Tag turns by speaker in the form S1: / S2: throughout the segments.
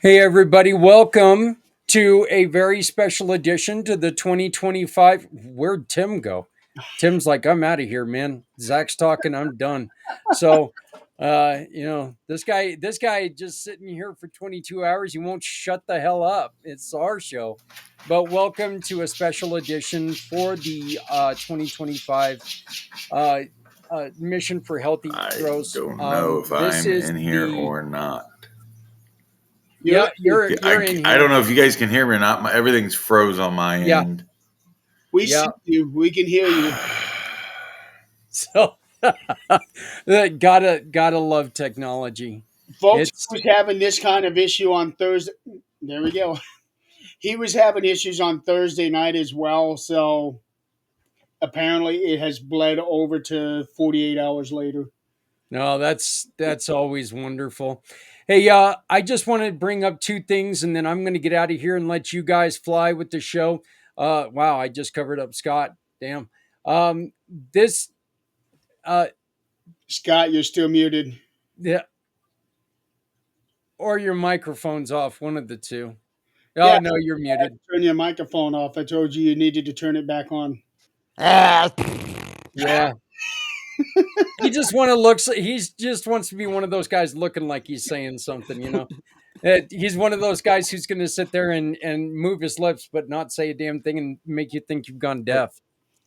S1: Hey, everybody, welcome to a very special edition to the 2025. Where'd Tim go? Tim's like, I'm out of here, man. Zach's talking, I'm done. So, this guy just sitting here for 22 hours. He won't shut the hell up. It's our show. But welcome to a special edition for the 2025 uh, Mission for Healthy
S2: I
S1: Heroes.
S2: don't know if
S1: This
S2: I'm
S1: is
S2: in here
S1: the,
S2: or not.
S1: yeah,
S3: You're,
S1: you're in
S2: I don't
S1: here.
S2: know if you guys can hear me or not. Everything's froze on my
S1: Yeah.
S2: end.
S3: we
S1: Yeah.
S3: see you. We can hear you.
S1: So gotta love technology.
S3: Folks
S1: It's
S3: was having this kind of issue on Thursday. There we go. He was having issues on Thursday night as well. So apparently it has bled over to 48 hours later.
S1: no, that's always wonderful. Hey, I just want to bring up two things, and then I'm going to get out of here and let you guys fly with the show. Wow, I just covered up Scott. Damn. This, uh,
S3: Scott, you're still muted.
S1: yeah, or your microphone's off. One of the two. Oh
S3: Yeah,
S1: no, you're muted.
S3: turn your microphone off. I told you you needed to turn it back on.
S1: Yeah, he just want to look. He's just wants to be one of those guys looking like he's saying something. He's one of those guys who's going to sit there and move his lips, but not say a damn thing and make you think you've gone deaf.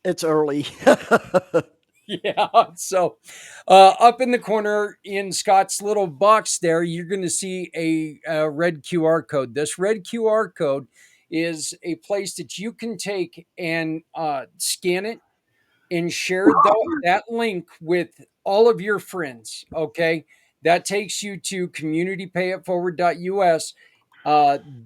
S4: It's early.
S1: Yeah. So, up in the corner in Scott's little box there, you're going to see a red QR code. This red QR code is a place that you can take and scan it and share that link with all of your friends. Okay. That takes you to communitypayitforward.us,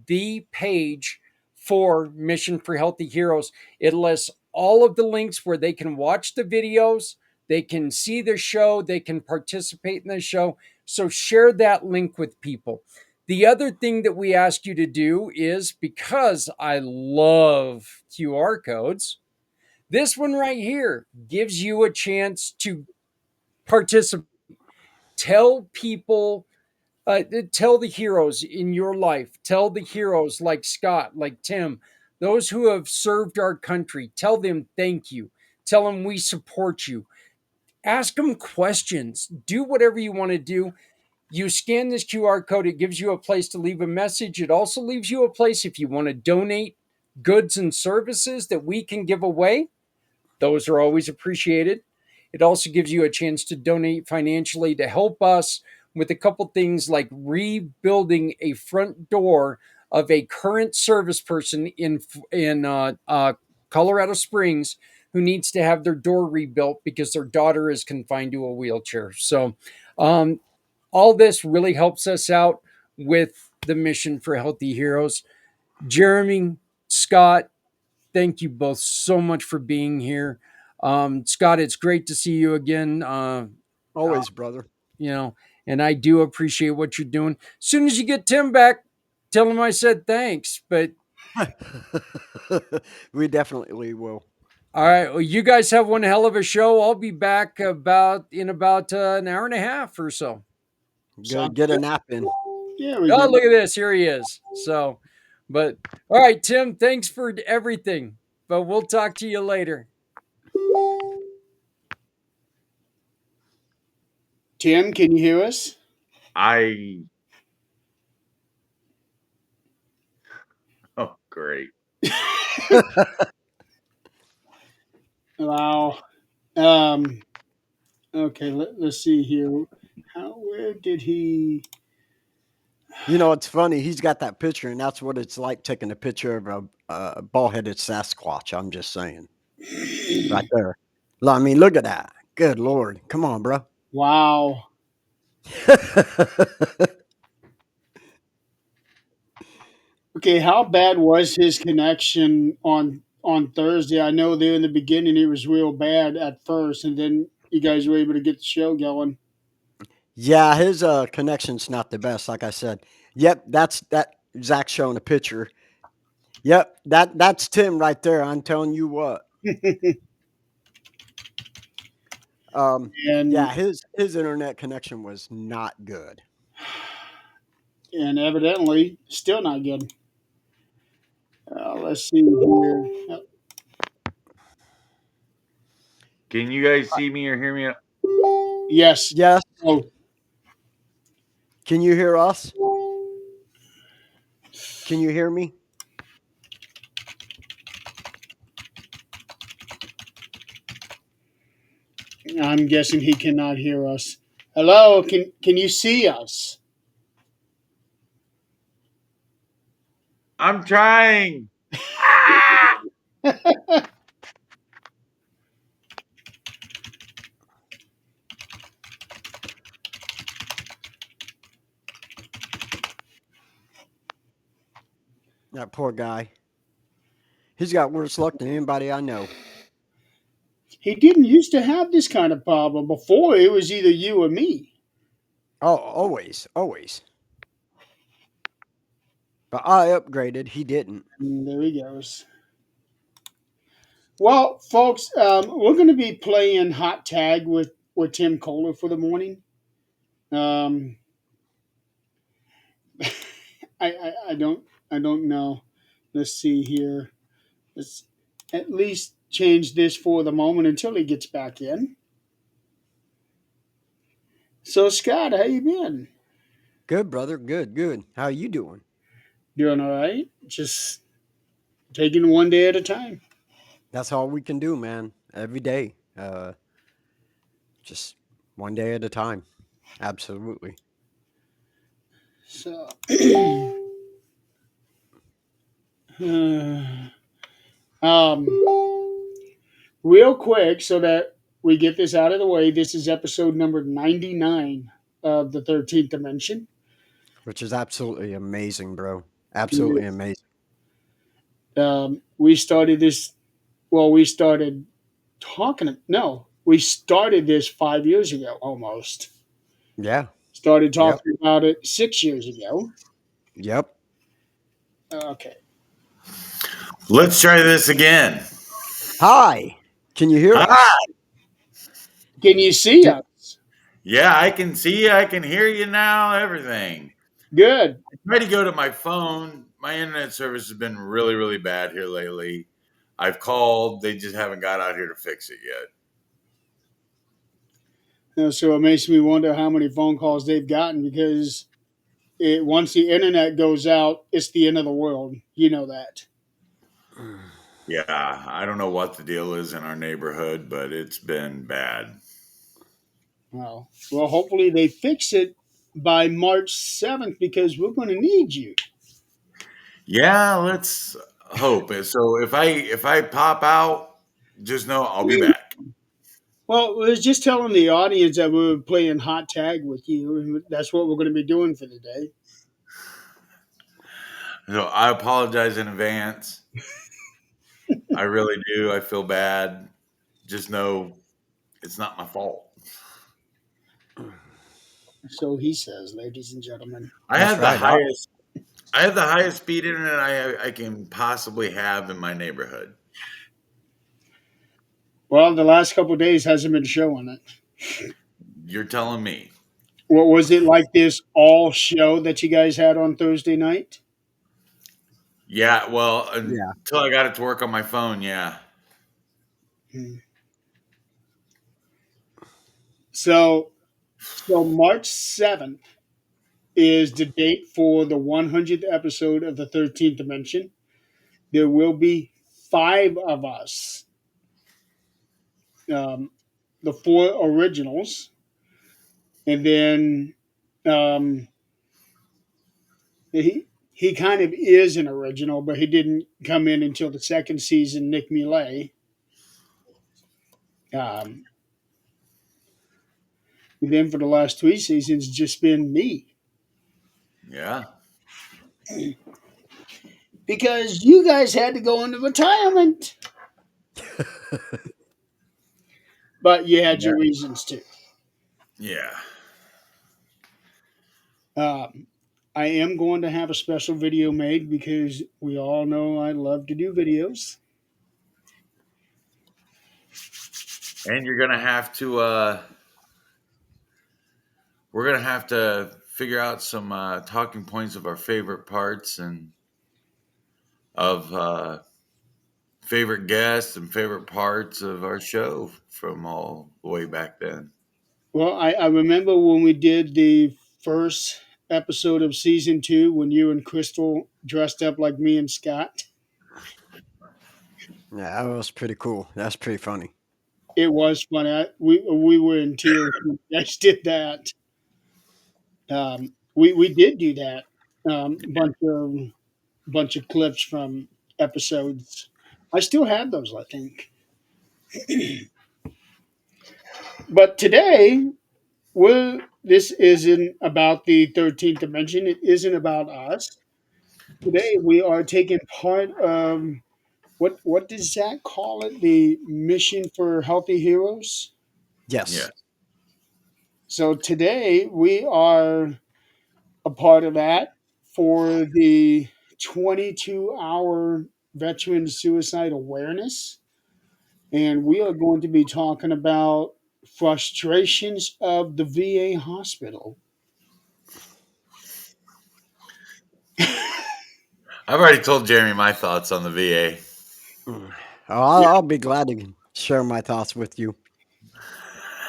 S1: the page for Mission for Healthy Heroes. It lists all of the links where they can watch the videos, they can see the show, they can participate in the show. So share that link with people. The other thing that we ask you to do is, because I love QR codes, this one right here gives you a chance to participate. Tell people, tell the heroes in your life, tell the heroes like Scott, like Tim, those who have served our country, tell them thank you. Tell them we support you. Ask them questions. Do whatever you want to do. You scan this QR code, it gives you a place to leave a message. It also leaves you a place if you want to donate goods and services that we can give away. Those are always appreciated. It also gives you a chance to donate financially to help us with a couple things like rebuilding a front door of a current service person in Colorado Springs who needs to have their door rebuilt because their daughter is confined to a wheelchair. So, um, all this really helps us out with the mission for Healthy Heroes. Jeremy, Scott, thank you both so much for being here. Scott, it's great to see you again. Uh,
S4: Always, brother.
S1: you know, and I do appreciate what you're doing. As soon as you get Tim back, tell him I said thanks. But
S4: We definitely will.
S1: all right, well, you guys have one hell of a show. I'll be back about an hour and a half or so.
S4: Go
S3: Sounds
S4: get a
S3: good.
S4: nap in.
S3: Yeah, we
S1: Oh,
S3: go.
S1: look at this. Here he is. So, but all right, Tim, thanks for everything. But we'll talk to you later.
S3: Tim, can you hear us?
S2: I oh great.
S3: Wow. Um, okay, let's see here. Where did he?
S4: You know, it's funny. He's got that picture, and that's what it's like taking a picture of a ball-headed Sasquatch. I'm just saying, right there. I mean, look at that. Good Lord. Come on, bro.
S3: Wow. Okay, how bad was his connection on Thursday? I know there in the beginning it was real bad at first, and then you guys were able to get the show going.
S4: Yeah, his connection's not the best, like I said. Yep, that's that Zach showing a picture. Yep, that's Tim right there. I'm telling you what.
S3: And
S4: Yeah, his internet connection was not good.
S3: and evidently still not good. Let's see here.
S2: Can you guys see me or hear me?
S3: Yes.
S4: Yes.
S3: Oh,
S4: Can you hear us? Can you hear me?
S3: I'm guessing he cannot hear us. Hello, can you see us?
S2: I'm trying. Ah!
S4: That poor guy. He's got worse luck than anybody I know.
S3: He didn't used to have this kind of problem before. It was either you or me.
S4: Oh, always, always. But I upgraded. He didn't.
S3: And there he goes. Well, folks, we're going to be playing hot tag with Tim Kohler for the morning. Um, I don't know. Let's see here. Let's at least change this for the moment until he gets back in. So Scott, how you been?
S4: Good, brother. Good, good. How you doing?
S3: Doing all right? Just taking one day at a time.
S4: That's all we can do, man. Every day. Just one day at a time. Absolutely.
S3: So, um, real quick, so that we get this out of the way, this is episode number 99 of the 13th Dimension.
S4: Which is absolutely amazing, bro. Absolutely amazing.
S3: We started this. Well, we started talking. No, we started this 5 years ago almost.
S4: Yeah.
S3: Started
S4: Yep.
S3: talking about it 6 years ago.
S4: Yep.
S3: Okay.
S2: Let's try this again.
S4: Hi. Can you hear us?
S2: Hi.
S3: Can you see
S4: Did-
S3: us?
S2: Yeah, I can see you. I can hear you now. Everything.
S3: Good.
S2: I try to go to my phone. My internet service has been really, really bad here lately. I've called. They just haven't got out here to fix it yet.
S3: So it makes me wonder how many phone calls they've gotten because once the internet goes out, it's the end of the world. You know that.
S2: Yeah, I don't know what the deal is in our neighborhood, but it's been bad.
S3: Well, hopefully they fix it by March 7th because we're going to need you.
S2: Yeah, let's hope. So if I pop out, just know I'll be back.
S3: Well, I was just telling the audience that we were playing hot tag with you, and that's what we're going to be doing for the day.
S2: So I apologize in advance. I really do. I feel bad. Just know it's not my fault.
S3: So he says, ladies and gentlemen.
S2: I
S4: That's
S2: have the
S4: right.
S2: highest. I have the highest speed internet I can possibly have in my neighborhood.
S3: Well, the last couple of days hasn't been showing it.
S2: You're telling me.
S3: What was it like this all show that you guys had on Thursday night?
S2: Yeah, well,
S4: Yeah.
S2: until I got it to work on my phone, yeah.
S3: Hmm. So March 7th is the date for the 100th episode of the 13th Dimension. There will be 5 of us. The 4 originals. And then um, he kind of is an original, but he didn't come in until the second season, Nick Millet. And then for the last 3 seasons, just been me.
S2: Yeah.
S3: Because you guys had to go into retirement. But you had your reasons too.
S2: Yeah.
S3: I am going to have a special video made because we all know I love to do videos.
S2: And you're gonna have to we're gonna have to figure out some talking points of our favorite parts and of favorite guests and favorite parts of our show from all the way back then.
S3: Well, I remember when we did the first episode of season 2 when you and Crystal dressed up like me and Scott.
S4: Yeah, that was pretty cool. That's pretty funny.
S3: It was funny. We were in tears when you guys did that. We did do that. Bunch of clips from episodes. I still have those, I think. But today, this isn't about the 13th dimension. It isn't about us. Today, we are taking part of what does Zach call it? The mission for healthy heroes.
S4: Yes.
S2: Yeah.
S3: So today, we are a part of that for the 22-hour veteran suicide awareness. And we are going to be talking about frustrations of the VA hospital.
S2: I've already told Jeremy my thoughts on the VA.
S4: Mm. I'll be glad to share my thoughts with you.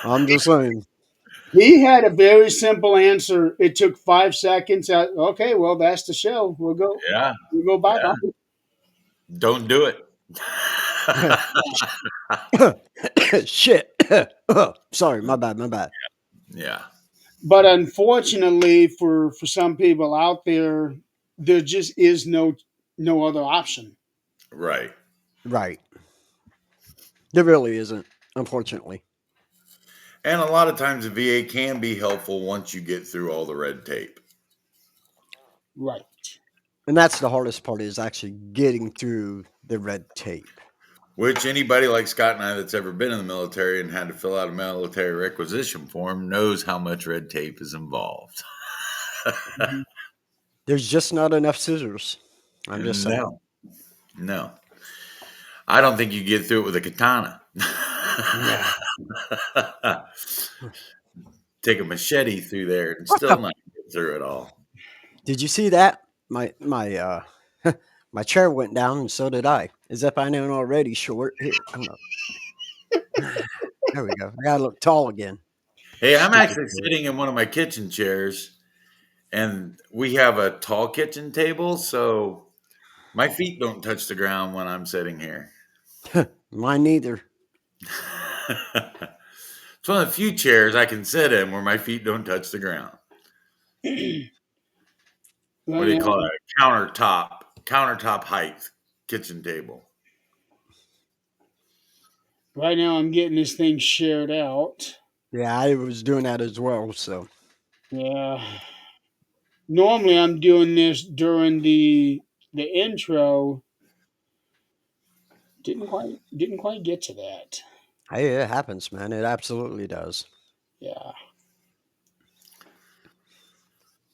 S4: I'm just saying.
S3: He had a very simple answer. It took 5 seconds. Okay, well, that's the show.
S2: Yeah.
S3: We'll go back.
S2: Yeah. Don't do it.
S4: Shit. Sorry, my bad.
S2: Yeah.
S3: But unfortunately, for some people out there, there just is no other option.
S2: Right.
S4: Right. There really isn't, unfortunately.
S2: And a lot of times the VA can be helpful once you get through all the red tape.
S3: Right.
S4: And that's the hardest part is actually getting through the red tape.
S2: Which anybody like Scott and I that's ever been in the military and had to fill out a military requisition form knows how much red tape is involved.
S4: There's just not enough scissors. I'm just saying.
S2: No. I don't think you get through it with a katana. Take a machete through there and still not get through it all.
S4: Did you see that? My my chair went down and so did I. As if I know already short. Here, hold up. There we go. I gotta look tall again.
S2: Hey, I'm actually sitting in one of my kitchen chairs, and we have a tall kitchen table, so my feet don't touch the ground when I'm sitting here.
S4: Mine neither.
S2: It's one of the few chairs I can sit in where my feet don't touch the ground. What do you call it? Countertop height kitchen table.
S3: Right now, I'm getting this thing shared out.
S4: Yeah, I was doing that as well. So
S3: Yeah. Normally, I'm doing this during the intro. Didn't quite get to that.
S4: hey, it happens, man. It absolutely does.
S3: Yeah.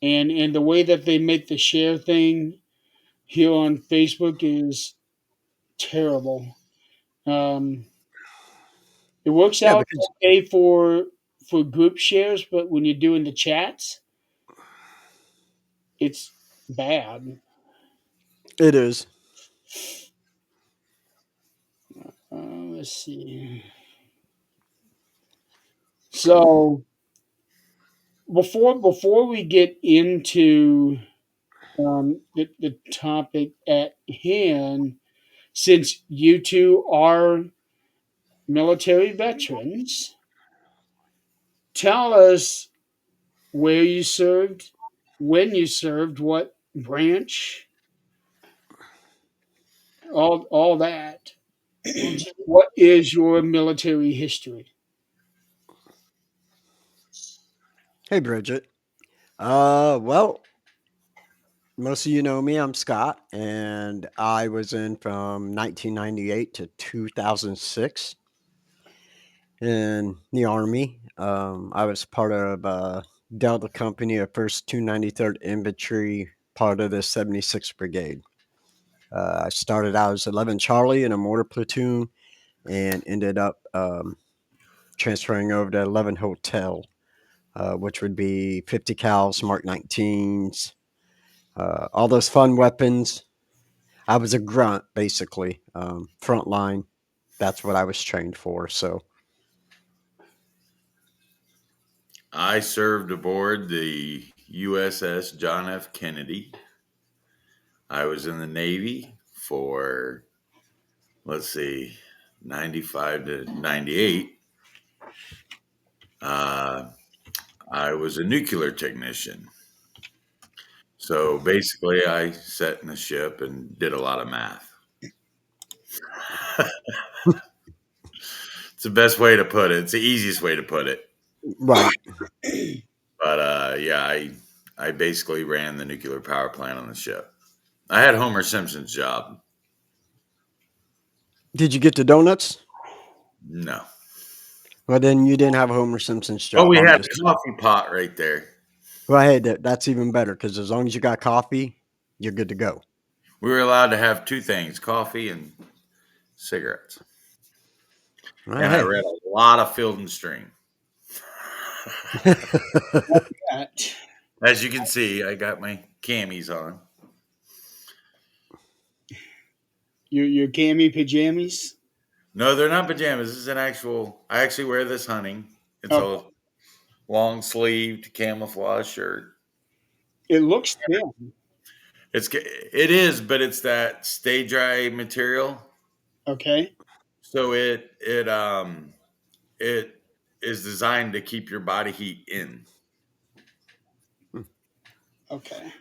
S3: And the way that they make the share thing here on Facebook is terrible. It works
S4: Yeah,
S3: out
S4: because
S3: okay for group shares, but when you're doing the chats, it's bad.
S4: it is.
S3: Let's see. So before we get into the topic at hand, since you two are military veterans, tell us where you served, when you served, what branch, all that. What is your military history?
S4: Hey, Bridget. Well, most of you know me. I'm Scott, and I was in from 1998 to 2006 in the Army. I was part of Delta Company, a First 293rd Infantry, part of the 76th Brigade. I started out as 11 Charlie in a mortar platoon and ended up transferring over to 11 Hotel which would be 50 cals, Mark 19s, all those fun weapons. I was a grunt, basically, front line. That's what I was trained for. So,
S2: I served aboard the USS John F. Kennedy. I was in the Navy for, let's see, 95 to 98. I was a nuclear technician. So basically, I sat in the ship and did a lot of math. It's the best way to put it. It's the easiest way to put it.
S4: right.
S2: But yeah, I basically ran the nuclear power plant on the ship. I had Homer Simpson's job.
S4: Did you get the donuts?
S2: No.
S4: Well, then you didn't have Homer Simpson's
S2: But
S4: job.
S2: we
S4: I'm
S2: had
S4: just
S2: a coffee pot right there.
S4: well, hey, that's even better because as long as you got coffee, you're good to go.
S2: We were allowed to have two things, coffee and cigarettes.
S4: Well,
S2: And I
S4: hey,
S2: read a lot of Field and Stream.
S3: That-
S2: As you can see, I got my camis on.
S3: your cami pajamas.
S2: No, they're not pajamas. This is an actual. I actually wear this hunting. It's
S3: Oh,
S2: a long sleeved camouflage shirt.
S3: it looks thin.
S2: It is, but it's that stay dry material.
S3: Okay.
S2: So it is designed to keep your body heat in.
S3: Okay.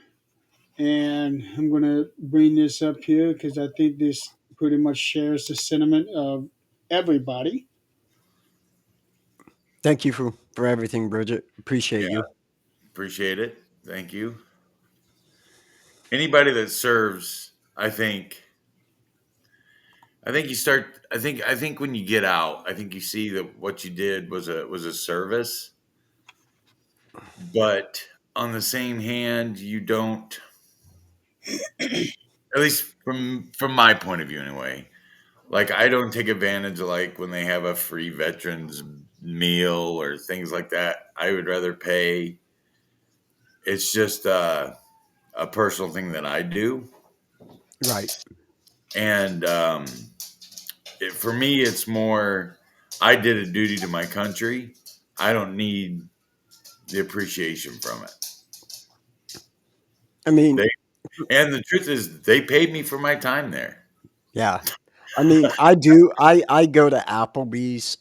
S3: And I'm going to bring this up here because I think this pretty much shares the sentiment of everybody.
S4: thank you for everything, Bridget. Appreciate
S2: Yeah,
S4: you.
S2: appreciate it. Thank you. Anybody that serves, I think you start. I think when you get out, I think you see that what you did was a service. But on the same hand, you don't. At least from my point of view, anyway. Like I don't take advantage of like when they have a free veterans meal or things like that. I would rather pay. It's just a personal thing that I do,
S4: Right.
S2: and for me, it's more. I did a duty to my country. I don't need the appreciation from it.
S4: I mean,
S2: They and the truth is, they paid me for my time there.
S4: yeah. I mean, I do. I go to Applebee's.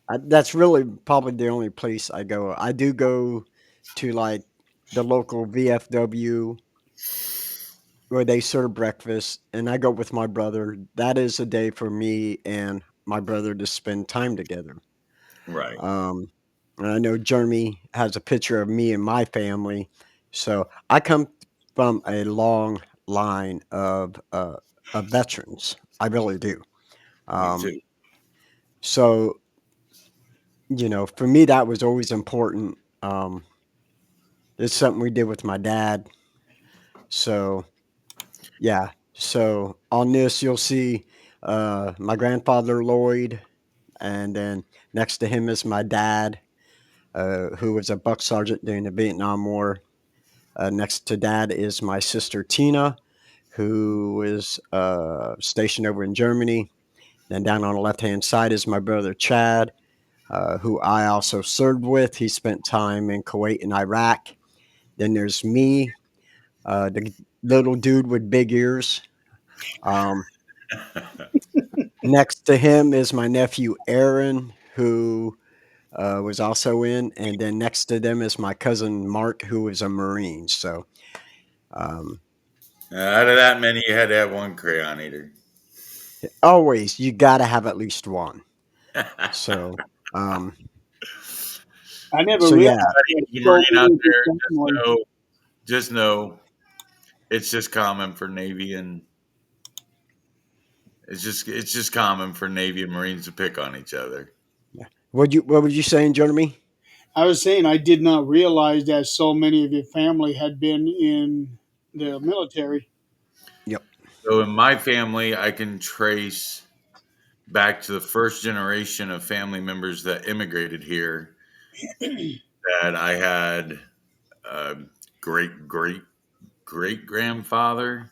S4: That's really probably the only place I go. I do go to like the local VFW where they serve breakfast, and I go with my brother. That is a day for me and my brother to spend time together.
S2: Right.
S4: Um, and I know Jeremy has a picture of me and my family, so I come from a long line of veterans. I really do.
S2: Me
S4: Um,
S2: too.
S4: so for me, that was always important. It's something we did with my dad. So yeah. So on this, you'll see my grandfather Lloyd, and then next to him is my dad, who was a buck sergeant during the Vietnam War. Next to dad is my sister Tina, who is stationed over in Germany. Then down on the left hand side is my brother Chad, who I also served with. He spent time in Kuwait and Iraq. Then there's me, the little dude with big ears. Um, Next to him is my nephew Aaron, who was also in, and then next to them is my cousin Mark, who is a Marine. So, um,
S2: Out of that many, you had to have one crayon eater.
S4: always you got to have at least one. So, um,
S3: I never
S4: so
S3: realized
S4: yeah,
S3: that
S2: Who's a
S3: so
S2: Marine out
S3: many of
S2: there,
S3: your family.
S2: just know it's just common for Navy and it's just common for Navy and Marines to pick on each other.
S4: yeah. What were you saying, Jeremy?
S3: I was saying I did not realize that so many of your family had been in the military.
S4: Yep.
S2: So in my family, I can trace back to the first generation of family members that immigrated here. that I had a great grandfather,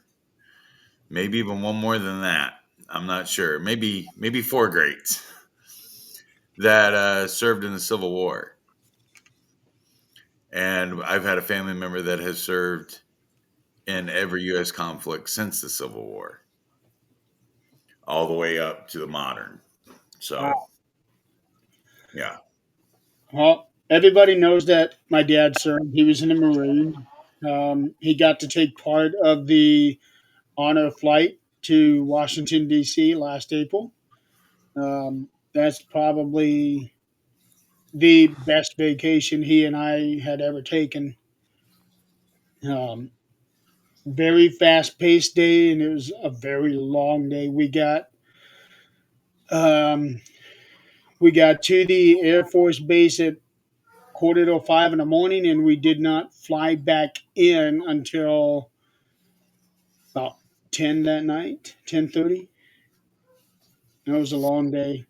S2: maybe even one more than that. I'm not sure. Maybe four greats that served in the Civil War, and I've had a family member that has served in every U.S. conflict since the Civil War, all the way up to the modern. So,
S3: Wow.
S2: yeah,
S3: Well, everybody knows that my dad served. He was in the Marines. He got to take part of the honor flight to Washington, D.C. last April. That's probably the best vacation he and I had ever taken. Um, Very fast paced day, and it was a very long day. Um, we got to the Air Force Base at quarter to 5 in the morning, and we did not fly back in until about 10 that night, 10:30. It was a long day.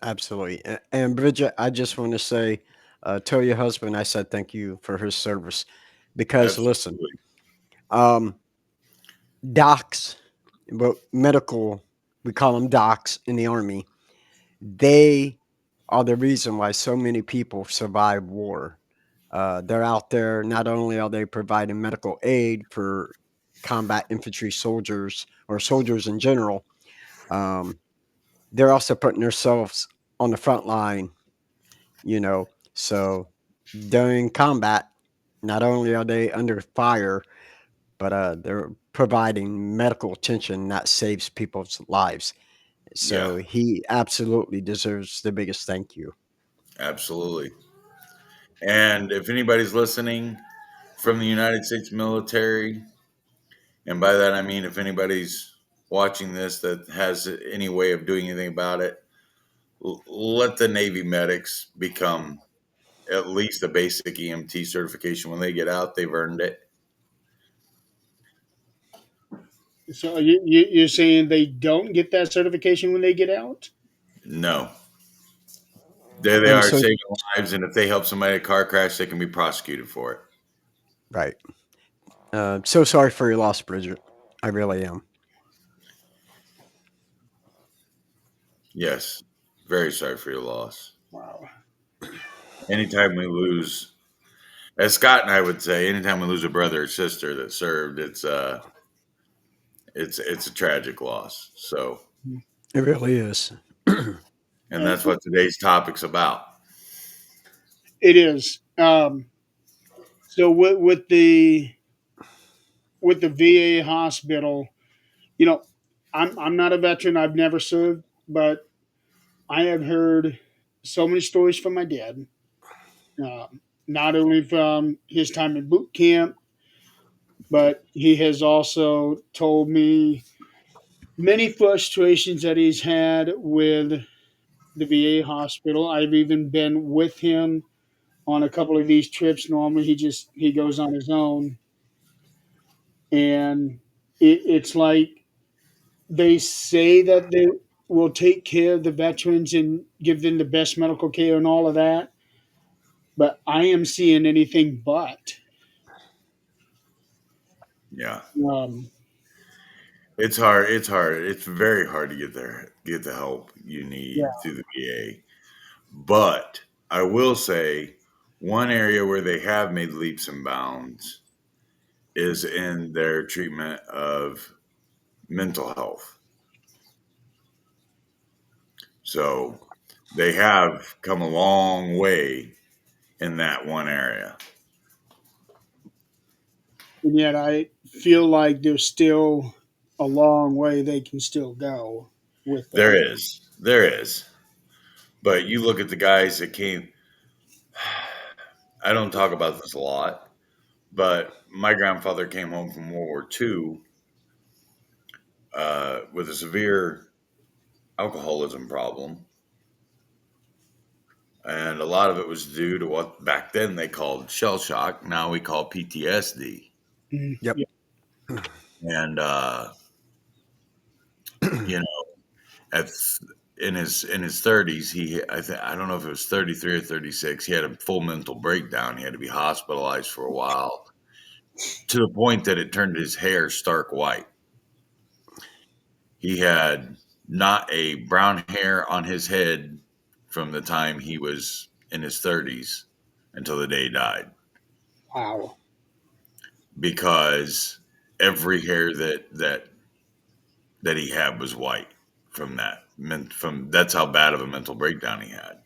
S4: Absolutely. And Bridget, I just want to say, tell your husband I said thank you for his service. Because listen,
S2: absolutely,
S4: um, docs, but medical, we call them docs in the Army, they are the reason why so many people survive war. They're out there, not only are they providing medical aid for combat infantry soldiers or soldiers in general, um, they're also putting themselves on the front line, you know. So during combat, not only are they under fire, but they're providing medical attention that saves people's lives.
S2: yeah,
S4: So he absolutely deserves the biggest thank you.
S2: absolutely. And if anybody's listening from the United States military, and by that I mean if anybody's watching this that has any way of doing anything about it, let the Navy medics become at least a basic EMT certification. When they get out, they've earned it.
S3: So you're saying they don't get that certification when they get out?
S2: No, there they
S4: And
S2: are
S4: so,
S2: saving lives, and if they help somebody in a car crash, they can be prosecuted for it.
S4: right. So sorry for your loss, Bridget. I really am.
S2: Yes, very sorry for your loss.
S3: Wow.
S2: Anytime we lose, as Scott and I would say, anytime we lose a brother or sister that served, it's a tragic loss. So,
S4: It really is.
S2: and that's what today's topic's about.
S3: It is. So with the VA hospital, you know, I'm not a veteran. I've never served, but I have heard so many stories from my dad. Not only from his time in boot camp, but he has also told me many frustrations that he's had with the VA hospital. I've even been with him on a couple of these trips. Normally, he goes on his own, and it's like they say that they will take care of the veterans and give them the best medical care and all of that, but I am seeing anything but.
S2: Yeah,
S3: Um,
S2: it's hard. It's hard. It's very hard to get the help you
S3: yeah,
S2: need through the VA. But I will say one area where they have made leaps and bounds is in their treatment of mental health. So they have come a long way in that one area.
S3: and yet I feel like there's still a long way they can still go with that.
S2: There is. But you look at the guys that came. I don't talk about this a lot, but my grandfather came home from World War II with a severe alcoholism problem. And a lot of it was due to what back then they called shell shock. Now we call PTSD.
S3: Mhm.
S4: Yep.
S3: Yeah.
S2: And, you know, it's, in his 30s, I don't know if it was 33 or 36. He had a full mental breakdown. He had to be hospitalized for a while, to the point that it turned his hair stark white. He had not a brown hair on his head from the time he was in his 30s until the day he died,
S3: Wow.
S2: because every hair that he had was white from that. That's how bad of a mental breakdown he had.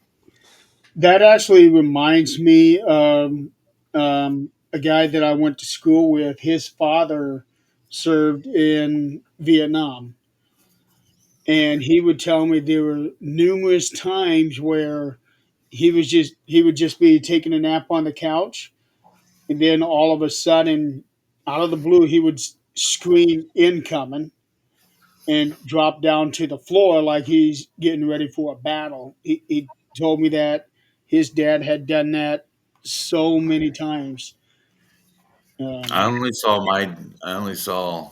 S3: That actually reminds me of a guy that I went to school with. His father served in Vietnam, and he would tell me there were numerous times where he would just be taking a nap on the couch, and then all of a sudden, out of the blue, he would scream incoming and drop down to the floor like he's getting ready for a battle. He told me that his dad had done that so many times.
S2: I
S3: Um,
S2: only saw my I only saw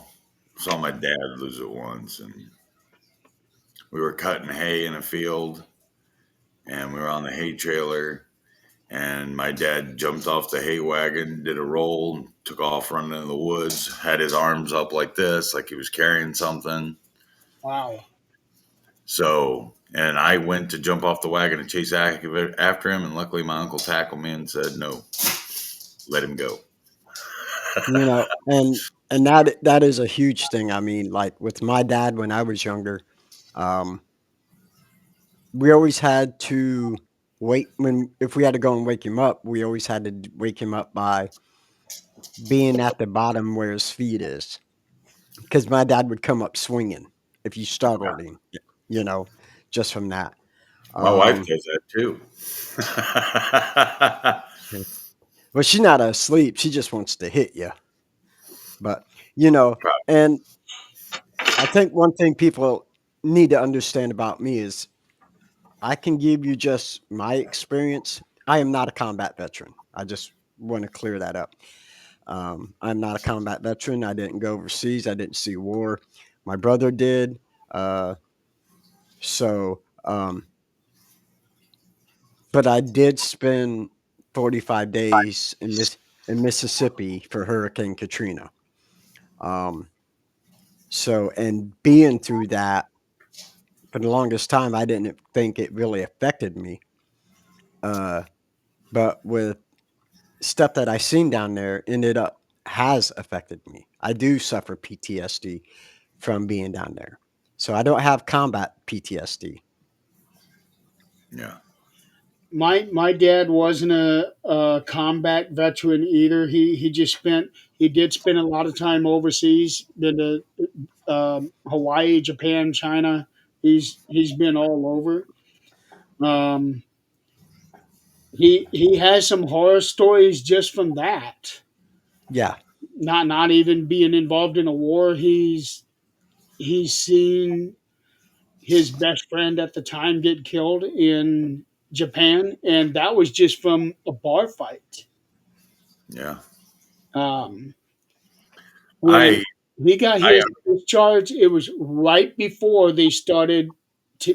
S2: my dad lose it once, and we were cutting hay in a field, and we were on the hay trailer, and my dad jumped off the hay wagon, did a roll, took off running in the woods, had his arms up like this, like he was carrying something.
S3: wow.
S2: So, and I went to jump off the wagon and chase after him, and luckily my uncle tackled me and said, "No, let him go."
S4: You know, and that is a huge thing. I mean, like with my dad when I was younger, um, we always had to wait when if we had to go and wake him up, we always had to wake him up by being at the bottom where his feet is, because my dad would come up swinging if you startled him, you know, just from that.
S2: My wife
S4: Um,
S2: does that too.
S4: well, she's not asleep; she just wants to hit you. But you know, and I think one thing people need to understand about me is I can give you just my experience. I am not a combat veteran. I just want to clear that up. I'm not a combat veteran. I didn't go overseas. I didn't see war. My brother did. Uh, so, but I did spend 45 days in Mississippi for Hurricane Katrina. Um, so, and being through that for the longest time, I didn't think it really affected me. Uh, but with stuff that I seen down there ended up has affected me. I do suffer PTSD from being down there. So I don't have combat PTSD.
S2: Yeah.
S3: My dad wasn't a combat veteran either. He did spend a lot of time overseas. Been to Hawaii, Japan, China. He's been all over. Um, he has some horror stories just from that.
S4: Yeah.
S3: Not even being involved in a war. He's seen his best friend at the time get killed in Japan, and that was just from a bar fight.
S2: Yeah.
S3: Um, when
S2: I
S3: he got
S2: I
S3: his discharge, it was right before they started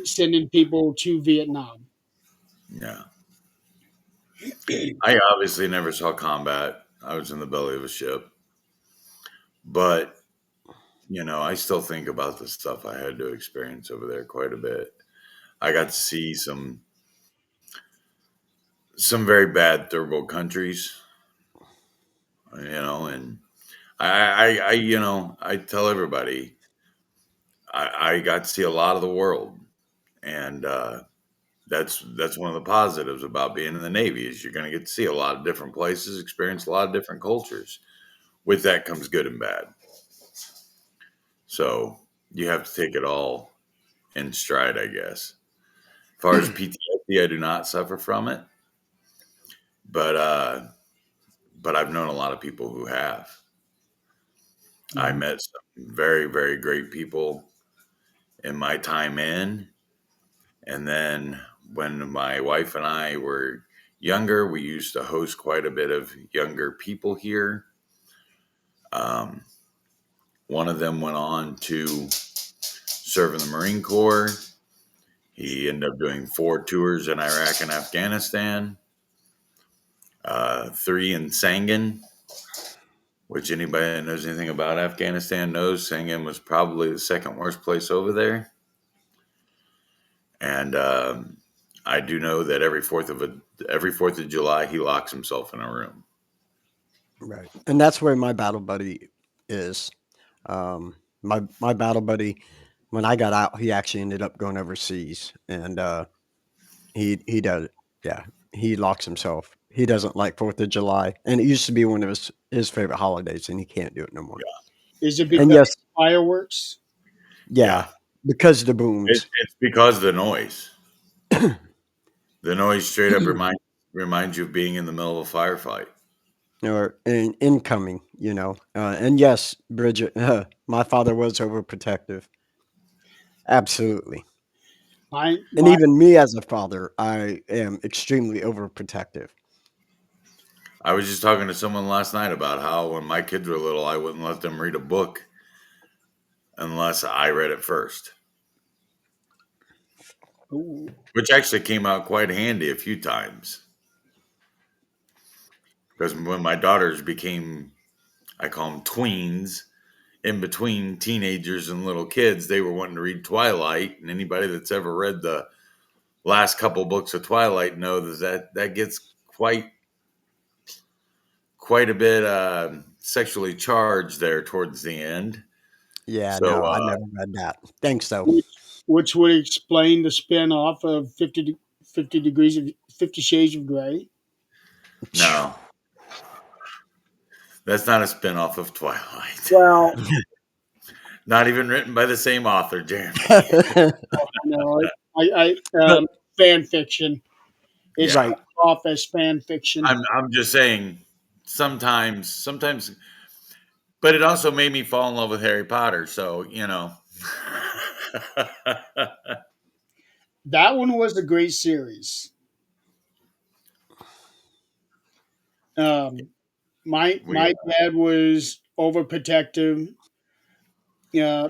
S3: sending people to Vietnam.
S2: Yeah. I obviously never saw combat. I was in the belly of a ship. But, I still think about the stuff I had to experience over there quite a bit. I got to see some very bad third world countries, and I tell everybody I got to see a lot of the world, and that's one of the positives about being in the Navy is you're going to get to see a lot of different places, experience a lot of different cultures. With that comes good and bad. So you have to take it all in stride, I guess. As far as PTSD, I do not suffer from it, but I've known a lot of people who have. I
S3: Mhm.
S2: met some very, very great people in my time in. And then when my wife and I were younger, we used to host quite a bit of younger people here. Um, One of them went on to serve in the Marine Corps. He ended up doing 4 tours in Iraq and Afghanistan, 3 in Sangin, which anybody that knows anything about Afghanistan knows Sangin was probably the second worst place over there. And I do know that every 4th of July he locks himself in a room.
S4: Right. And that's where my battle buddy is. My battle buddy, when I got out, he actually ended up going overseas, and he does, yeah, he locks himself. He doesn't like 4th of July, and it used to be one of his favorite holidays, and he can't do it no more.
S3: Is it
S4: And
S3: because
S4: yes,
S3: of fireworks?
S4: yeah, because of the booms.
S2: It's because of the noise. The noise straight up reminds you of being in the middle of a firefight.
S4: Or incoming, and yes, Bridget, my father was overprotective, absolutely.
S3: My,
S4: And
S3: my
S4: even me as a father, I am extremely overprotective.
S2: I was just talking to someone last night about how when my kids were little, I wouldn't let them read a book unless I read it first,
S3: ooh,
S2: which actually came out quite handy a few times. Because when my daughters became, I call them tweens, in between teenagers and little kids, they were wanting to read Twilight. And anybody that's ever read the last couple books of Twilight knows that gets quite a bit sexually charged there towards the end.
S4: Yeah,
S2: So
S4: no, I never read that. Thanks, though.
S3: which would explain the spin off of 50 degrees of 50 Shades of Grey.
S2: no, that's not a spinoff of Twilight.
S3: Well,
S2: Not even written by the same author, Jeremy.
S3: no, fan fiction. It's
S2: Yeah.
S4: Right.
S3: off as fan fiction.
S2: I'm just saying sometimes, but it also made me fall in love with Harry Potter. So,
S3: That one was a great series. Um,
S2: we,
S3: my dad was overprotective. Uh,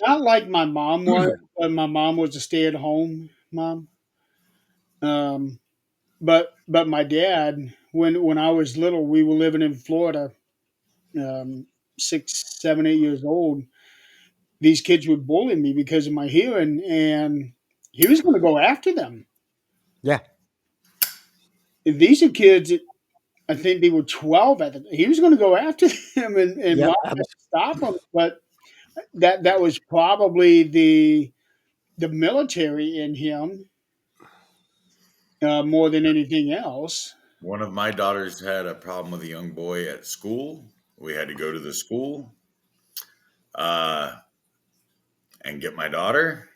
S3: not like my mom was, but my mom was a stay at home mom. Um, but my dad, when I was little, we were living in Florida, um, 6, 7, 8 years old. These kids would bully me because of my hearing, and he was going to go after them.
S4: Yeah.
S3: These are kids. I think they were 12 at the. He was going to go after them, and
S4: Yep.
S3: mom had to stop him. But that was probably the military in him more than anything else.
S2: one of my daughters had a problem with a young boy at school. We had to go to the school uh, and get my daughter.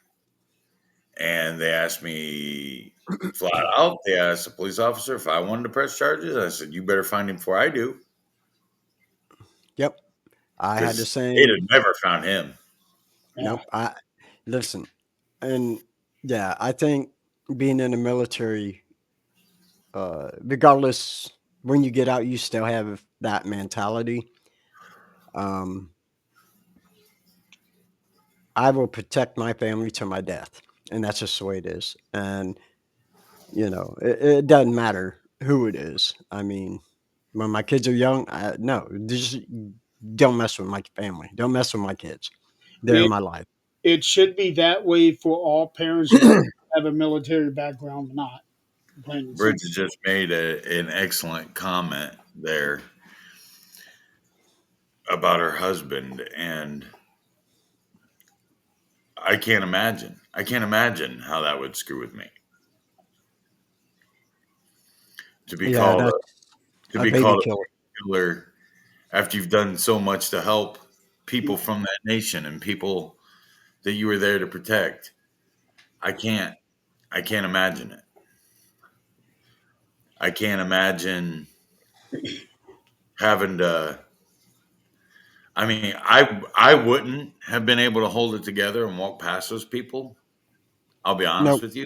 S2: And they asked me flat out, they asked the police officer if I wanted to press charges. I said, you better find him before I do.
S4: Yep. I had the
S2: Because they'd
S4: same.
S2: have never found him.
S3: Yeah.
S4: Nope. I listen, and yeah, I think being in the military, regardless when you get out, you still have that mentality. Um, I will protect my family to my death, and that's just the way it is. And it doesn't matter who it is. I mean, when my kids are young, no, just don't mess with my family. Don't mess with my kids. They're
S3: It,
S4: my life.
S3: it should be that way for all parents who have a military background or not. Plain and simple.
S2: Bridget just made an excellent comment there about her husband. And I can't imagine. I can't imagine how that would screw with me. To be
S4: Yeah,
S2: called
S4: that's
S2: to
S4: a
S2: be
S4: baby
S2: called
S4: killer.
S2: a killer after you've done so much to help people from that nation and people that you were there to protect. I can't I can't imagine it. I can't imagine having to I mean, I wouldn't have been able to hold it together and walk past those people. I'll be honest
S4: Nope,
S2: with you,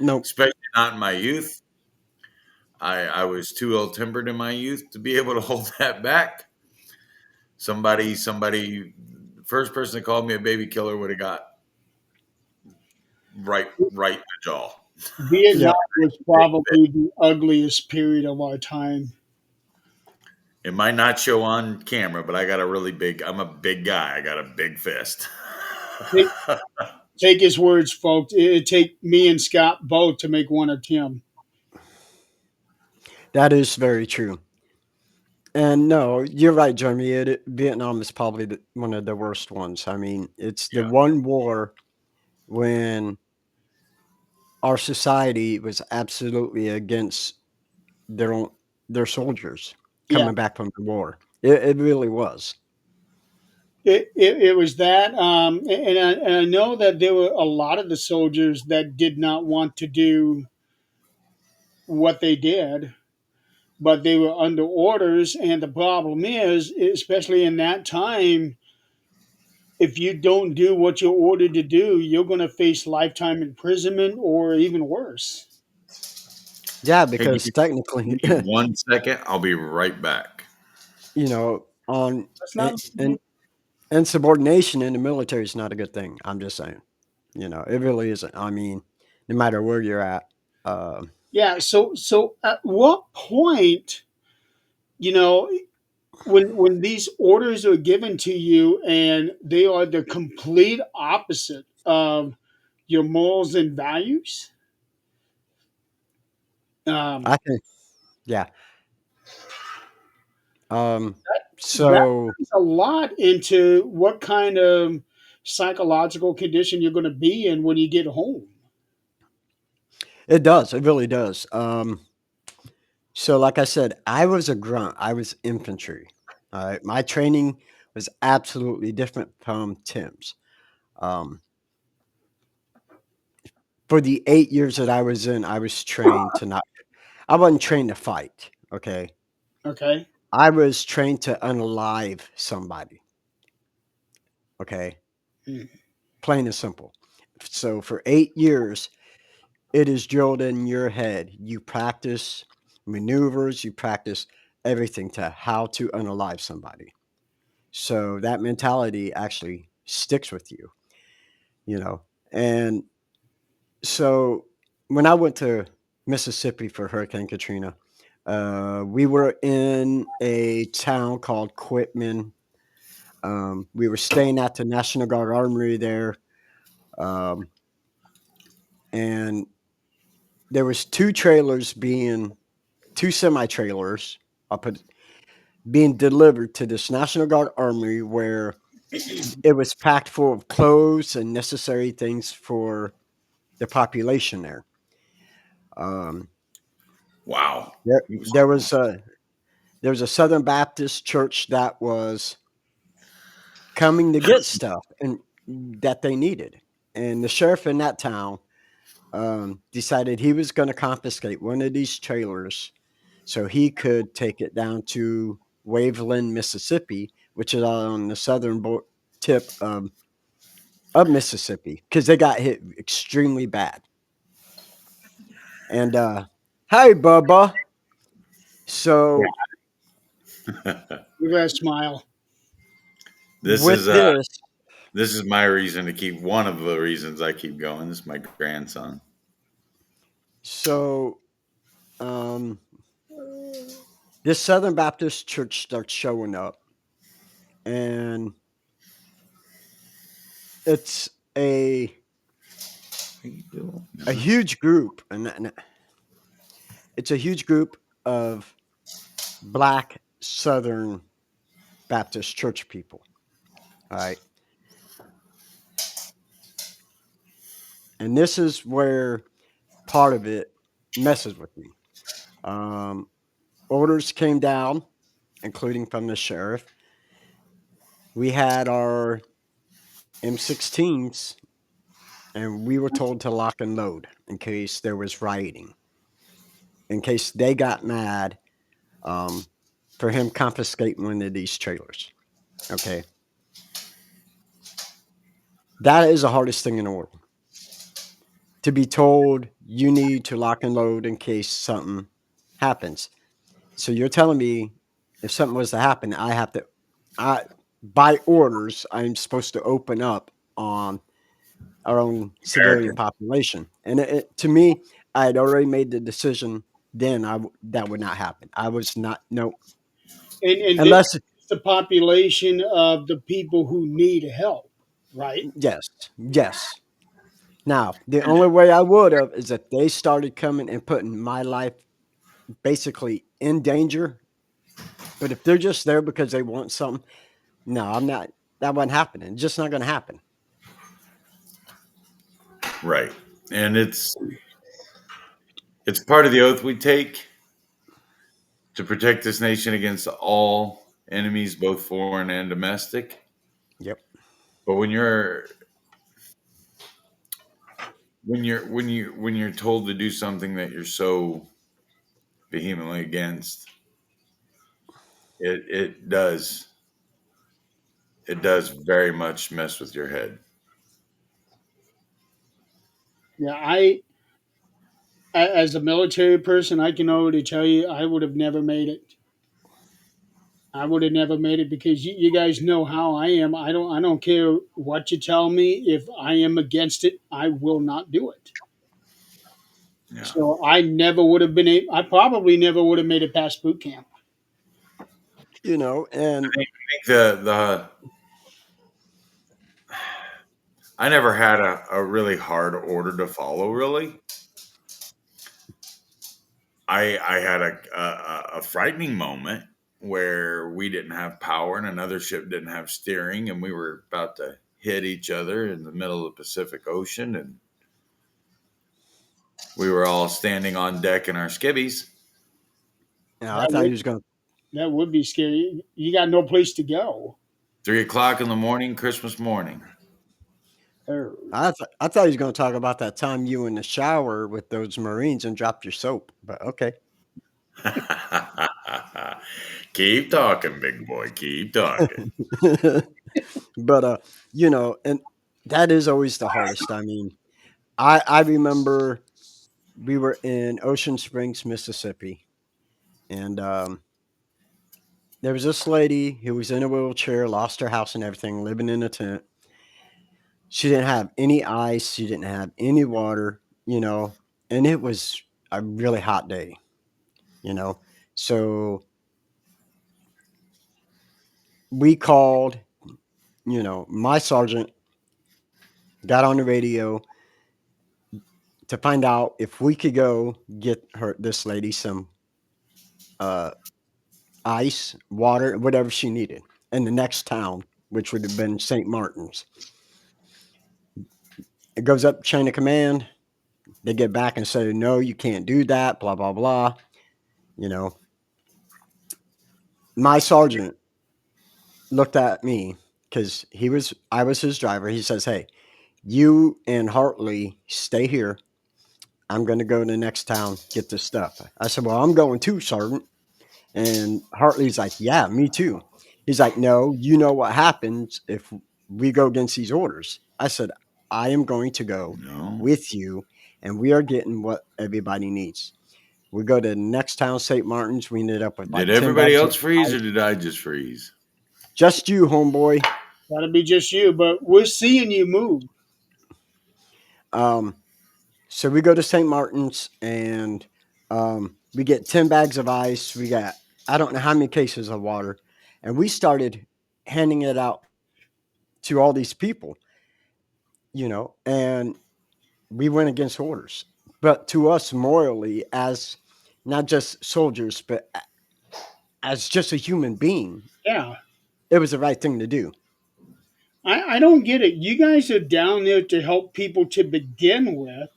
S4: nope.
S2: especially not in my youth. I was too ill tempered in my youth to be able to hold that back. Somebody, first person that called me a baby killer would have got. right in the jaw.
S3: Vietnam
S4: Yep.
S3: was probably the ugliest period of our time.
S2: It might not show on camera, but I'm a big guy. I got a big fist.
S3: Take, take his words, folks. It'd take me and Scott both to make one of Tim.
S4: That is very true. And no, you're right, Jeremy. Vietnam is probably one of the worst ones. I mean, it's the
S2: Yeah.
S4: one war when our society was absolutely against their own their soldiers
S3: Yeah,
S4: coming back from the war. It really was.
S3: it was that. And I know that there were a lot of the soldiers that did not want to do what they did, but they were under orders. And the problem is, especially in that time, if you don't do what you're ordered to do, you're going to face lifetime imprisonment or even worse.
S4: Yeah,
S2: Hey,
S4: because technically,
S2: give me 1 second. I'll be right back.
S4: on
S3: That's not.
S4: and insubordination in the military is not a good thing. I'm just saying. It really isn't. I mean, no matter where you're at. Um,
S3: Yeah. So at what point, you know, when these orders are given to you and they are the complete opposite of your morals and values, um,
S4: I think, yeah. Um,
S3: that
S4: so
S3: plays a lot into what kind of psychological condition you're going to be in when you get home.
S4: it does. It really does. So, like I said, I was a grunt. I was infantry. All right. My training was absolutely different from Tim's. Um, for the 8 years that I was in, I was trained to not, I wasn't trained to fight. Okay.
S3: Okay.
S4: I was trained to unalive somebody. Okay.
S3: Mm.
S4: Plain and simple. So, for 8 years, it is drilled in your head. You practice maneuvers, you practice everything to how to unalive somebody. So that mentality actually sticks with you, you know. And so when I went to Mississippi for Hurricane Katrina, we were in a town called Quitman. We were staying at the National Guard Armory there, um, and there was two semi trailers. I'll put being delivered to this National Guard Armory where it was packed full of clothes and necessary things for the population there. Um,
S2: Wow.
S4: there,
S2: He was
S4: there was a Southern Baptist church that was coming to get stuff and that they needed, and the sheriff in that town decided he was going to confiscate one of these trailers so he could take it down to Waveland, Mississippi, which is on the tip of Mississippi, because they got hit extremely bad. And hey, Bubba. So
S3: Look at that smile.
S2: this
S4: with
S2: is
S4: this,
S2: this is my reason to keep one of the reasons I keep going. This is my grandson.
S4: so um, this Southern Baptist church starts showing up, and it's
S2: How you doing?
S4: a huge group, and it's a huge group of black Southern Baptist church people. All right. And this is where part of it messes with me. Um, Orders came down, including from the sheriff. We had our M16s, and we were told to lock and load in case there was rioting, in case they got mad um, for him confiscating one of these trailers. Okay. That is the hardest thing in the world. To be told you need to lock and load in case something happens. So you're telling me if something was to happen, I by orders, I'm supposed to open up on our own civilian
S2: American.
S4: population. And to me, I had already made the decision then that would not happen. I was not, no,
S3: And this
S4: unless,
S3: is the population of the people who need help, right?
S4: yes, yes. Now, the only way I would have is if they started coming and putting my life basically in danger. But if they're just there because they want something, no, I'm not. That wasn't happening. It's just not going to happen.
S2: Right. And it's part of the oath we take to protect this nation against all enemies, both foreign and domestic.
S4: Yep.
S2: But when you're told to do something that you're so vehemently against, it does very much mess with your head.
S3: Yeah, as a military person, I can already tell you, I would have never made it. I would have never made it because you guys know how I am. I don't care what you tell me. If I am against it, I will not do it.
S2: Yeah.
S3: So I never would have been. I probably never would have made it past boot camp.
S4: And
S2: I think the I never had a really hard order to follow. Really, I had a frightening moment where we didn't have power and another ship didn't have steering, and we were about to hit each other in the middle of the Pacific Ocean, and we were all standing on deck in our skivvies.
S4: I
S3: That
S4: thought he
S3: would
S4: was going.
S3: that would be scary. You got no place to go.
S2: 3 o'clock in the morning, Christmas morning.
S3: Er,
S4: I thought he was going to talk about that time you were in the shower with those Marines and dropped your soap. But okay.
S2: Keep talking, big boy. Keep talking.
S4: But and that is always the hardest. I mean, I remember we were in Ocean Springs, Mississippi, and there was this lady who was in a wheelchair, lost her house and everything, living in a tent. She didn't have any ice, she didn't have any water, and it was a really hot day, you know. So we called, my sergeant got on the radio to find out if we could go get this lady some uh, ice, water, whatever she needed in the next town, which would have been St. Martin's. It goes up chain of command. They get back and say, no, you can't do that, blah, blah, blah. You know, my sergeant looked at me because I was his driver. He says, hey, you and Hartley stay here. I'm going to go to the next town, get this stuff. I said, well, I'm going too, Sergeant. And Hartley's like, yeah, me too. He's like, no, you know what happens if we go against these orders. I said, I am going to go
S2: No.
S4: with you, and we are getting what everybody needs. We go to the next town, St. Martin's. We ended up with
S2: Did
S4: like 10
S2: everybody
S4: bags of
S2: else freeze,
S4: ice.
S2: or did I just freeze?
S4: Just you, homeboy.
S3: That'll be just you, but we're seeing you move.
S4: Um, so we go to St. Martin's, and we get 10 bags of ice. We got, I don't know how many cases of water. And we started handing it out to all these people, and we went against orders. But to us, morally, as not just soldiers, but as just a human being,
S3: Yeah,
S4: it was the right thing to do.
S3: I don't get it. You guys are down there to help people to begin with,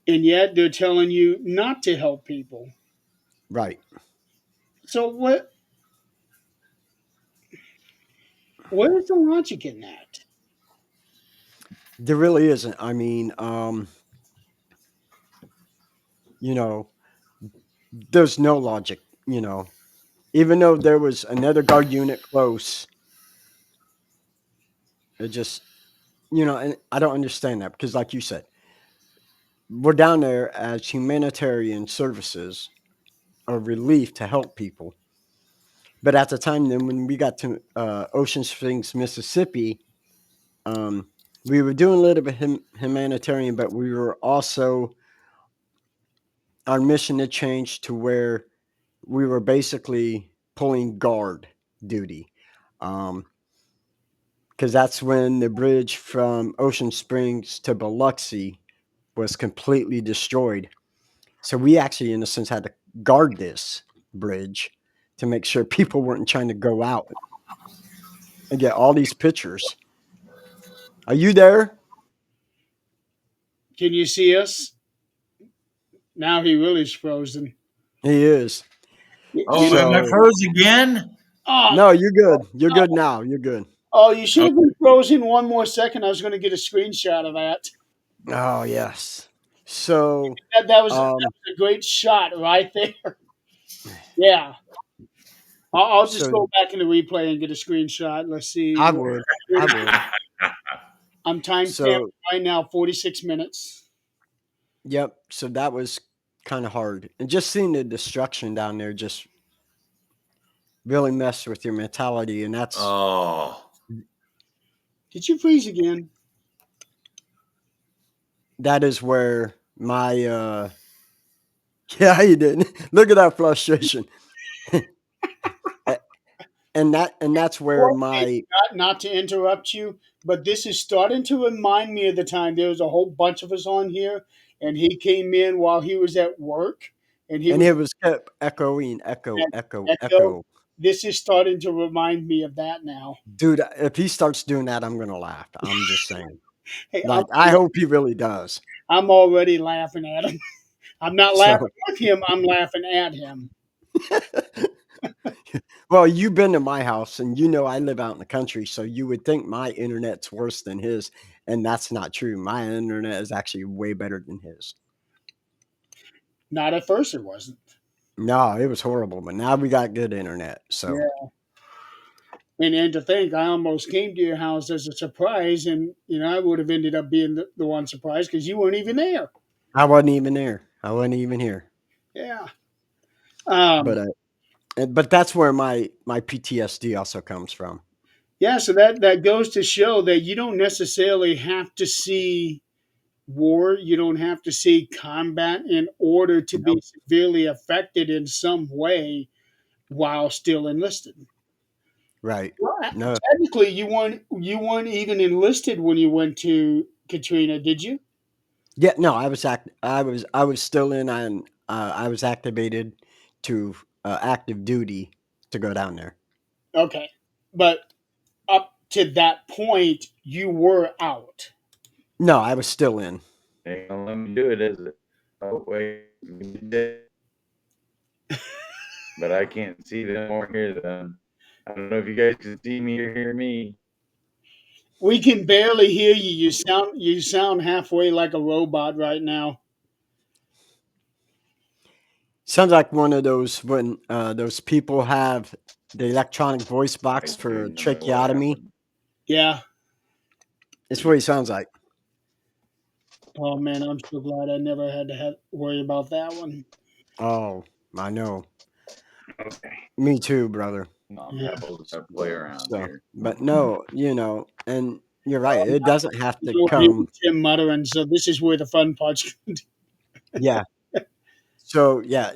S3: and yet they're telling you not to help people.
S4: Right.
S3: So where's the logic in that?
S4: There really isn't. I mean, you know, there's no logic, even though there was another guard unit close, it just, and I don't understand that because, like you said, we're down there as humanitarian services or relief to help people. But at the time, then when we got to Ocean Springs, Mississippi, um, we were doing a little bit humanitarian, but we were also our mission had changed to where we were basically pulling guard duty. Because that's when the bridge from Ocean Springs to Biloxi was completely destroyed. So we actually, in a sense, had to guard this bridge to make sure people weren't trying to go out and get all these pictures. Are you there?
S3: Can you see us? Now he really is frozen.
S4: He is.
S2: Oh,
S3: You know,
S2: am I
S4: So
S2: froze again?
S3: oh,
S4: no, you're good. You're good now. You're good.
S3: oh, you should
S2: Okay.
S3: have been frozen one more second. I was going to get a screenshot of that.
S4: Oh yes. So
S3: That was
S4: um
S3: a great shot right there. Yeah. I'll just
S4: so
S3: go back in the replay and get a screenshot. Let's see.
S4: I would. I would.
S3: I'm timestamped
S4: So
S3: right now, 46 minutes.
S4: yep. So that was kind of hard. And just seeing the destruction down there just really messed with your mentality. And that's
S2: Oh,
S3: Did you freeze again?
S4: that is where my yeah, you didn't. Look at that frustration. and that's where
S3: Well,
S4: my
S3: not to interrupt you, but this is starting to remind me of the time there was a whole bunch of us on here, and he came in while he was at work, and he
S4: and
S3: was
S4: it was kept echoing, echo,
S3: at
S4: echo,
S3: Echo.
S4: echo.
S3: This is starting to remind me of that now.
S4: Dude, if he starts doing that, I'm gonna laugh. I'm just saying.
S3: Hey,
S4: Like, I hope he really does.
S3: I'm already laughing at him. I'm not laughing
S4: So,
S3: with him. I'm laughing at him.
S4: well, you've been to my house, and you know I live out in the country, so you would think my internet's worse than his, and that's not true. My internet is actually way better than his.
S3: Not at first, it wasn't.
S4: No, it was horrible, but now we got good internet. So,
S3: Yeah. And to think, I almost came to your house as a surprise, and I would have ended up being the one surprised because you weren't even there.
S4: I wasn't even there. I wasn't even here.
S3: Yeah.
S4: But
S3: Um,
S4: but that's where my PTSD also comes from.
S3: yeah. So that goes to show that you don't necessarily have to see war. You don't have to see combat in order to be
S4: Nope.
S3: severely affected in some way while still enlisted.
S4: Right.
S3: Well,
S4: No.
S3: technically, you weren't even enlisted when you went to Katrina, did you?
S4: Yeah, no, I was still in on I was activated to active duty to go down there.
S3: Okay, but up to that point, you were out.
S4: No, I was still in.
S2: ain't gonna let me do it, is it? Oh, wait. You did. But I can't see them or hear them. I don't know if you guys can see me or hear me.
S3: We can barely hear you. You sound halfway like a robot right now.
S4: Sounds like one of those when those people have the electronic voice
S2: I
S4: box for
S2: do know what
S4: tracheotomy.
S2: happened.
S3: Yeah.
S4: It's what he sounds like.
S3: Oh man, I'm so glad I never had to worry about that one.
S4: Oh, I know.
S2: Okay.
S4: Me too, brother.
S2: No,
S3: Yeah.
S2: Pebbles, I play around
S4: So,
S2: here.
S4: but no, and you're right. It doesn't have to
S3: You hear
S4: come.
S3: Tim muttering, so this is where the fun part's.
S4: Yeah. So yeah,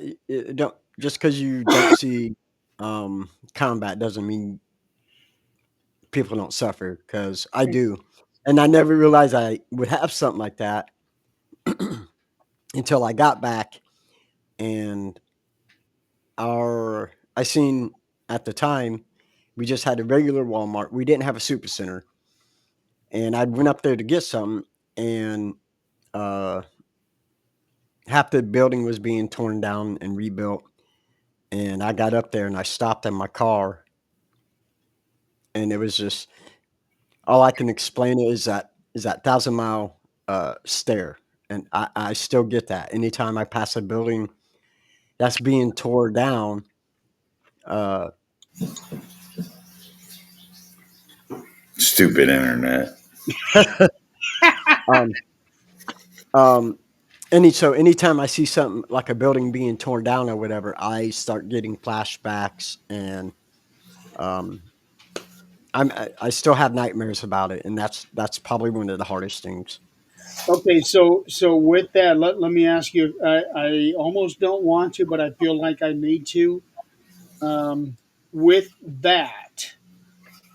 S4: don't just because you don't see combat doesn't mean people don't suffer. Because I do, and I never realized I would have something like that until I got back and I seen at the time we just had a regular Walmart. We didn't have a super center, and I went up there to get something, and uh, half the building was being torn down and rebuilt. And I got up there and I stopped in my car, and it was just all I can explain it is that 1,000 mile stare, and I still get that anytime I pass a building that's being tore down. Uh,
S2: Stupid internet.
S4: um, um, anytime I see something like a building being torn down or whatever, I start getting flashbacks, and um, I still have nightmares about it, and that's probably one of the hardest things.
S3: Okay, so with that, let me ask you. I almost don't want to, but I feel like I need to. Um, with that,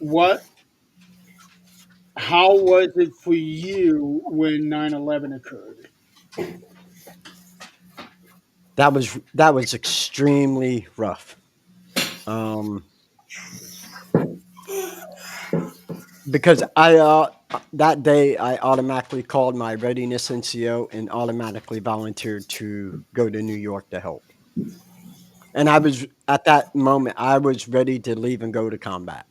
S3: what? How was it for you when 9/11 occurred?
S4: That was extremely rough. Um, because that day I automatically called my readiness NCO and automatically volunteered to go to New York to help. And I was at that moment I was ready to leave and go to combat.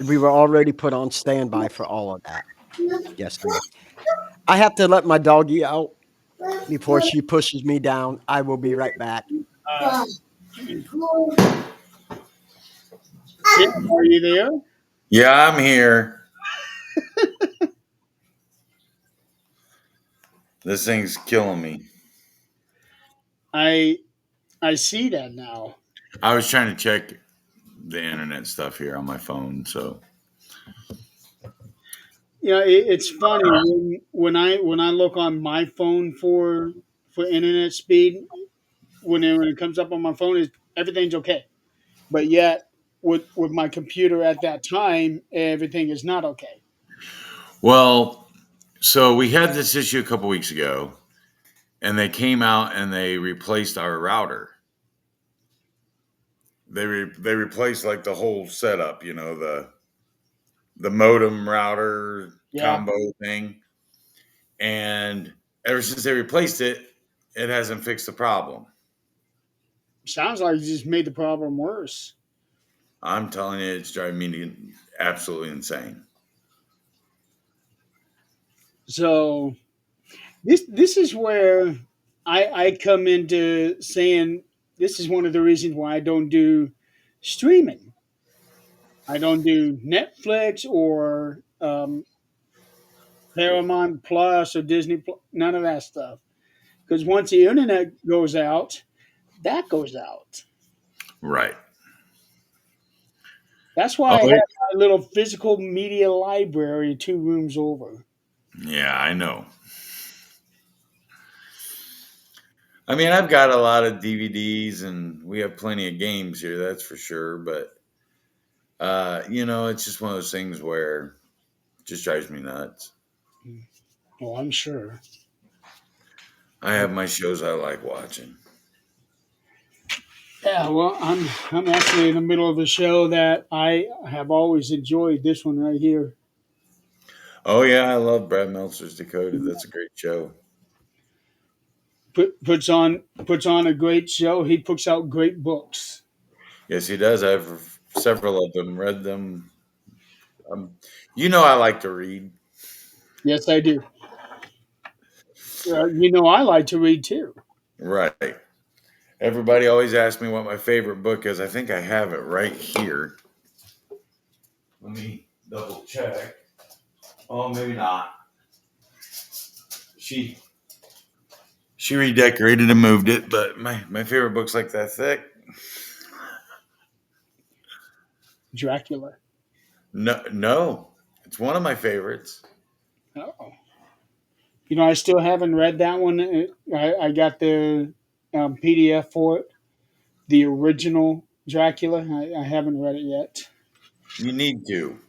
S4: We were already put on standby for all of that. Yes, honey. I have to let my doggy out before she pushes me down. I will be right back.
S3: Uh, Tim, are you there?
S2: Yeah, I'm here. This thing's killing me.
S3: I I see that now.
S2: I was trying to check the internet stuff here on my phone. So,
S3: It's funny when I look on my phone for internet speed. When it comes up on my phone, is everything's okay. But yet, with my computer at that time, everything is not okay.
S2: well, so we had this issue a couple weeks ago, and they came out and they replaced our router. They replaced like the whole setup, the modem router
S3: Yeah,
S2: combo thing. And ever since they replaced it, it hasn't fixed the problem.
S3: sounds like you just made the problem worse.
S2: I'm telling you, it's driving me absolutely insane.
S3: So this is where I come into saying this is one of the reasons why I don't do streaming. I don't do Netflix or Paramount Plus or Disney Plus, none of that stuff. Because once the internet goes out, that goes out.
S2: Right.
S3: That's why I
S2: Oh,
S3: have my little physical media library 2 rooms over.
S2: yeah, I know. I mean, I've got a lot of DVDs and we have plenty of games here, that's for sure. But, it's just one of those things where it just drives me nuts.
S3: Oh, I'm sure.
S2: I have my shows I like watching.
S3: Yeah, well, I'm actually in the middle of a show that I have always enjoyed. This one right here
S2: Oh, yeah, I love Brad Meltzer's Decoded. That's a great show.
S3: puts on a great show. He puts out great books.
S2: Yes, he does. I have several of them, read them. Um, I like to read.
S3: Yes, I do. I like to read too.
S2: Right. Everybody always asks me what my favorite book is. I think I have it right here. Let me double check. Oh, maybe not. She redecorated and moved it, but my favorite book's like that thick.
S3: Dracula.
S2: No, no, it's one of my favorites.
S3: Oh, I still haven't read that one. I got the PDF for it, the original Dracula. I haven't read it yet.
S2: You need to.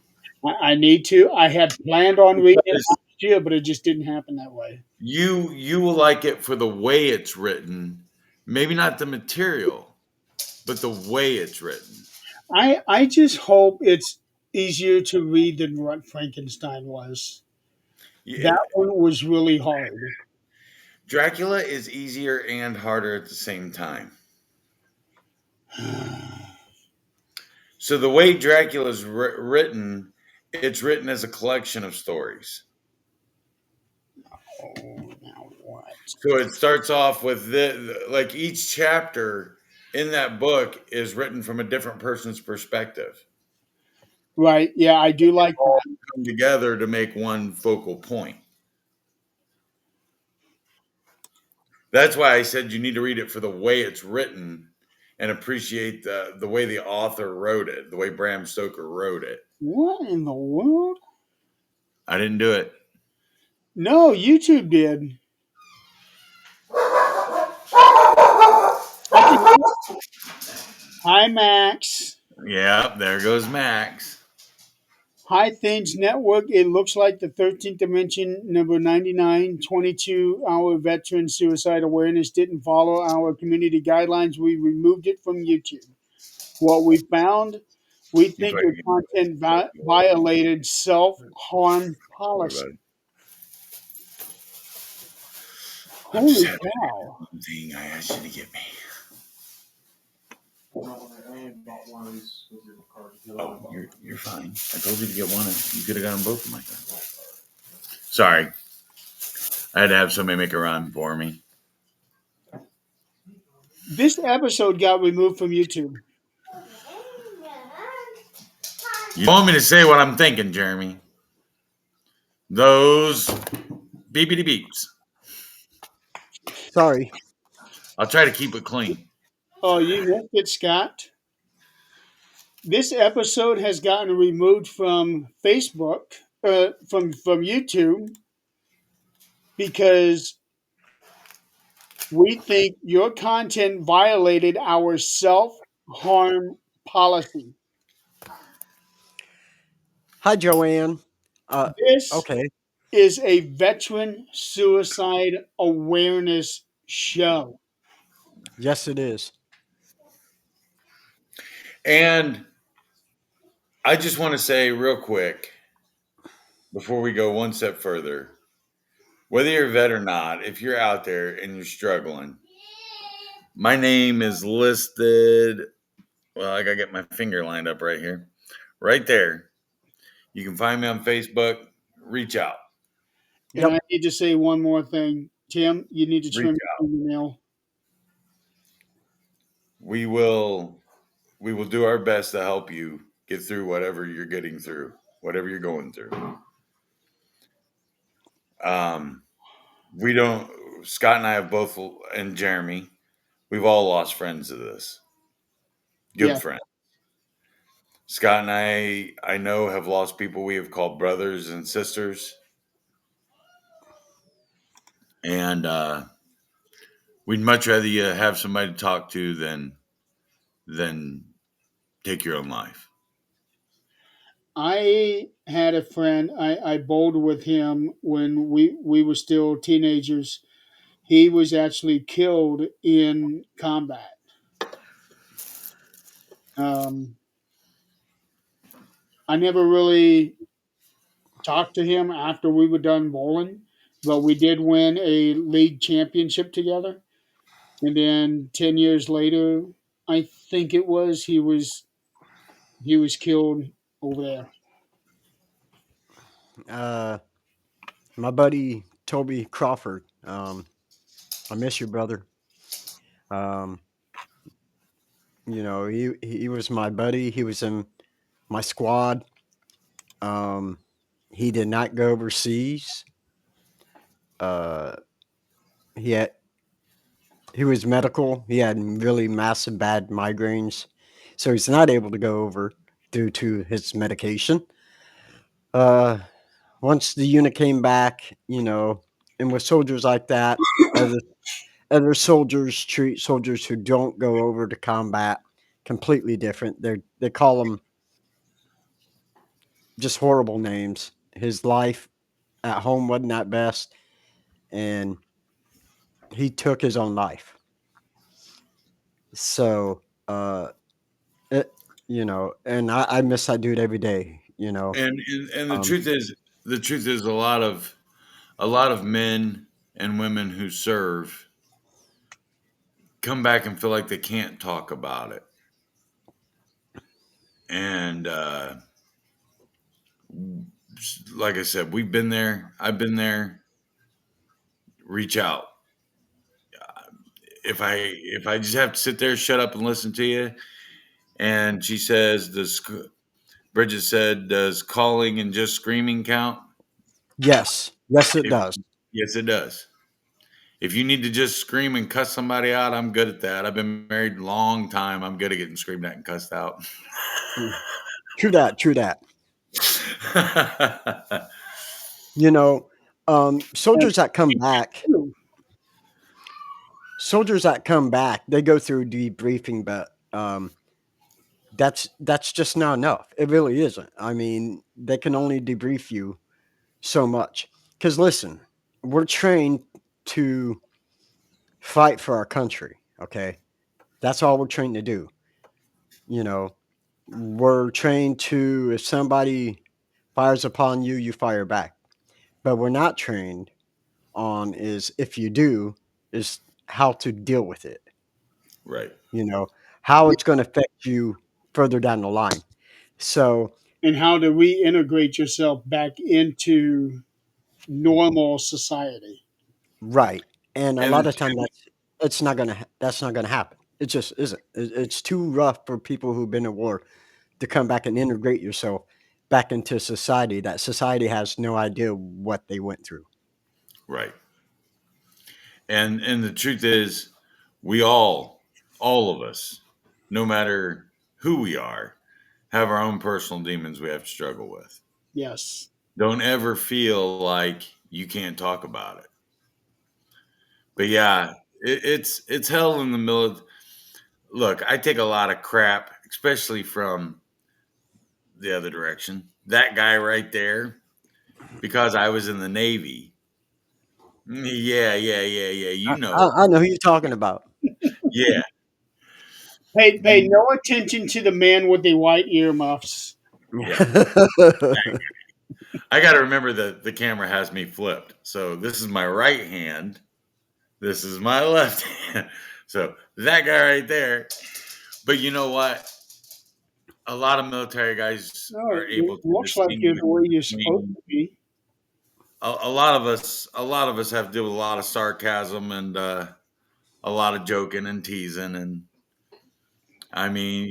S3: I need to. I had planned on reading it last year, but it just didn't happen that way.
S2: You will like it for the way it's written, maybe not the material, but the way it's written.
S3: I just hope it's easier to read than what Frankenstein was.
S2: Yeah,
S3: That one was really hard.
S2: Dracula is easier and harder at the same time. So the way Dracula is written, it's written as a collection of stories.
S3: Oh, now what?
S2: So it starts off with like each chapter in that book is written from a different person's perspective.
S3: Right. Yeah, I do like
S2: All
S3: that.
S2: come together to make one focal point. That's why I said you need to read it for the way it's written and appreciate the way the author wrote it, the way Bram Stoker wrote it.
S3: What in the world?
S2: I didn't do it.
S3: No, YouTube did. Hi, Max.
S2: Yeah, there goes Max.
S3: Hi, Things Network. It looks like the 13th Dimension, number 99, 22-hour veteran suicide awareness didn't follow our community guidelines. We removed it from YouTube. What we found, we think your content violated self-harm policy. Holy cow.
S2: One thing I asked you to get me. Oh, you're fine. I told you to get one. You could have gotten both of my guns. Sorry. I had to have somebody make a run for me.
S3: This episode got removed from YouTube.
S2: You want me to say what I'm thinking, Jeremy? Those beepity beeps.
S4: Sorry.
S2: I'll try to keep it clean.
S3: Oh, you missed it, Scott. This episode has gotten removed from Facebook, from YouTube, because we think your content violated our self-harm policy.
S4: Hi, Joanne.
S3: This
S4: Okay.
S3: is a veteran suicide awareness show.
S4: Yes, it is.
S2: And I just want to say real quick, before we go one step further, whether you're a vet or not, if you're out there and you're struggling, my name is listed. Well, I got to get my finger lined up right here. Right there. You can find me on Facebook. Reach out.
S3: And I need to say one more thing. Tim, you need to trim
S2: Reach
S3: your fingernail.
S2: We will do our best to help you get through whatever you're getting through, whatever you're going through. Scott and I have both, and Jeremy, we've all lost friends to this. Good friends. Scott and I know, have lost people we have called brothers and sisters. And we'd much rather you have somebody to talk to than take your own life.
S3: I had a friend, I bowled with him when we were still teenagers. He was actually killed in combat. I never really talked to him after we were done bowling, but we did win a league championship together. And then 10 years later, I think it was, he was killed over there.
S4: My buddy Toby Crawford. I miss you, brother. You know, he was my buddy. He was in my squad. He did not go overseas. He was medical. He had really massive bad migraines, so he's not able to go over due to his medication. Once the unit came back, you know, and with soldiers like that, other soldiers treat soldiers who don't go over to combat completely different. They call them just horrible names. His life at home wasn't that best, and he took his own life. So, you know, and I miss that dude every day. You know,
S2: and the truth is, a lot of men and women who serve come back and feel like they can't talk about it. And like I said, we've been there. I've been there. Reach out. If I just have to sit there, shut up, and listen to you. And she says, Bridget said, does calling and just screaming count?
S4: yes, it does.
S2: Yes, it does. If you need to just scream and cuss somebody out, I'm good at that. I've been married a long time. I'm good at getting screamed at and cussed out.
S4: True that. True that. You know, soldiers that come back, they go through debriefing, but that's just not enough. It really isn't. I mean, they can only debrief you so much. Because listen, we're trained to fight for our country. Okay, that's all we're trained to do. You know, we're trained to, if somebody fires upon you, you fire back. But we're not trained on is, if you do, is how to deal with it.
S2: Right.
S4: You know, how it's going to affect you further down the line. So,
S3: And how to reintegrate yourself back into normal society.
S4: right. And a
S2: And
S4: lot
S2: the
S4: of time that's not gonna happen. It just isn't. It's too rough for people who've been at war to come back and integrate yourself back into society. That society has no idea what they went through.
S2: right. And the truth is, we all of us, no matter who we are, have our own personal demons we have to struggle with.
S3: Yes.
S2: Don't ever feel like you can't talk about it. But yeah, it's hell in the middle of. Look, I take a lot of crap, especially from the other direction. That guy right there, because I was in the Navy. Yeah. You know,
S4: I know who you're talking about.
S2: yeah.
S3: Pay no attention to the man with the white earmuffs.
S2: Yeah. I got to remember that the camera has me flipped. So this is my right hand. This is my left hand. So that guy right there. But you know what? A lot of military guys
S3: No,
S2: are able
S3: it
S2: to
S3: looks like you're
S2: distinguish
S3: the way you're supposed
S2: between
S3: to be.
S2: a lot of us have to deal with a lot of sarcasm and a lot of joking and teasing. And I mean,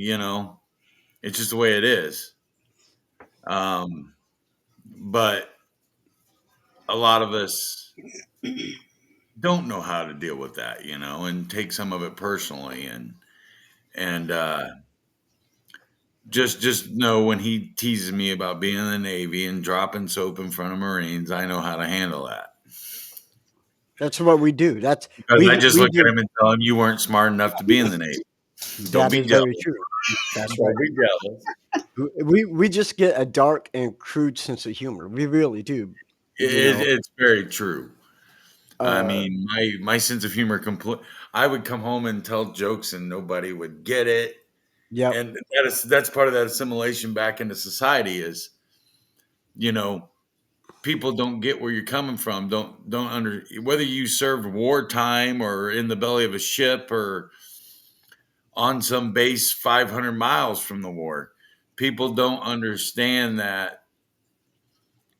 S2: it's just the way it is. Um, but a lot of us don't know how to deal with that, and take some of it personally. And just know when he teases me about being in the Navy and dropping soap in front of Marines, I know how to handle that.
S4: That's what we do. That's
S2: Because I just
S4: we
S2: look at
S4: do.
S2: him and tell him you weren't smart enough to be in the Navy. Don't
S4: That
S2: be
S4: is
S2: jealous.
S4: very true. That's right.
S2: Don't be jealous.
S4: We just get a dark and crude sense of humor. We really do. You know.
S2: It's very true. I
S4: Uh,
S2: mean, my sense of humor complete. I would come home and tell jokes and nobody would get it,
S4: yep.
S2: and that's part of that assimilation back into society. Is you know people don't get where you're coming from. Don't under whether you served wartime or in the belly of a ship or on some base 500 miles from the war. People don't understand that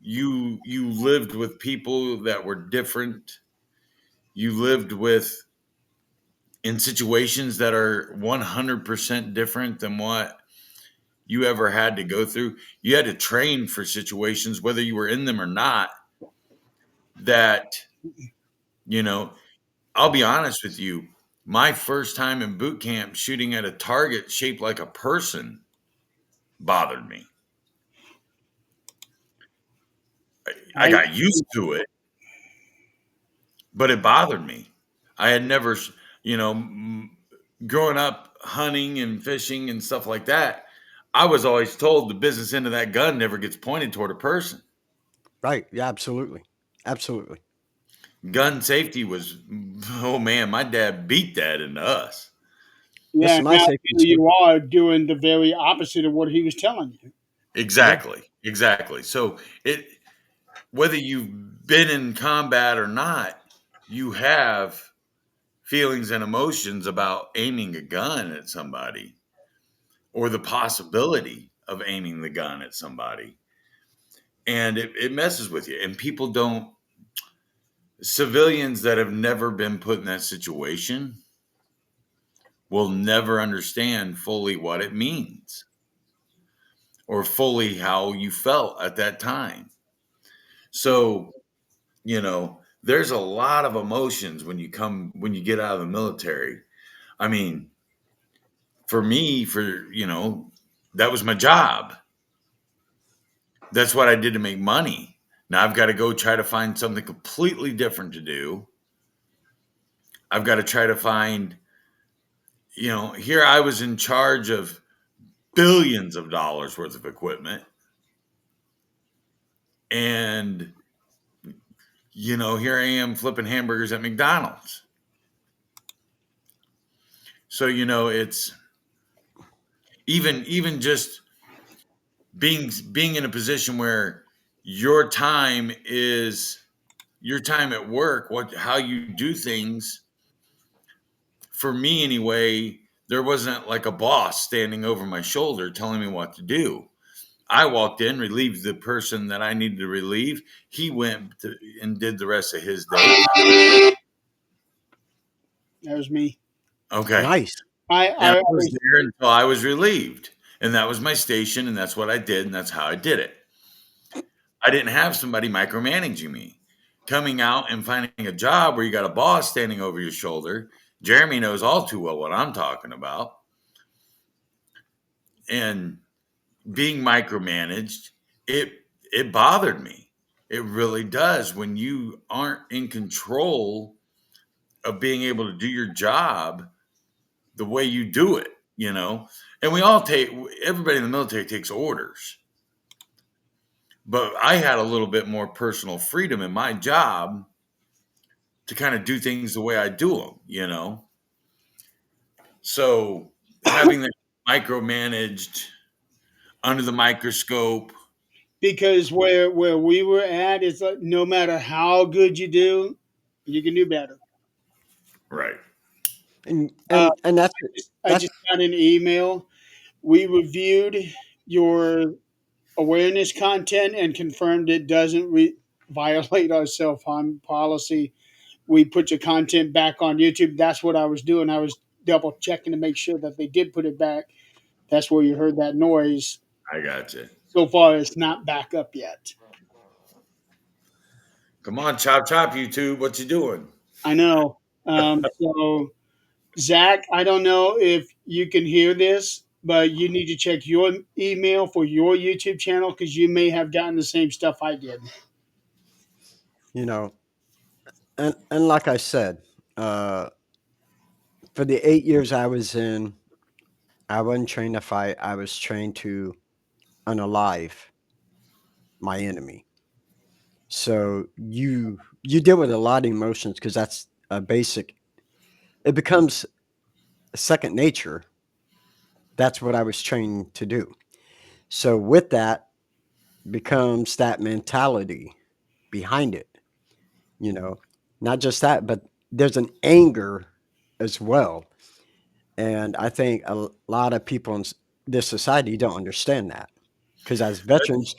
S2: you lived with people that were different. You lived with in situations that are 100% different than what you ever had to go through. You had to train for situations, whether you were in them or not. That, you know, I'll be honest with you. My first time in boot camp shooting at a target shaped like a person bothered me. I
S3: I
S2: got used to it, but it bothered me. I had never, you know, growing up hunting and fishing and stuff like that, I was always told the business end of that gun never gets pointed toward a person.
S4: Right. Yeah. Absolutely. Absolutely.
S2: Gun safety was, oh man, my dad beat that into us.
S3: Yeah,
S4: Listen, my
S3: now
S4: safety is
S3: here you are doing the very opposite of what he was telling you.
S4: yeah.
S2: Exactly. So whether you've been in combat or not, you have feelings and emotions about aiming a gun at somebody or the possibility of aiming the gun at somebody. And it messes with you. And people don't, civilians that have never been put in that situation will never understand fully what it means or fully how you felt at that time. So, there's a lot of emotions when you get out of the military. I mean, for me, that was my job. That's what I did to make money. Now I've got to go try to find something completely different to do. I've got to try to find, here I was in charge of billions of dollars worth of equipment. And, here I am flipping hamburgers at McDonald's. So, it's even just being in a position where your time at work, how you do things. For me anyway, there wasn't like a boss standing over my shoulder telling me what to do. I walked in, relieved the person that I needed to relieve. He went and did the rest of his day.
S3: That was me.
S2: Okay.
S4: Nice.
S3: I
S2: And I was
S3: was
S2: there until I was relieved. And that was my station, and that's what I did, and that's how I did it. I didn't have somebody micromanaging me. Coming out and finding a job where you got a boss standing over your shoulder, Jeremy knows all too well what I'm talking about. And being micromanaged, it bothered me. It really does when you aren't in control of being able to do your job the way you do it, And everybody in the military takes orders. But I had a little bit more personal freedom in my job to kind of do things the way I do them. So having that micromanaged under the microscope.
S3: because where we were at is like no matter how good you do, you can do better.
S2: Right.
S4: And
S3: Uh,
S4: and that's
S3: I
S4: that's
S3: just got an email. We reviewed your awareness content and confirmed it doesn't violate our self harm policy. We put your content back on YouTube. That's what I was doing. I was double checking to make sure that they did put it back. That's where you heard that noise.
S2: I got you.
S3: So far, it's not back up yet.
S2: Come on, chop chop, YouTube. What you doing?
S3: I know. So, Zach, I don't know if you can hear this, but you need to check your email for your YouTube channel because you may have gotten the same stuff I did.
S4: you know, and like I said, uh, for the 8 years I was in, I wasn't trained to fight. I was trained to unalive my enemy. So you deal with a lot of emotions because that's a basic. It becomes second nature. That's what I was trained to do. So with that becomes that mentality behind it. You know, not just that, but there's an anger as well. And I think a lot of people in this society don't understand that because as veterans,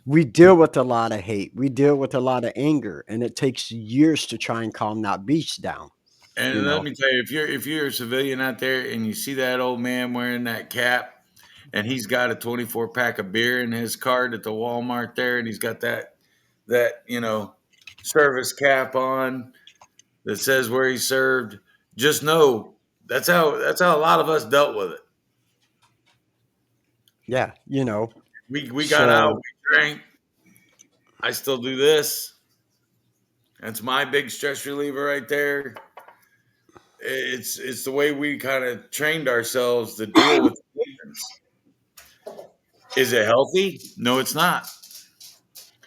S4: we deal with a lot of hate, we deal with a lot of anger, and it takes years to try and calm that beast down. You
S2: And let
S4: know,
S2: me tell you, if you're a civilian out there and you see that old man wearing that cap and he's got a 24 pack of beer in his cart at the Walmart there, and he's got that service cap on that says where he served, just know that's how a lot of us dealt with it.
S4: yeah,
S2: We got out,
S4: so
S2: we drank. I still do this. That's my big stress reliever right there. It's the way we kind of trained ourselves to deal with things. Is it healthy? No, it's not.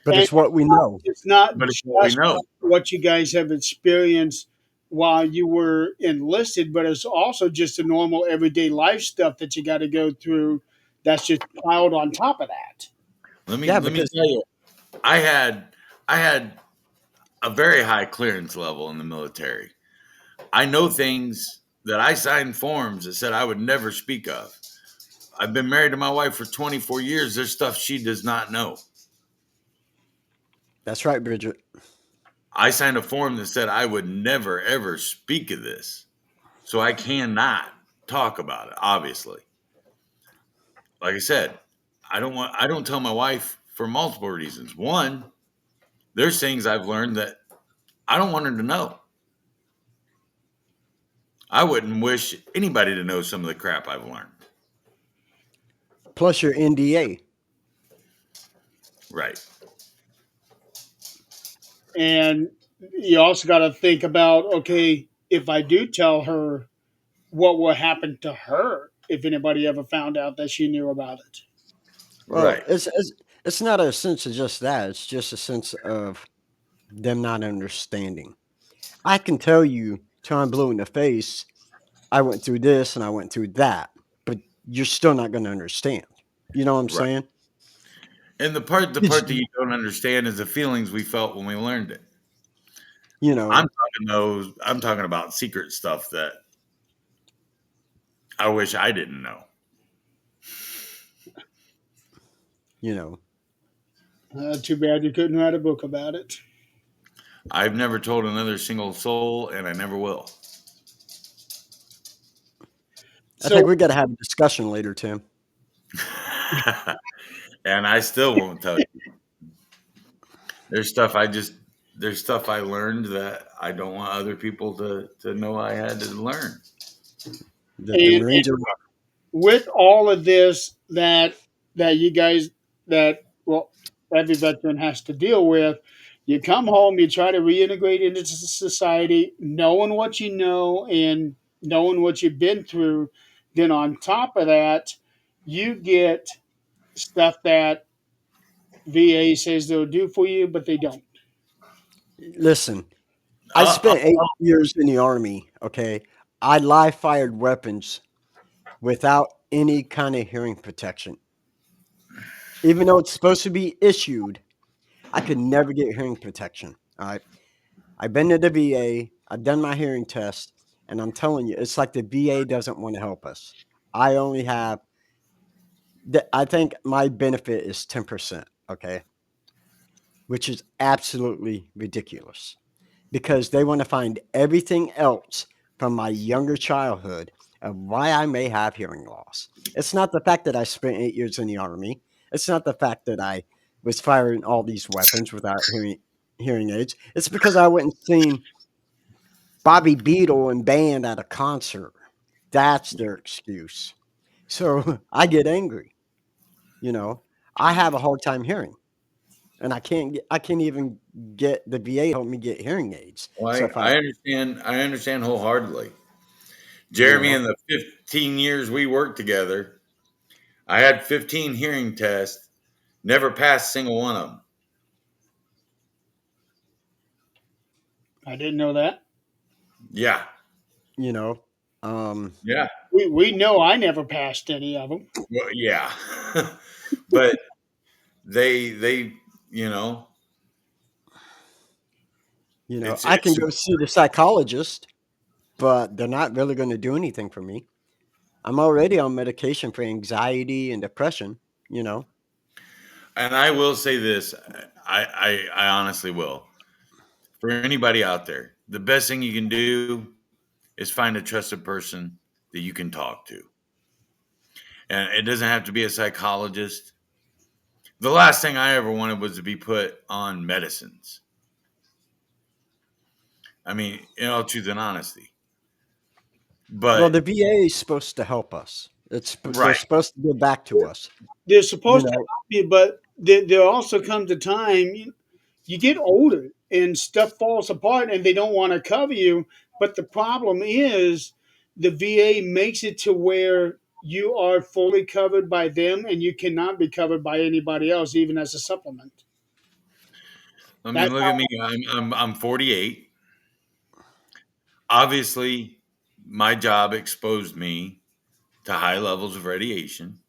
S4: but
S3: And
S4: it's what we know.
S3: it's not
S2: But it's what we
S3: just
S2: know.
S3: what you guys have experienced while you were enlisted, but it's also just the normal everyday life stuff that you got to go through that's just piled on top of that.
S2: Let me
S4: Yeah,
S2: let me
S4: because
S2: tell you, I had a very high clearance level in the military. I know things that I signed forms that said I would never speak of. I've been married to my wife for 24 years. There's stuff she does not know.
S4: that's right, Bridget.
S2: I signed a form that said I would never ever speak of this. So I cannot talk about it, obviously. Like I said, I don't tell my wife for multiple reasons. One, there's things I've learned that I don't want her to know. I wouldn't wish anybody to know some of the crap I've learned.
S4: Plus your NDA.
S2: Right.
S3: And you also got to think about, okay, if I do tell her, what will happen to her if anybody ever found out that she knew about it?
S4: Well,
S2: Right.
S4: it's not a sense of just that. It's just a sense of them not understanding. I can tell you till I'm blue in the face, I went through this and I went through that, but you're still not going to understand. You know what I'm
S2: Right.
S4: saying?
S2: And the part
S4: It's,
S2: that you don't understand is the feelings we felt when we learned it.
S4: you know,
S2: I'm talking about secret stuff that I wish I didn't know.
S4: you know.
S3: Too bad you couldn't write a book about it.
S2: I've never told another single soul, and I never will.
S4: I think
S3: So,
S4: we got to have a discussion later, Tim.
S2: And I still won't tell you. There's stuff I learned that I don't want other people to know I had to learn.
S4: The
S3: and
S4: Marines are
S3: with all of this that you guys that well every veteran has to deal with, you come home, you try to reintegrate into society, knowing what you know and knowing what you've been through. Then on top of that, you get stuff that VA says they'll do for you, but they don't.
S4: listen. I spent 8 years in the Army. Okay, I live fired weapons without any kind of hearing protection. Even though it's supposed to be issued, I could never get hearing protection. All right. I've been to the VA, I've done my hearing test, and I'm telling you, it's like the VA doesn't want to help us. I only have, I think my benefit is 10%, okay, which is absolutely ridiculous because they want to find everything else from my younger childhood of why I may have hearing loss. It's not the fact that I spent 8 years in the Army. It's not the fact that I was firing all these weapons without hearing aids. It's because I went and seen Bobby Beetle and band at a concert. That's their excuse. So I get angry. You know, I have a hard time hearing, and I can't even get the VA to help me get hearing aids.
S2: Well,
S4: So if I,
S2: I understand wholeheartedly.
S4: you
S2: Jeremy,
S4: know,
S2: in the 15 years we worked together, I had 15 hearing tests, never passed a single one of them.
S3: I didn't know that.
S2: Yeah.
S4: you know, um,
S2: Yeah.
S3: We know I never passed any of them.
S2: Well, yeah. But they, you know,
S4: I can
S2: it's
S4: go see the psychologist, but they're not really going to do anything for me. I'm already on medication for anxiety and depression. You know,
S2: and I will say this, I honestly will. For anybody out there, the best thing you can do is find a trusted person that you can talk to. And it doesn't have to be a psychologist. The last thing I ever wanted was to be put on medicines. I mean, in all truth and honesty.
S4: well,
S2: But
S4: the VA is supposed to help us. They're
S2: right.
S4: supposed to give back to us.
S3: They're
S4: You
S3: supposed to
S4: know,
S3: help you, but there also comes a time you get older and stuff falls apart and they don't want to cover you. But the problem is the VA makes it to where you are fully covered by them and you cannot be covered by anybody else, even as a supplement.
S2: I mean,
S3: That's
S2: look at me. I'm 48. Obviously, my job exposed me to high levels of radiation.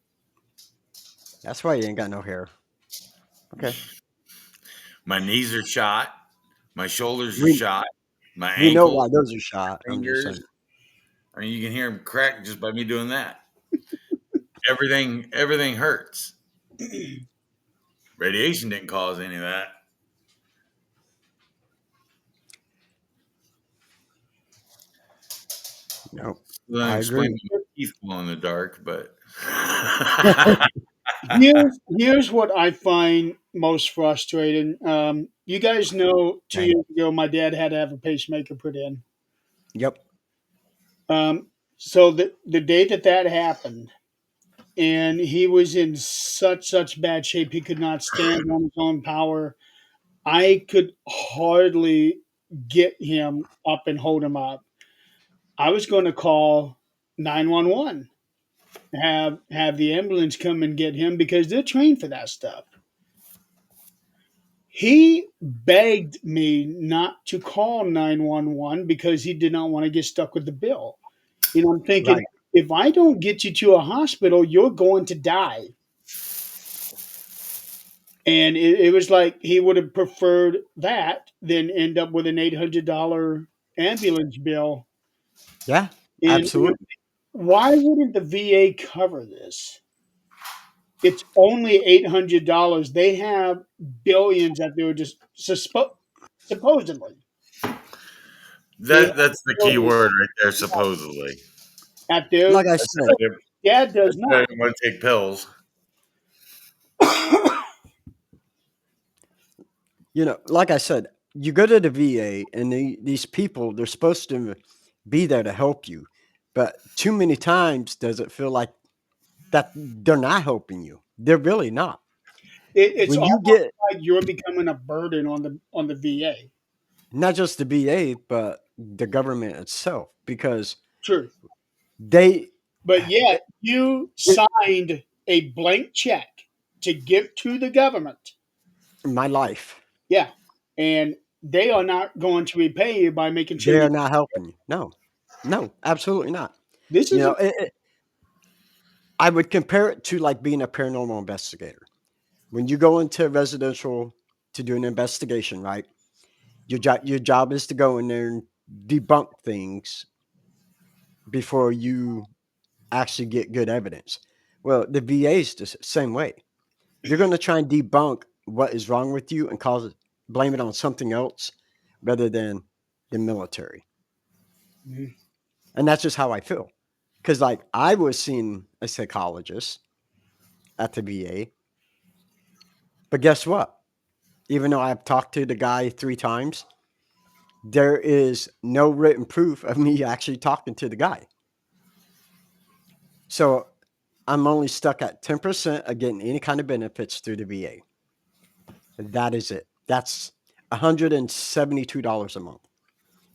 S4: that's why you ain't got no hair. Okay,
S2: My knees are shot. My shoulders are
S4: we
S2: shot. My
S4: we know
S2: ankles,
S4: why those are shot. I'm just
S2: fingers.
S4: saying.
S2: I mean, you can hear them crack just by me doing that. Everything hurts. Radiation didn't cause any of that.
S4: No,
S2: Well, that
S4: I agree.
S2: explains my teeth glow in the dark, but
S3: here's what I find most frustrating. You guys know 2
S4: And
S3: years ago, my dad had to have a pacemaker put in.
S4: yep.
S3: So the day that happened, and he was in such bad shape, he could not stand on his own power. I could hardly get him up and hold him up. I was going to call 911, have the ambulance come and get him because they're trained for that stuff. He begged me not to call 911 because he did not want to get stuck with the bill. I'm thinking,
S4: Right.
S3: if I don't get you to a hospital, you're going to die. And it was like he would have preferred that than end up with an $800 ambulance bill.
S4: Yeah.
S3: And
S4: Absolutely.
S3: why wouldn't the VA cover this? It's only $800. They have billions that they were just supposedly. They have
S2: That's the key
S3: billions
S2: word right there, supposedly.
S3: at their
S4: Like I
S2: That's
S4: said,
S3: dad does
S2: why I
S3: not.
S2: didn't want to take pills.
S4: like I said, you go to the VA and these people, they're supposed to be there to help you. But too many times does it feel like that they're not helping you. They're really not.
S3: It's
S4: When you
S3: almost
S4: get
S3: like you're becoming a burden on the VA.
S4: not just the VA, but the government itself, because
S3: True.
S4: they,
S3: But
S4: it,
S3: yet you
S4: it,
S3: signed a blank check to give to the government.
S4: my life,
S3: Yeah. And they are not going to repay you by making sure
S4: they
S3: you
S4: are not helping you. No, no, absolutely not.
S3: this
S4: You
S3: is
S4: know,
S3: a
S4: I would compare it to like being a paranormal investigator. When you go into a residential to do an investigation, right? Your job is to go in there and debunk things before you actually get good evidence. Well, the VA is the same way. They're going to try and debunk what is wrong with you and blame it on something else rather than the military.
S3: Mhm.
S4: And that's just how I feel. Because like I was seeing a psychologist at the VA, but guess what? Even though I've talked to the guy 3 times, there is no written proof of me actually talking to the guy. So I'm only stuck at 10% of getting any kind of benefits through the VA. That is it. That's $172 a month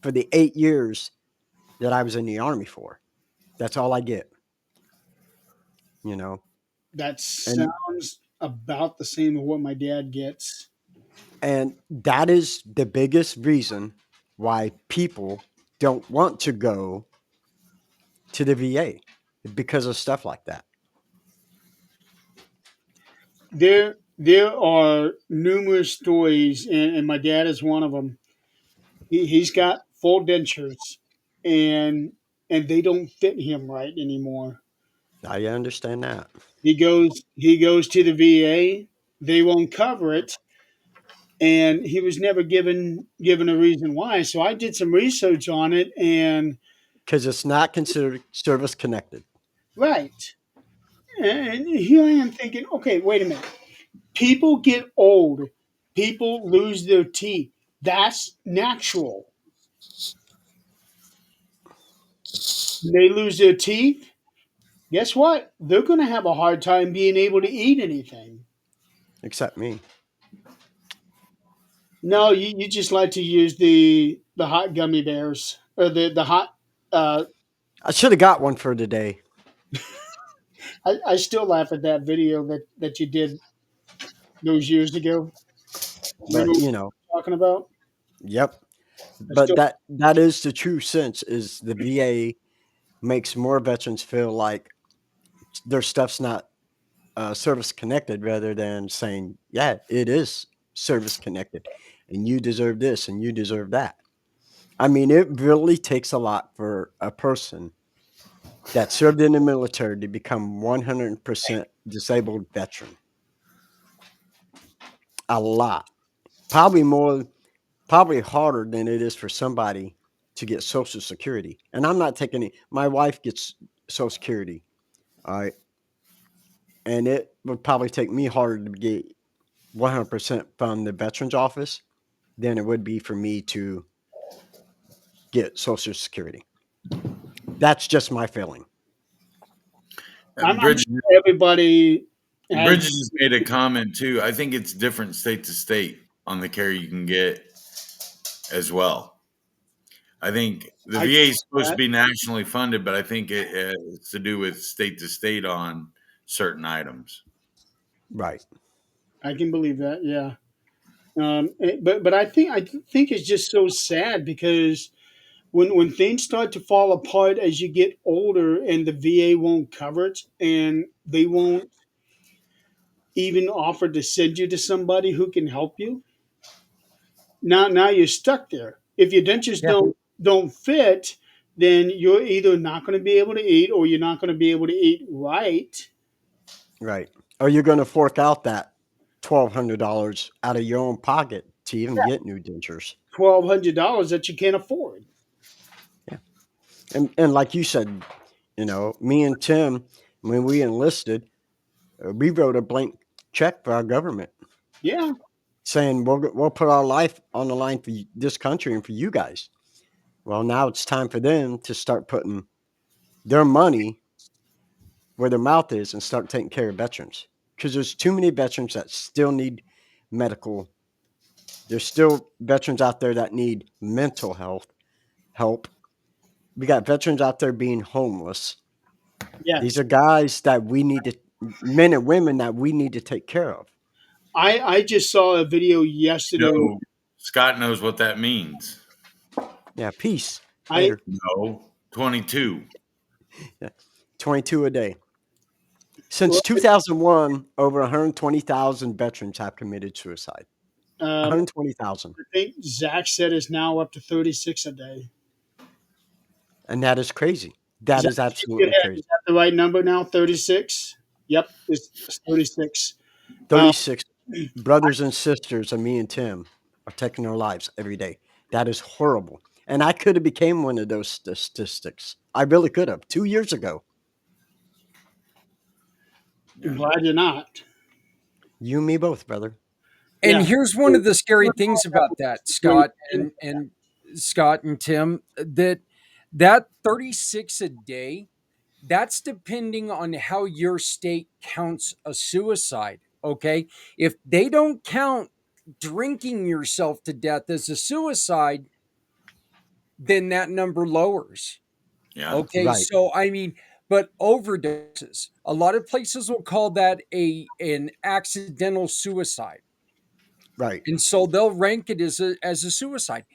S4: for the 8 years that I was in the Army for. That's all I get, you know?
S3: that
S4: And
S3: sounds about the same as what my dad gets.
S4: and that is the biggest reason why people don't want to go to the VA because of stuff like that.
S3: There are numerous stories, and my dad is one of them. He's got full dentures, and they don't fit him right anymore.
S4: I understand that.
S3: He goes to the VA. They won't cover it, and he was never given a reason why. So I did some research on it, and
S4: Because it's not considered service connected.
S3: right. And here I am thinking, okay, wait a minute. People get old. People lose their teeth. That's natural. They lose their teeth. Guess what? They're going to have a hard time being able to eat anything.
S4: Except me.
S3: No, you just like to use the hot gummy bears or the hot. Uh,
S4: I should have got one for today,
S3: I still laugh at that video that you did those years ago. Remember
S4: but
S3: what I'm talking about?
S4: yep.
S3: I
S4: But
S3: still
S4: that is the true sense is the VA makes more veterans feel like their stuff's not service connected rather than saying, yeah, it is service connected and you deserve this and you deserve that. I mean, it really takes a lot for a person that served in the military to become 100% disabled veteran. A lot. Probably more, probably harder than it is for somebody to get Social Security. And I'm not taking it. My wife gets Social Security. All right. And it would probably take me harder to get 100% from the Veterans Office than it would be for me to get Social Security. That's just my feeling.
S3: I'm
S2: Bridget,
S3: sure everybody has.
S2: Bridget just made a comment too. I think it's different state to state on the care you can get as well. I think the
S3: I
S2: VA is supposed to
S3: that.
S2: be nationally funded, but I think it's to do with state to state on certain items.
S4: Right.
S3: I can believe that. Yeah. But I think it's just so sad because when things start to fall apart as you get older and the VA won't cover it and they won't even offer to send you to somebody who can help you, now you're stuck there. If your dentures
S1: Yeah.
S3: don't fit, then you're either not going to be able to eat or you're not going to be able to eat right.
S4: Right. Or you're going to fork out that $1,200 out of your own pocket to even get new dentures.
S3: $1,200 that you can't afford.
S4: Yeah. And like you said, me and Tim, when we enlisted, we wrote a blank check for our government
S3: Yeah.
S4: saying we'll put our life on the line for this country and for you guys. Well, now it's time for them to start putting their money where their mouth is and start taking care of veterans, because there's too many veterans that still need medical. There's still veterans out there that need mental health help. We got veterans out there being homeless. These
S3: Yes.
S4: are guys that we need to, men and women that we need to take care of.
S3: I just saw a video yesterday.
S2: No, Scott knows what that means.
S4: Yeah, peace.
S3: I
S4: Later.
S2: No, 22.
S4: Yeah, 22 a day. Since 2001, over 120,000 veterans have committed suicide.
S3: um,
S4: 120,000.
S3: I think Zach said is now up to 36 a day.
S4: And that is crazy. That
S3: Zach,
S4: is absolutely
S3: is
S4: crazy.
S3: that the right number now? 36. Yep, it's 36. Um,
S4: 36 brothers and sisters of me and Tim are taking their lives every day. That is horrible. And I could have became one of those statistics. I really could have 2 years ago.
S3: I'm glad you're not.
S4: You and me both, brother.
S1: And
S3: Yeah.
S1: here's one of the scary things about that, Scott and Scott and Tim, that 36 a day, that's depending on how your state counts a suicide. Okay. If they don't count drinking yourself to death as a suicide, then that number lowers.
S2: Yeah.
S1: Okay.
S4: Right,
S1: So, I mean, but overdoses, a lot of places will call that an accidental suicide.
S4: right.
S1: And so they'll rank it as a suicide.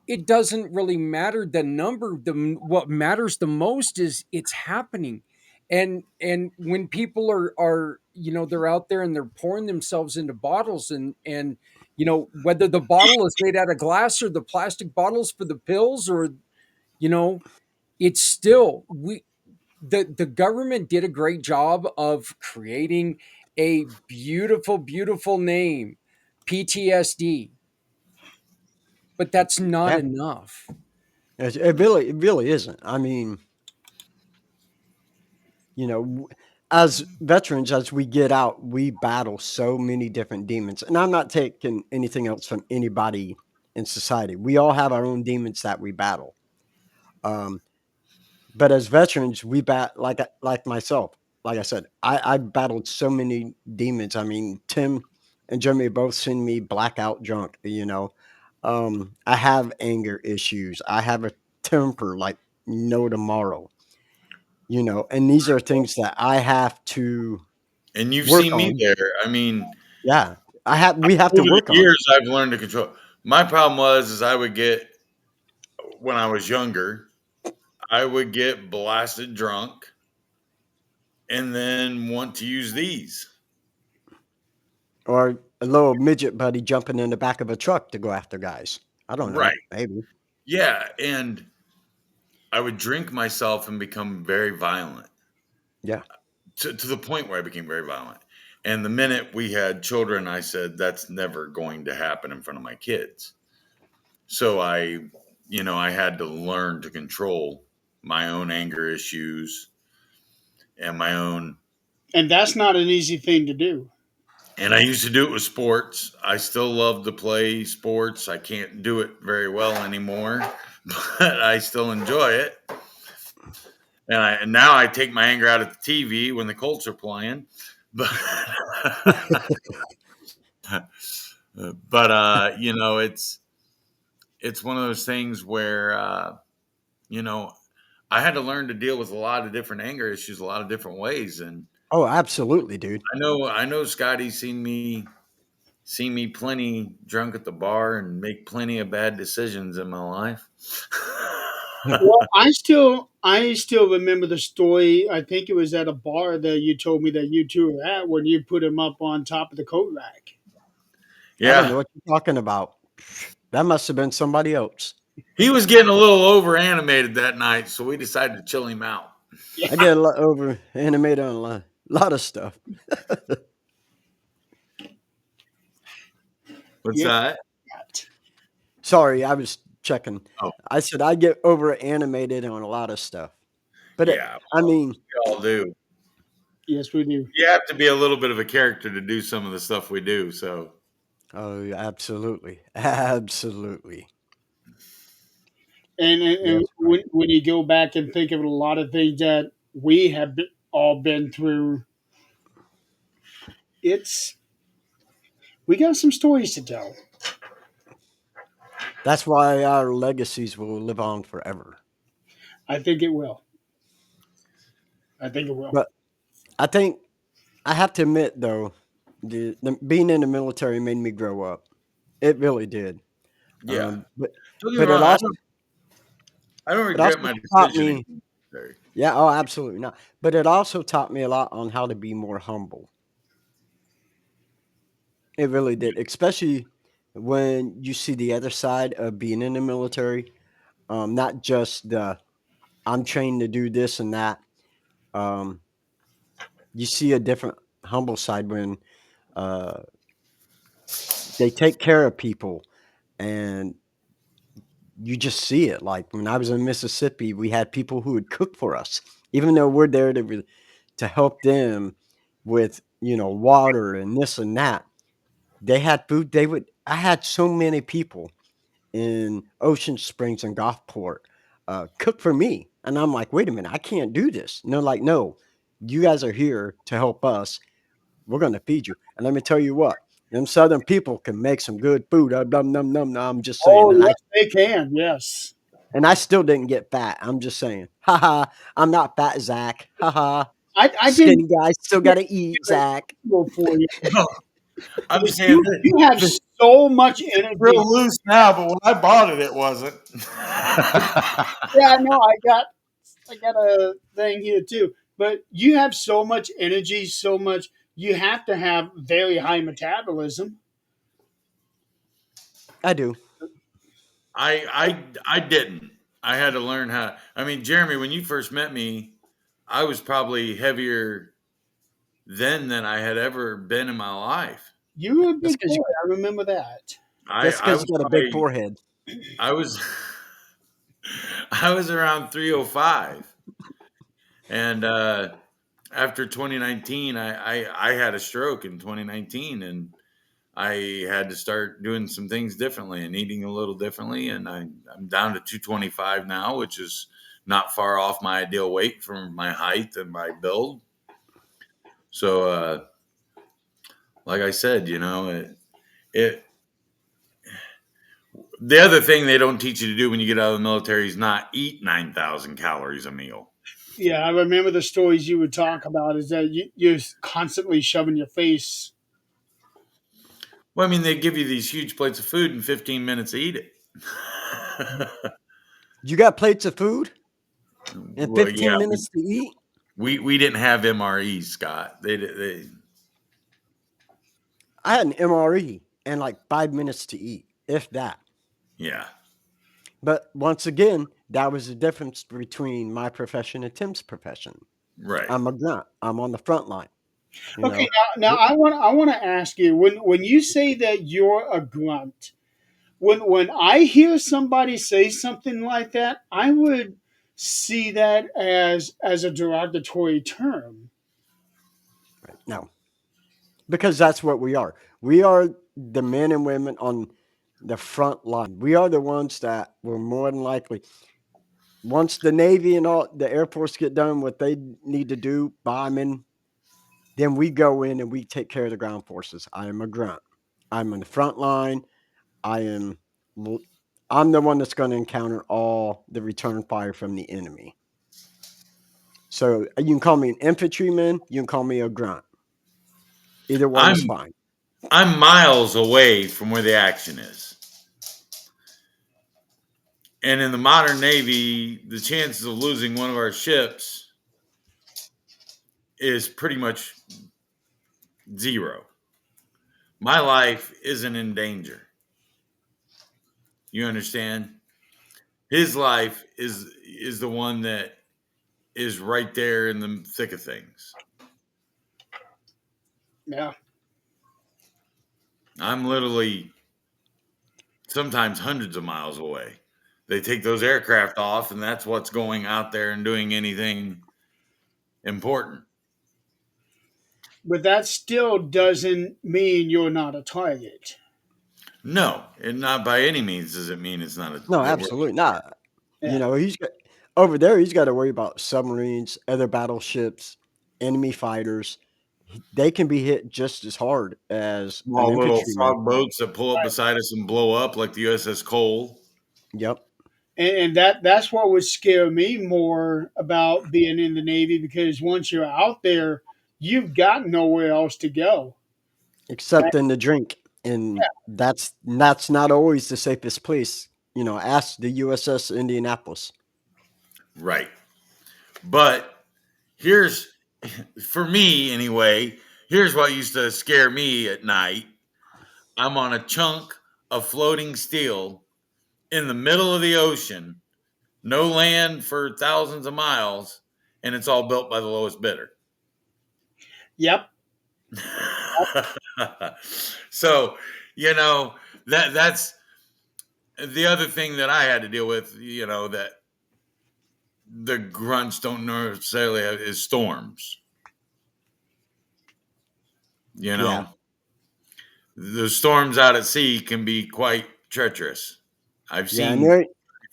S1: It doesn't really matter the number. What matters the most is it's happening. And when people are they're out there and they're pouring themselves into bottles, and whether the bottle is made out of glass or the plastic bottles for the pills, or you know it's still, the government did a great job of creating a beautiful name, PTSD, but that's not
S4: Yeah,
S1: enough.
S4: it really isn't. I mean, as veterans, as we get out, we battle so many different demons. And I'm not taking anything else from anybody in society. We all have our own demons that we battle. Um, but as veterans, we like myself. Like I said, I battled so many demons. I mean, Tim and Jeremy both seen me blackout drunk. I have anger issues. I have a temper like no tomorrow. And these are things that I have to
S2: And you've
S4: work
S2: seen me
S4: on.
S2: there. I mean,
S4: Yeah, we have to
S2: over the
S4: work on it.
S2: years, I've learned to control. My problem is I would get, when I was younger, I would get blasted drunk and then want to use these.
S4: Or a little midget buddy jumping in the back of a truck to go after guys. I don't know,
S2: Right.
S4: maybe.
S2: Yeah. And I would drink myself and become very violent
S4: Yeah,
S2: to the point where I became very violent. And the minute we had children, I said, that's never going to happen in front of my kids. So I had to learn to control my own anger issues and my own.
S3: And that's not an easy thing to do.
S2: And I used to do it with sports. I still love to play sports. I can't do it very well anymore, but I still enjoy it. And now I take my anger out at the TV when the Colts are playing. But you know, it's one of those things where you know, I had to learn to deal with a lot of different anger issues a lot of different ways. And
S4: Oh, absolutely, dude.
S2: I know Scotty's seen me plenty drunk at the bar and make plenty of bad decisions in my life.
S3: Well, I still remember the story. I think it was at a bar that you told me that you two were at when you put him up on top of the coat rack.
S4: I don't know
S2: Yeah.
S4: what you're talking about. That must have been somebody else.
S2: He was getting a little over animated that night, so we decided to chill him out.
S3: Yeah.
S4: I get a lot over animated on a lot of stuff.
S2: What's
S3: Yeah.
S2: that?
S4: Sorry, I was checking.
S2: Oh,
S4: I said I get over animated on a lot of stuff. But
S2: yeah.
S4: I mean,
S2: We all do.
S3: Yes, we do.
S2: You have to be a little bit of a character to do some of the stuff we do. So,
S4: oh, absolutely. Absolutely.
S3: And
S4: Yes, right.
S3: when you go back and think of a lot of things that we have all been through, it's we got some stories to tell.
S4: That's why our legacies will live on forever.
S3: I think it will. I think it will.
S4: But I think I have to admit, though, being in the military made me grow up. It really did.
S2: yeah.
S4: But
S2: Don't get me
S4: but it
S2: wrong.
S4: also
S2: I don't
S4: it also
S2: regret my
S4: taught
S2: decision.
S4: me. Yeah, oh, absolutely not. But it also taught me a lot on how to be more humble. It really did, especially when you see the other side of being in the military. Not just the I'm trained to do this and that. Um, you see a different humble side when uh, they take care of people, and you just see it. Like when I was in Mississippi, we had people who would cook for us, even though we're there to help them with water and this and that. They had food. They would. I had so many people in Ocean Springs and Gulfport cook for me, and I'm like, wait a minute, I can't do this. And they're like, no, you guys are here to help us. We're going to feed you. And let me tell you what, them Southern people can make some good food. I'm just saying.
S3: Oh
S4: And I
S3: yes, they can. Yes,
S4: and I still didn't get fat. I'm just saying. Ha ha. I'm not fat, Zach. Ha ha.
S3: I didn't
S4: Skinny guy still got to eat, Zach.
S3: go for you.
S2: No, I'm saying
S3: You have
S2: it's
S3: so much
S2: real
S3: energy.
S2: loose now, but when I bought it, it wasn't.
S3: Yeah, no, I got a thing here too. But you have so much energy, so much. You have to have very high metabolism.
S4: I do.
S2: I didn't. I had to learn how. I mean, Jeremy, when you first met me, I was probably heavier then than I had ever been in my life.
S3: You were a
S4: That's
S3: big
S4: because
S3: boy.
S4: you.
S3: I remember that.
S4: That's
S2: I
S4: because
S2: was
S4: you got a big
S2: probably
S4: forehead.
S2: I was I was around 305, and after 2019, I had a stroke in 2019, and I had to start doing some things differently and eating a little differently, and I'm down to 225 now, which is not far off my ideal weight for my height and my build. So, like I said, it the other thing they don't teach you to do when you get out of the military is not eat 9,000 calories a meal.
S3: Yeah, I remember the stories you would talk about. Is that you're constantly shoving your face.
S2: Well, I mean, they give you these huge plates of food in 15 minutes to eat it.
S4: You got plates of food and
S2: Well,
S4: 15
S2: yeah,
S4: minutes to eat?
S2: we didn't have MREs, Scott. They
S4: I had an MRE and like 5 minutes to eat, if that.
S2: yeah,
S4: But once again, that was the difference between my profession and Tim's profession.
S2: right.
S4: I'm a grunt. I'm on the front line. You
S3: Okay,
S4: know,
S3: now I want to ask you when you say that you're a grunt. When I hear somebody say something like that, I would see that as a derogatory term.
S4: no, because that's what we are. We are the men and women on the front line. We are the ones that will more than likely, once the Navy and all the Air Force get done what they need to do, bombing, then we go in and we take care of the ground forces. I am a grunt. I'm on the front line. I am. I'm the one that's going to encounter all the return fire from the enemy. So you can call me an infantryman. You can call me a grunt. Either one is
S2: I'm
S4: fine.
S2: I'm miles away from where the action is. And in the modern Navy, the chances of losing one of our ships is pretty much zero. My life isn't in danger. You understand? His life is the one that is right there in the thick of things.
S3: Yeah.
S2: I'm literally sometimes hundreds of miles away. They take those aircraft off, and that's what's going out there and doing anything important.
S3: But that still doesn't mean you're not a target.
S2: No, and not by any means does it mean it's not a
S4: No,
S2: that we're
S4: absolutely not. You
S3: Yeah.
S4: know, he's got over there. He's got to worry about submarines, other battleships, enemy fighters. They can be hit just as hard as an
S2: small little
S4: infantryman.
S2: frog boats that pull up beside us and blow up like the USS Cole.
S4: Yep.
S3: And that's what would scare me more about being in the Navy, because once you're out there, you've got nowhere else to go.
S4: Except in the drink, and that's not always the safest place. You know, ask the USS Indianapolis.
S2: Right. But here's, for me anyway, here's what used to scare me at night. I'm on a chunk of floating steel in the middle of the ocean, no land for thousands of miles, and it's all built by the lowest bidder.
S3: Yep.
S2: So, you know, that's the other thing that I had to deal with, you know, that the grunts don't necessarily have is storms. You know,
S4: Yeah.
S2: the storms out at sea can be quite treacherous. I've
S4: Yeah, and
S2: seen
S4: there,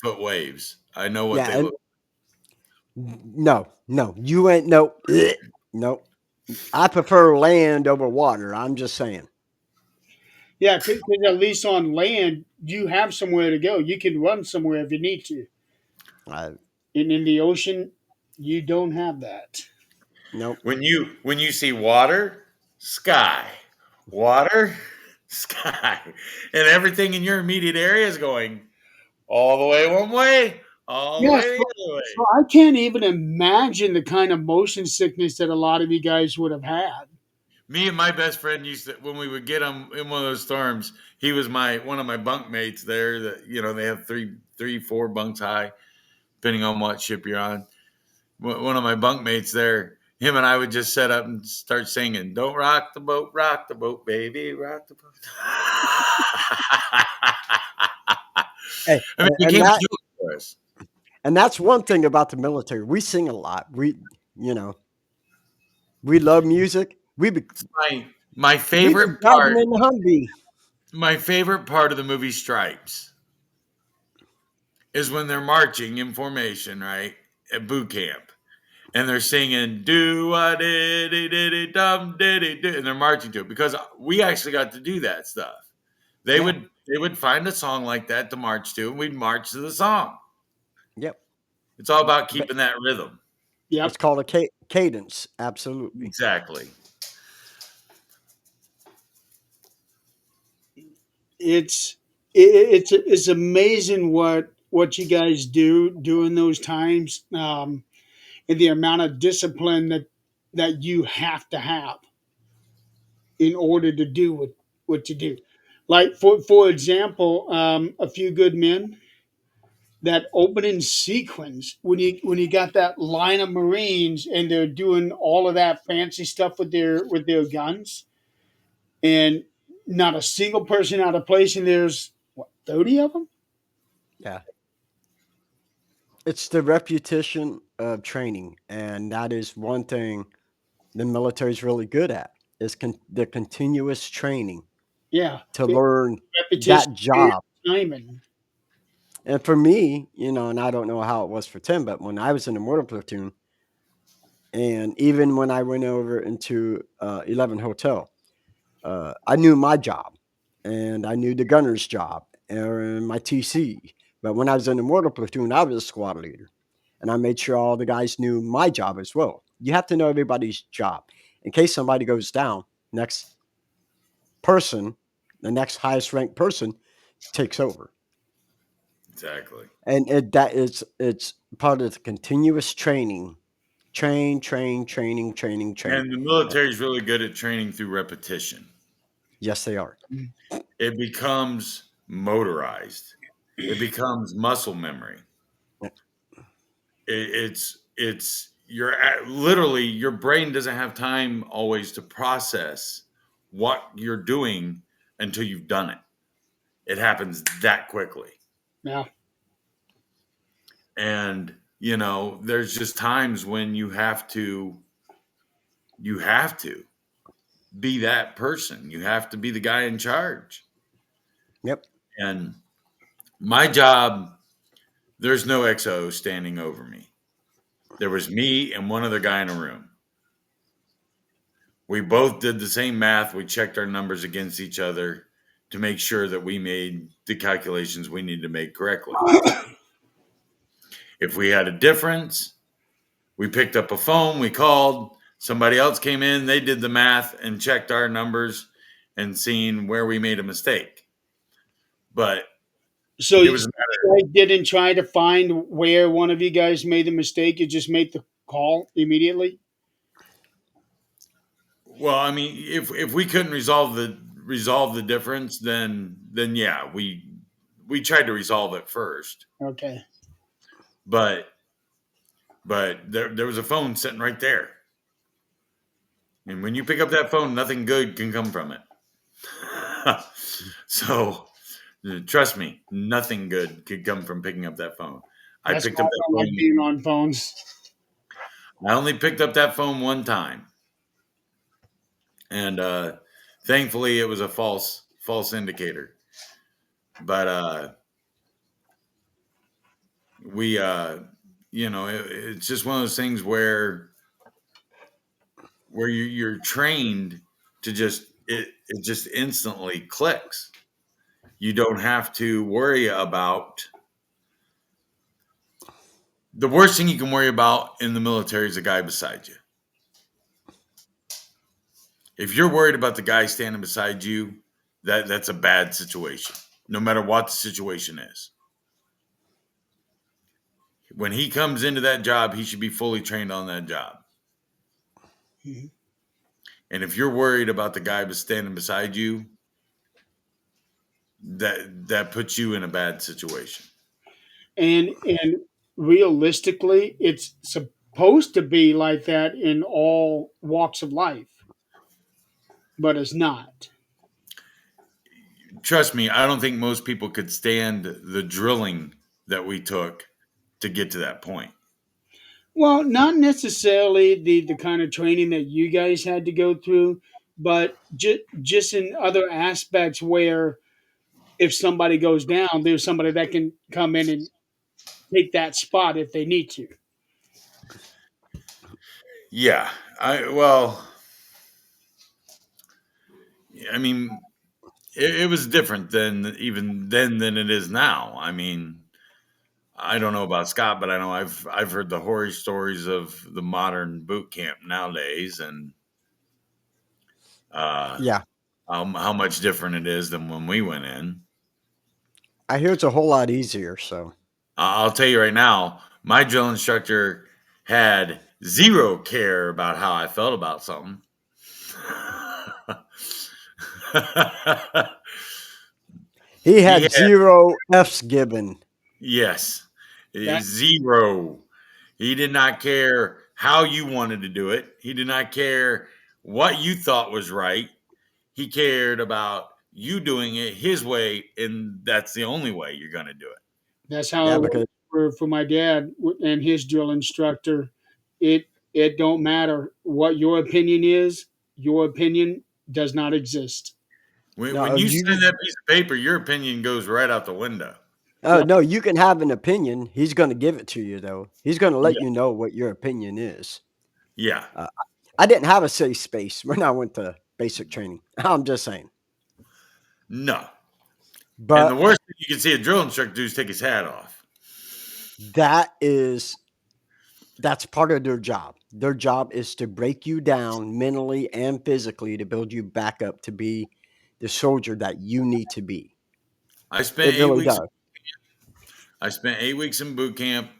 S2: 3-foot waves. I know what
S4: yeah,
S2: they
S4: and
S2: look.
S4: no, you ain't no, no. I prefer land over water. I'm just saying.
S3: Yeah, because at least on land, you have somewhere to go. You can run somewhere if you need to.
S4: I
S3: And in the ocean, you don't have that.
S4: Nope.
S2: When you see water, sky, water, sky, and everything in your immediate area is going all the way one way, all the way
S3: Yes.
S2: the
S3: So
S2: other
S3: so
S2: way.
S3: I can't even imagine the kind of motion sickness that a lot of you guys would have had.
S2: Me and my best friend used to, when we would get him in one of those storms, he was one of my bunk mates there. That, you know, they have three, four bunks high, depending on what ship you're on. One of my bunk mates there, him and I would just set up and start singing, "Don't rock the boat, baby, rock the boat."
S4: Hey,
S2: I mean, it
S4: and
S2: became a joke for us.
S4: that's one thing about the military. We sing a lot. You know, we love music.
S2: My
S4: We be
S2: favorite
S4: driving
S2: part,
S4: in the Humvee.
S2: my favorite part of the movie Stripes is when they're marching in formation, right, at boot camp, and they're singing "Do a diddy diddy dum diddy do," and they're marching to it because we actually got to do that stuff. They
S4: Yeah.
S2: would find a song like that to march to, and we'd march to the song.
S4: Yep.
S2: It's all about
S4: But
S2: keeping that rhythm.
S3: Yep.
S4: it's called a cadence. Absolutely.
S2: Exactly.
S3: It's it's amazing what you guys do during those times, and the amount of discipline that you have to have in order to do what you do. Like for example, A Few Good Men, that opening sequence when you got that line of Marines and they're doing all of that fancy stuff with their guns, and not a single person out of place, and there's what, 30 of them.
S4: Yeah. It's the repetition of training, and that is one thing the military is really good at. is the continuous training
S3: Yeah.
S4: to learn
S3: Repetition,
S4: that job.
S3: timing.
S4: And for me, and I don't know how it was for Tim, but when I was in the mortar platoon, and even when I went over into 11 Hotel, I knew my job, and I knew the gunner's job and my TC. But when I was in the mortar platoon, I was a squad leader, and I made sure all the guys knew my job as well. You have to know everybody's job in case somebody goes down. Next person, the next highest ranked person, takes over.
S2: Exactly.
S4: And it's part of the continuous training. Training.
S2: And the military is really good at training through repetition.
S4: Yes, they are.
S2: It becomes motorized. It becomes muscle memory. It's literally your brain doesn't have time always to process what you're doing until you've done it. It happens that quickly.
S3: Yeah.
S2: And there's just times when you have to be that person. You have to be the guy in charge.
S4: Yep.
S2: And my job, there's no XO standing over me. There was me and one other guy in a room. We both did the same math. We checked our numbers against each other to make sure that we made the calculations we needed to make correctly. If we had a difference, we picked up a phone, we called, somebody else came in, they did the math and checked our numbers and seen where we made a mistake. But
S3: So
S2: it
S3: you
S2: was a matter.
S3: didn't try to find where one of you guys made the mistake. You just made the call immediately.
S2: Well, I mean, if we couldn't resolve the difference, then yeah, we tried to resolve it first.
S3: Okay.
S2: But there was a phone sitting right there. And when you pick up that phone, nothing good can come from it. So trust me, nothing good could come from picking up that phone.
S3: That's
S2: I picked
S3: why
S2: up
S3: I
S2: that
S3: don't like
S2: phone.
S3: being on phones.
S2: I only picked up that phone one time. And thankfully it was a false indicator. But we it's just one of those things where you're trained to just it just instantly clicks. You don't have to worry about the worst thing you can worry about in the military is a guy beside you. If you're worried about the guy standing beside you, that's a bad situation, no matter what the situation is. When he comes into that job, he should be fully trained on that job.
S3: Mm-hmm.
S2: And if you're worried about the guy standing beside you, that puts you in a bad situation.
S3: And realistically, it's supposed to be like that in all walks of life, but it's not.
S2: Trust me, I don't think most people could stand the drilling that we took to get to that point.
S3: Well, not necessarily the kind of training that you guys had to go through, but just in other aspects where if somebody goes down, there's somebody that can come in and take that spot if they need to.
S2: Yeah, I mean, it was different than it is now. I mean, I don't know about Scott, but I know I've heard the horror stories of the modern boot camp nowadays, and
S4: Yeah.
S2: how much different it is than when we went in.
S4: I hear it's a whole lot easier. So
S2: I'll tell you right now, my drill instructor had zero care about how I felt about something.
S4: he had zero F's given.
S2: Yes,
S3: That
S2: zero. He did not care how you wanted to do it. He did not care what you thought was right. He cared about you doing it his way, and that's the only way you're going to do it.
S3: that's how
S4: Yeah,
S3: it
S4: because
S3: was for my dad and his drill instructor. It don't matter what your opinion is. Your opinion does not exist.
S2: When
S4: No,
S2: you sign that piece of paper, your opinion goes right out the window.
S3: Yep.
S4: no, you can have an opinion. He's going to give it to you, though. He's going to let
S2: Yeah.
S4: you know what your opinion is.
S2: Yeah.
S4: I didn't have a safe space when I went to basic training. I'm just saying.
S2: No. And the
S4: But
S2: worst thing you can see a drill instructor do is take his hat off.
S4: that's part of their job. Their job is to break you down mentally and physically to build you back up to be the soldier that you need to be.
S2: I spent
S4: It
S2: eight
S4: really
S2: weeks.
S4: does.
S2: I spent 8 weeks in boot camp,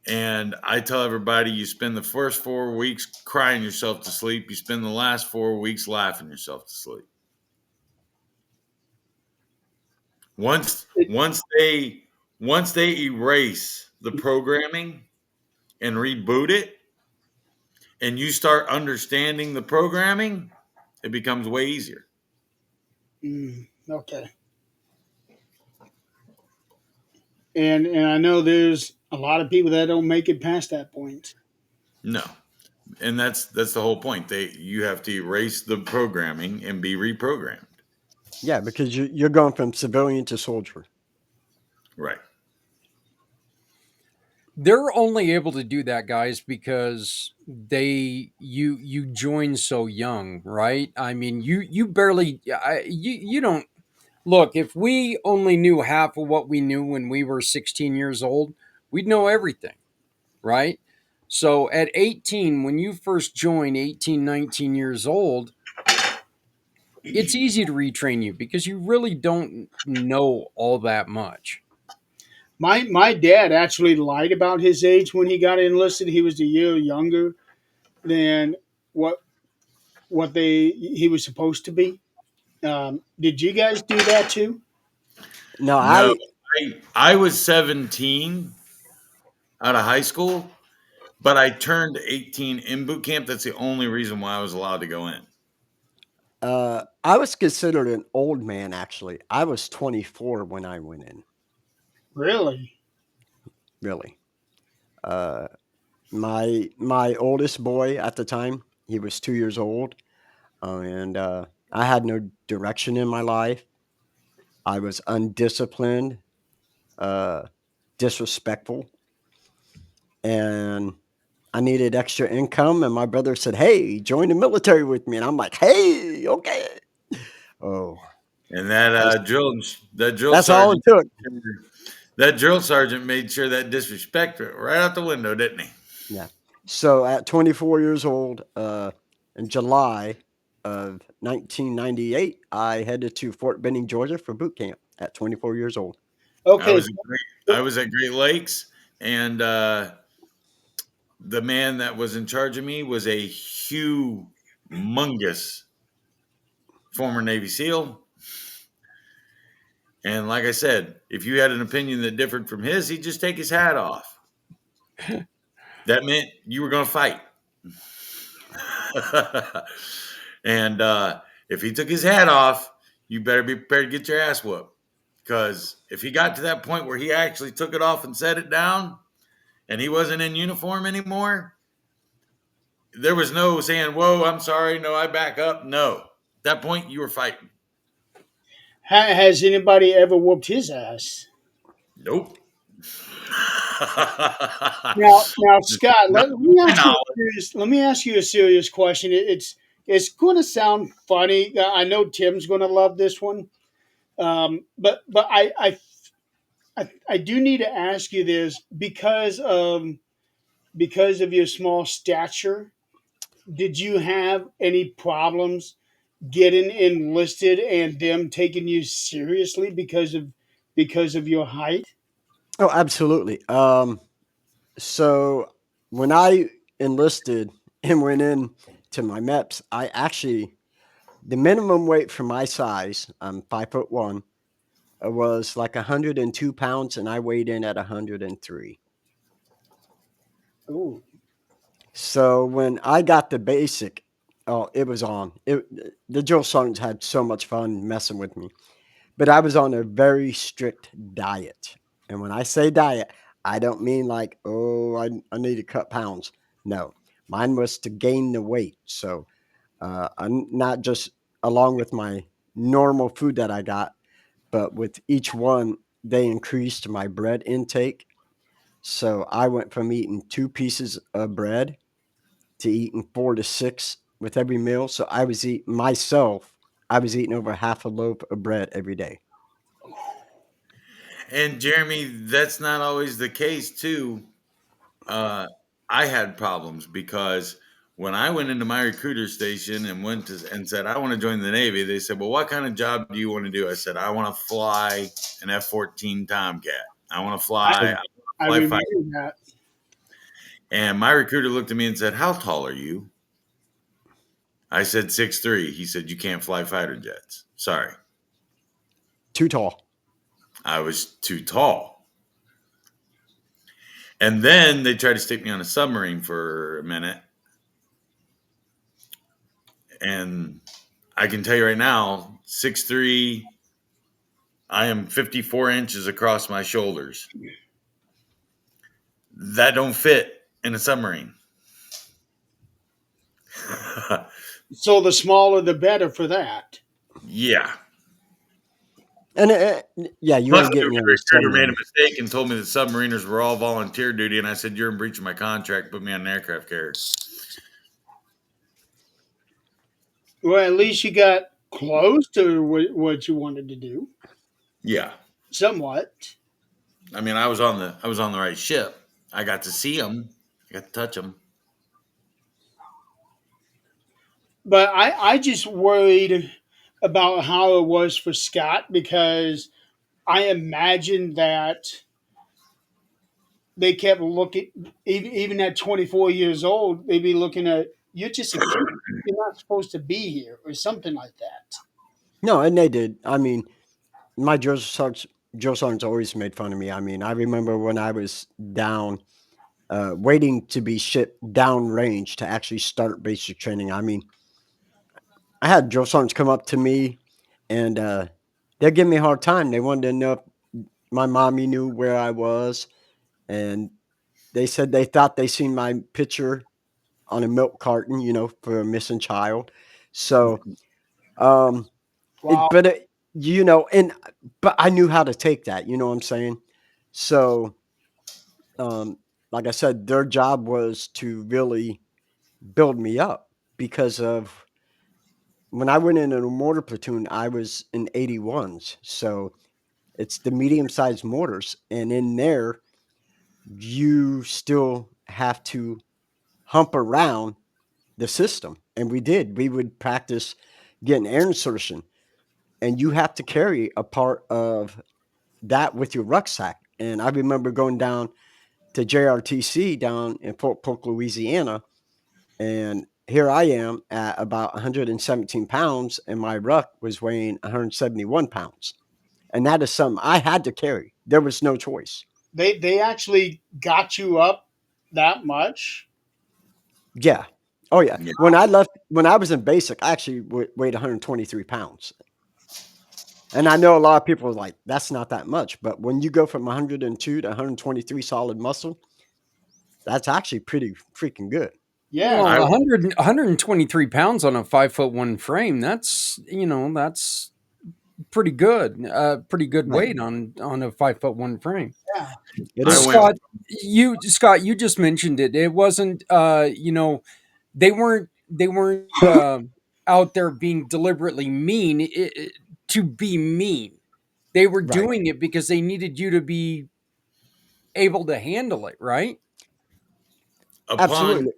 S2: and I tell everybody you spend the first 4 weeks crying yourself to sleep. You spend the last 4 weeks laughing yourself to sleep. Once
S3: It,
S2: once they once they erase the programming and reboot it, and you start understanding the programming, it becomes way easier.
S3: okay. And I know there's a lot of people that don't make it past that point.
S2: No. And that's the whole point. You have to erase the programming and be reprogrammed.
S4: Yeah, because you're going from civilian to soldier.
S2: Right.
S1: They're only able to do that, guys, because you join so young, right? I mean, you barely you don't look. If we only knew half of what we knew when we were 16 years old, we'd know everything, right? So at 18, when you first join, 18, 19 years old, it's easy to retrain you because you really don't know all that much.
S3: My dad actually lied about his age when he got enlisted. He was a year younger than what he was supposed to be. Did you guys do that too?
S4: No,
S2: No, I was 17 out of high school, but I turned 18 in boot camp. That's the only reason why I was allowed to go in.
S4: I was considered an old man actually. I was 24 when I went in.
S3: Really?
S4: Really. Uh, my oldest boy at the time, he was 2 years old, and I had no direction in my life. I was undisciplined, uh, disrespectful, and I needed extra income. And my brother said, "Hey, join the military with me," and I'm like, "Hey, okay." Oh,
S2: And
S4: that's
S2: that drill
S4: that's all it
S2: sergeant,
S4: took.
S2: that drill sergeant made sure that disrespect went right out the window, didn't he?
S4: Yeah. So at 24 years old, in July of 1998, I headed to Fort Benning, Georgia for boot camp at 24 years old.
S2: I
S3: Okay.
S2: was I was at Great Lakes, and the man that was in charge of me was a humongous former Navy SEAL. And like I said, if you had an opinion that differed from his, he'd just take his hat off. That meant you were going to fight. And if he took his hat off, you better be prepared to get your ass whooped. Because if he got to that point where he actually took it off and set it down and he wasn't in uniform anymore, there was no saying, whoa, I'm sorry. No, I back up. No. At that point, you were fighting.
S3: Has anybody ever whooped his ass?
S2: Nope.
S3: Now, Scott,
S2: Not
S3: let
S2: to
S3: me
S2: my
S3: ask you
S2: knowledge.
S3: let me ask you a serious question. It's going to sound funny. I know Tim's going to love this one, but I do need to ask you this because of your small stature. Did you have any problems getting enlisted and them taking you seriously because of your height?
S4: Oh, absolutely. So when I enlisted and went in to my MEPS, I actually the minimum weight for my size, I'm 5'1", was like 102 pounds, and I weighed in at 103.
S3: Ooh.
S4: So when I got the basic, oh, it was on. The drill sergeants had so much fun messing with me, but I was on a very strict diet. And when I say diet, I don't mean like, oh, I need to cut pounds. No, mine was to gain the weight. So Not just along with my normal food that I got, but with each one, they increased my bread intake. So I went from eating 2 pieces of bread to eating 4 to 6 with every meal. So I was eating over half a loaf of bread every day.
S2: And Jeremy, that's not always the case too. Uh, I had problems because when I went into my recruiter station and went to and said I want to join the Navy, they said, "Well, what kind of job do you want to do?" I said, "I want to fly an F-14 Tomcat. I want to
S3: I,
S2: fly,
S4: So
S2: I
S3: I
S2: fly
S3: remember
S2: fighter."
S3: that.
S2: And my recruiter looked at me and said, "How tall are you?" I said 6'3". He said, "You can't fly fighter jets." Sorry,
S4: too tall.
S2: I was too tall. And then they tried to stick me on a submarine for a minute. And I can tell you right now, 6'3", I am 54 inches across my shoulders. That don't fit in a submarine.
S3: So the smaller the better for that.
S2: Yeah.
S4: And yeah, you
S2: Plus,
S4: ain't
S2: the
S4: getting me on the
S2: recruiter made a
S4: submarine.
S2: mistake and told me that submariners were all volunteer duty. And I said, "You're in breach of my contract. Put me on an aircraft carrier."
S3: Well, at least you got close to what you wanted to do,
S2: Yeah.
S3: somewhat.
S2: I mean, I was on the right ship. I got to see them. I got to touch them.
S3: But I just worried about how it was for Scott because I imagine that they kept looking, even at 24 years old, they'd be looking at, you're just a kid. You're not supposed to be here, or something like that.
S4: No, and they did. I mean, my drill sergeants always made fun of me. I mean, I remember when I was down, waiting to be shipped downrange to actually start basic training. I mean, I had drill sergeants come up to me and they'd give me a hard time. They wanted to know if my mommy knew where I was, and they said they thought they seen my picture on a milk carton, for a missing child. So, um,
S3: Wow.
S4: and but I knew how to take that. You know what I'm saying? So, um, like I said, their job was to really build me up because of when I went in a mortar platoon, I was in 81s. So it's the medium sized mortars. And in there, you still have to hump around the system. And we did. We would practice getting air insertion. And you have to carry a part of that with your rucksack. And I remember going down to JRTC down in Fort Polk, Louisiana. And here I am at about 117 pounds, and my ruck was weighing 171 pounds. And that is something I had to carry. There was no choice.
S3: They actually got you up that much.
S4: Yeah. Oh, yeah.
S2: Yeah.
S4: When I was in basic, I actually weighed 123 pounds. And I know a lot of people are like, that's not that much. But when you go from 102 to 123 solid muscle, that's actually pretty freaking good.
S3: Yeah.
S2: I
S1: Well, 123 pounds on a 5'1" frame. That's pretty good. Pretty good
S4: Right.
S1: weight on a 5'1" frame.
S3: Yeah.
S4: It
S2: I
S4: is.
S2: went.
S1: Scott, you just mentioned it. It wasn't. They weren't out there being deliberately mean to be mean. They were
S4: Right.
S1: doing it because they needed you to be able to handle it, right?
S2: Upon
S4: Absolutely.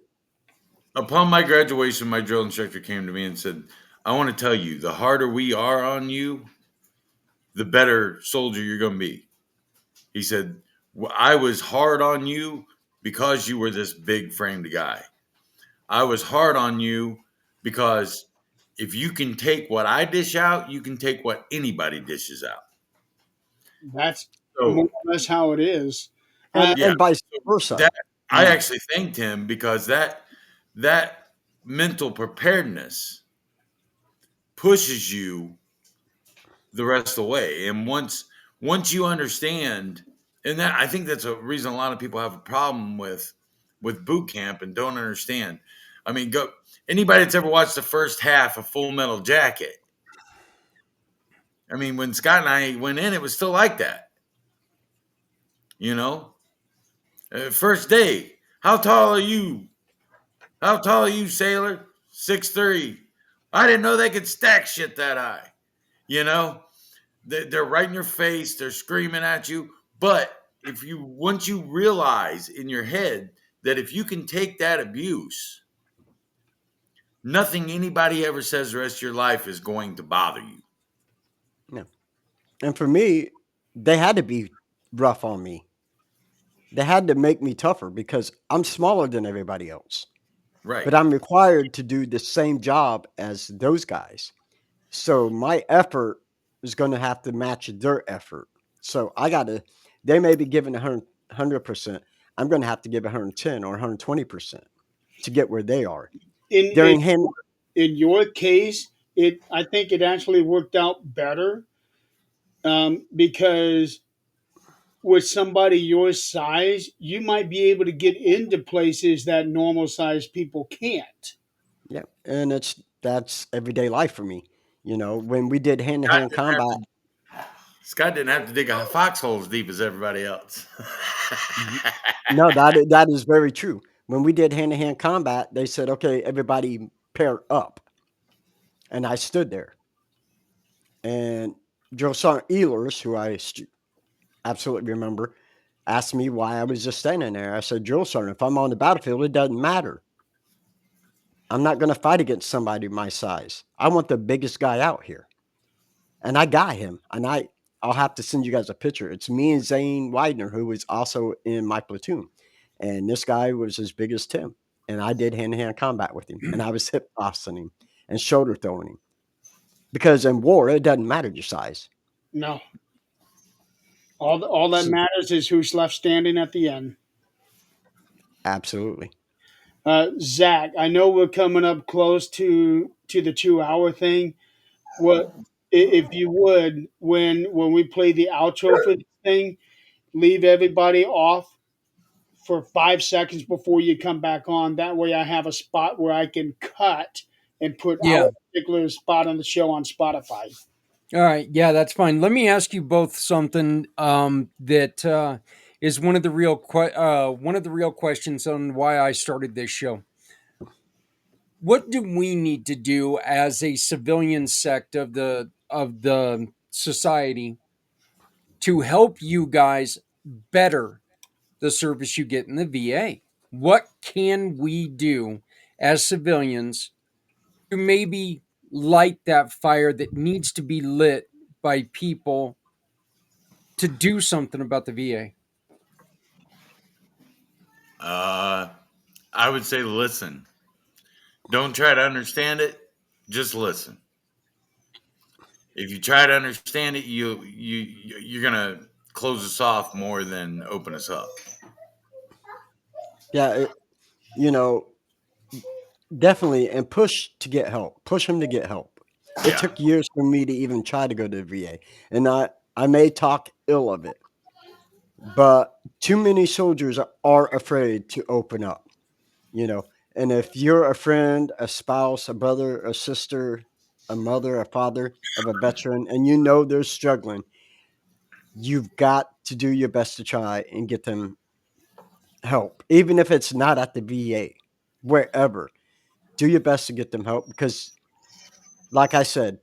S2: upon my graduation, my drill instructor came to me and said, "I want to tell you, the harder we are on you, the better soldier you're going to be." He said, "I was hard on you because you were this big framed guy. I was hard on you because if you can take what I dish out, you can take what anybody dishes out."
S3: That's more
S2: So,
S3: or less how it is.
S4: And
S3: Uh,
S2: yeah,
S4: and vice
S2: so
S4: versa.
S2: that I
S3: yeah.
S2: actually thanked him because that mental preparedness pushes you the rest of the way. And once you understand, and that I think that's a reason a lot of people have a problem with boot camp and don't understand. I mean, go anybody that's ever watched the first half of Full Metal Jacket. I mean, when Scott and I went in, it was still like that. You know, first day. How tall are you? How tall are you, sailor? 6'3". I didn't know they could stack shit that high. You know, they're right in your face. They're screaming at you. But once you realize in your head that if you can take that abuse, nothing anybody ever says the rest of your life is going to bother you.
S4: Yeah. And for me, they had to be rough on me. They had to make me tougher because I'm smaller than everybody else,
S2: Right.
S4: but I'm required to do the same job as those guys. So my effort is going to have to match their effort. So I got to, they may be giving 100%. I'm going to have to give 110 or 120% to get where they are.
S3: In
S4: During hand,
S3: in your case, I think it actually worked out better, because with somebody your size, you might be able to get into places that normal sized people can't.
S4: yeah, and that's everyday life for me. You know, when we did hand to
S2: Scott
S4: hand
S2: didn't have
S4: combat,
S2: to, Scott didn't have to dig a foxhole as deep as everybody else.
S4: no, that is very true. When we did hand to hand combat, they said, "Okay, everybody pair up," and I stood there. And Joe Sergeant Ehlers, who absolutely remember, asked me why I was just standing there. I said, "Drill Sergeant, if I'm on the battlefield, it doesn't matter. I'm not going to fight against somebody my size. I want the biggest guy out here." And I got him. And I'll have to send you guys a picture. It's me and Zane Widener, who was also in my platoon. And this guy was as big as Tim. And I did hand to hand combat with him. And I was hip tossing him and shoulder throwing him. Because in war, it doesn't matter your size.
S3: No, all that
S4: So,
S3: matters is who's left standing at the end.
S4: absolutely.
S3: Zach, I know we're coming up close to the 2 hour thing. What if you would, when we play the outro for this thing, leave everybody off for 5 seconds before you come back on. That way, I have a spot where I can cut and put
S1: Yeah.
S3: our particular spot on the show on Spotify.
S1: All right. Yeah, that's fine. Let me ask you both something that is one of the real questions on why I started this show. What do we need to do as a civilian sect of the society to help you guys better the service you get in the VA? What can we do as civilians to maybe light that fire that needs to be lit by people to do something about the VA?
S2: I would say listen. Don't try to understand it. Just listen. If you try to understand it, you're gonna close us off more than open us up.
S4: Yeah, you know, definitely. And push to get help. Push him to get help. It
S2: Yeah.
S4: took years for me to even try to go to the VA. And I may talk ill of it, but too many soldiers are afraid to open up, you know. And if you're a friend, a spouse, a brother, a sister, a mother, a father of a veteran, and you know they're struggling, you've got to do your best to try and get them help, even if it's not at the VA, wherever. Do your best to get them help because, like I said,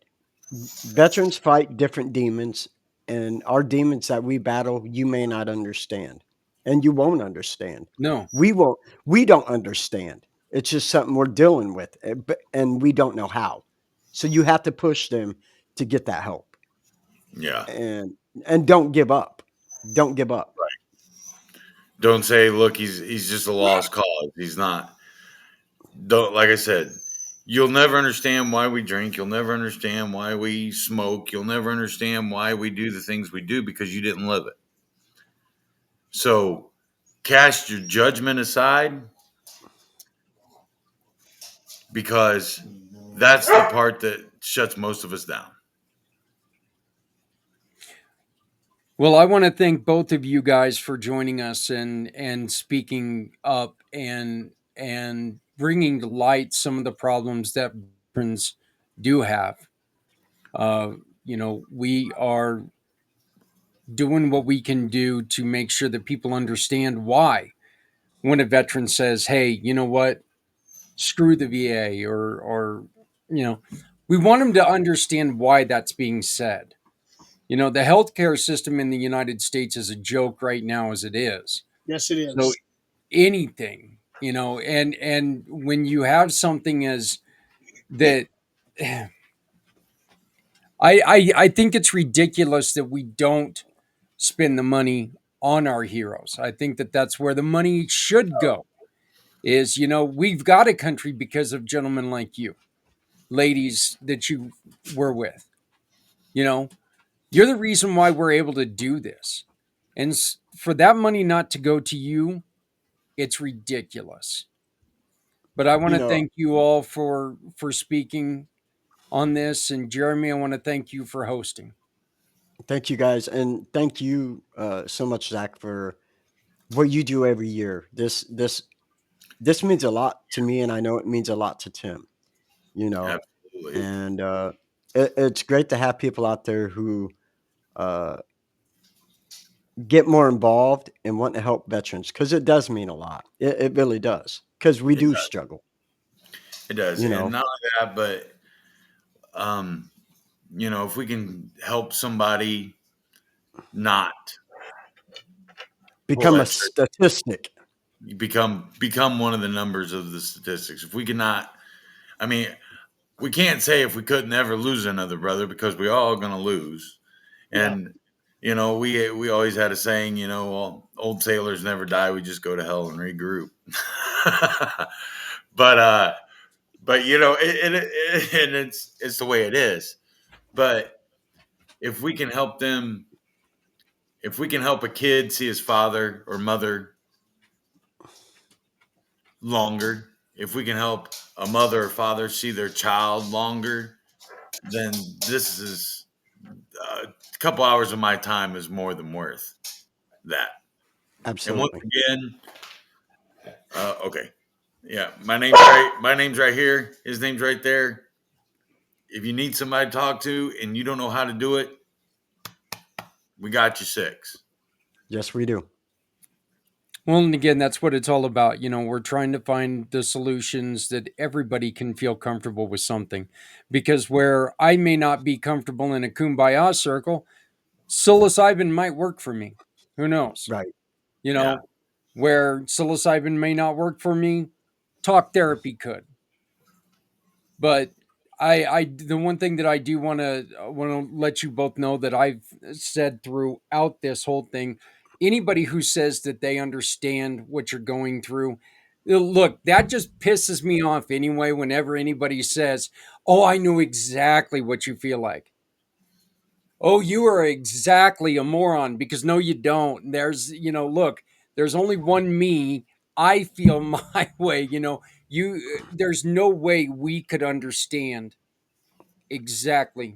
S4: veterans fight different demons, and our demons that we battle, you may not understand, and you won't understand.
S1: No.
S4: We won't. We don't understand. It's just something we're dealing with, and we don't know how. So you have to push them to get that help,
S2: Yeah.
S4: and don't give up. Don't give up.
S2: Don't say, look, he's just a lost cause. He's not. Don't like I said, you'll never understand why we drink. You'll never understand why we smoke. You'll never understand why we do the things we do because you didn't live it. So cast your judgment aside because that's the part that shuts most of us down.
S1: Well, I want to thank both of you guys for joining us and speaking up and bringing to light some of the problems that veterans do have. We are doing what we can do to make sure that people understand why when a veteran says, hey, you know what, screw the VA, or we want them to understand why that's being said. The healthcare system in the United States is a joke right now as it is.
S3: Yes, it
S1: So
S3: is.
S1: anything, and when you have something as that, I think it's ridiculous that we don't spend the money on our heroes. I think that that's where the money should go. Is we've got a country because of gentlemen like you, ladies that you were with. You're the reason why we're able to do this, and for that money not to go to you, it's ridiculous. But I want
S4: You
S1: to
S4: know,
S1: thank you all for speaking on this, and Jeremy, I want to thank you for hosting.
S4: thank you guys, and thank you so much, Zach, for what you do every year. This means a lot to me, and I know it means a lot to Tim. You know,
S2: Absolutely.
S4: and it's great to have people out there who uh, get more involved and want to help veterans because it does mean a lot. It really does because we
S2: It
S4: do
S2: does.
S4: struggle.
S2: It does.
S4: You
S2: And
S4: know,
S2: not only that, but if we can help somebody not pull
S4: become a
S2: that trigger,
S4: statistic.
S2: you become one of the numbers of the statistics. If we cannot, I mean, we can't say if we could never lose another brother because we all going to lose.
S3: Yeah.
S2: And we always had a saying, well, old sailors never die. We just go to hell and regroup. but and it's the way it is. But if we can help them, if we can help a kid see his father or mother longer, if we can help a mother or father see their child longer, then this is a couple hours of my time is more than worth that. And once
S4: Absolutely.
S2: again, okay, yeah, my name's right here. His name's right there. If you need somebody to talk to and you don't know how to do it, we got you six.
S4: Yes, we do.
S1: Well, and again, that's what it's all about. We're trying to find the solutions that everybody can feel comfortable with something. Because where I may not be comfortable in a kumbaya circle, psilocybin might work for me. Who knows?
S4: Right.
S1: You
S2: Yeah,
S1: know, where psilocybin may not work for me, talk therapy could. But the one thing that I do want to let you both know that I've said throughout this whole thing, anybody who says that they understand what you're going through, look, that just pisses me off anyway. Whenever anybody says, "Oh, I know exactly what you feel like," oh, you are exactly a moron, because no, you don't. Look, there's only one me. I feel my way. There's no way we could understand exactly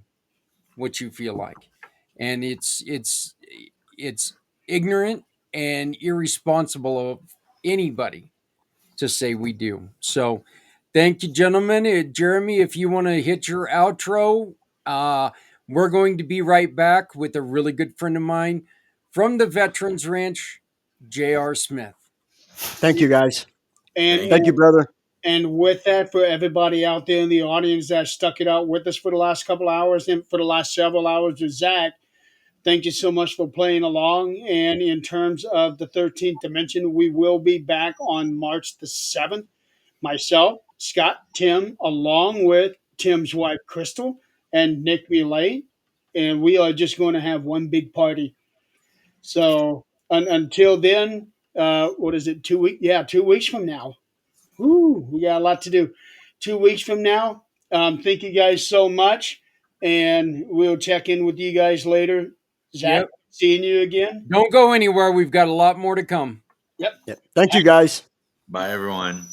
S1: what you feel like. And it's ignorant and irresponsible of anybody to say we do. So thank you, gentlemen. Jeremy, if you want to hit your outro, uh, we're going to be right back with a really good friend of mine from the Veterans Ranch, J.R. Smith.
S4: Thank you, guys.
S3: And
S2: thank
S4: Thank
S2: you.
S4: you, brother.
S3: and with that, for everybody out there in the audience that stuck it out with us for the last couple of hours and for the last several hours with Zach, thank you so much for playing along. And in terms of the 13th dimension, we will be back on March the 7th. Myself, Scott, Tim, along with Tim's wife, Crystal, and Nick Relay. And we are just going to have one big party. So until then, what is it, 2 weeks? Yeah, 2 weeks from now. Woo, we got a lot to do. 2 weeks from now. Thank you guys so much. And we'll check in with you guys later. Zach,
S1: Yep.
S3: seeing you again.
S1: Don't go anywhere. We've got a lot more to come.
S3: Yep.
S4: Yeah. Thank you, guys.
S2: Bye, everyone.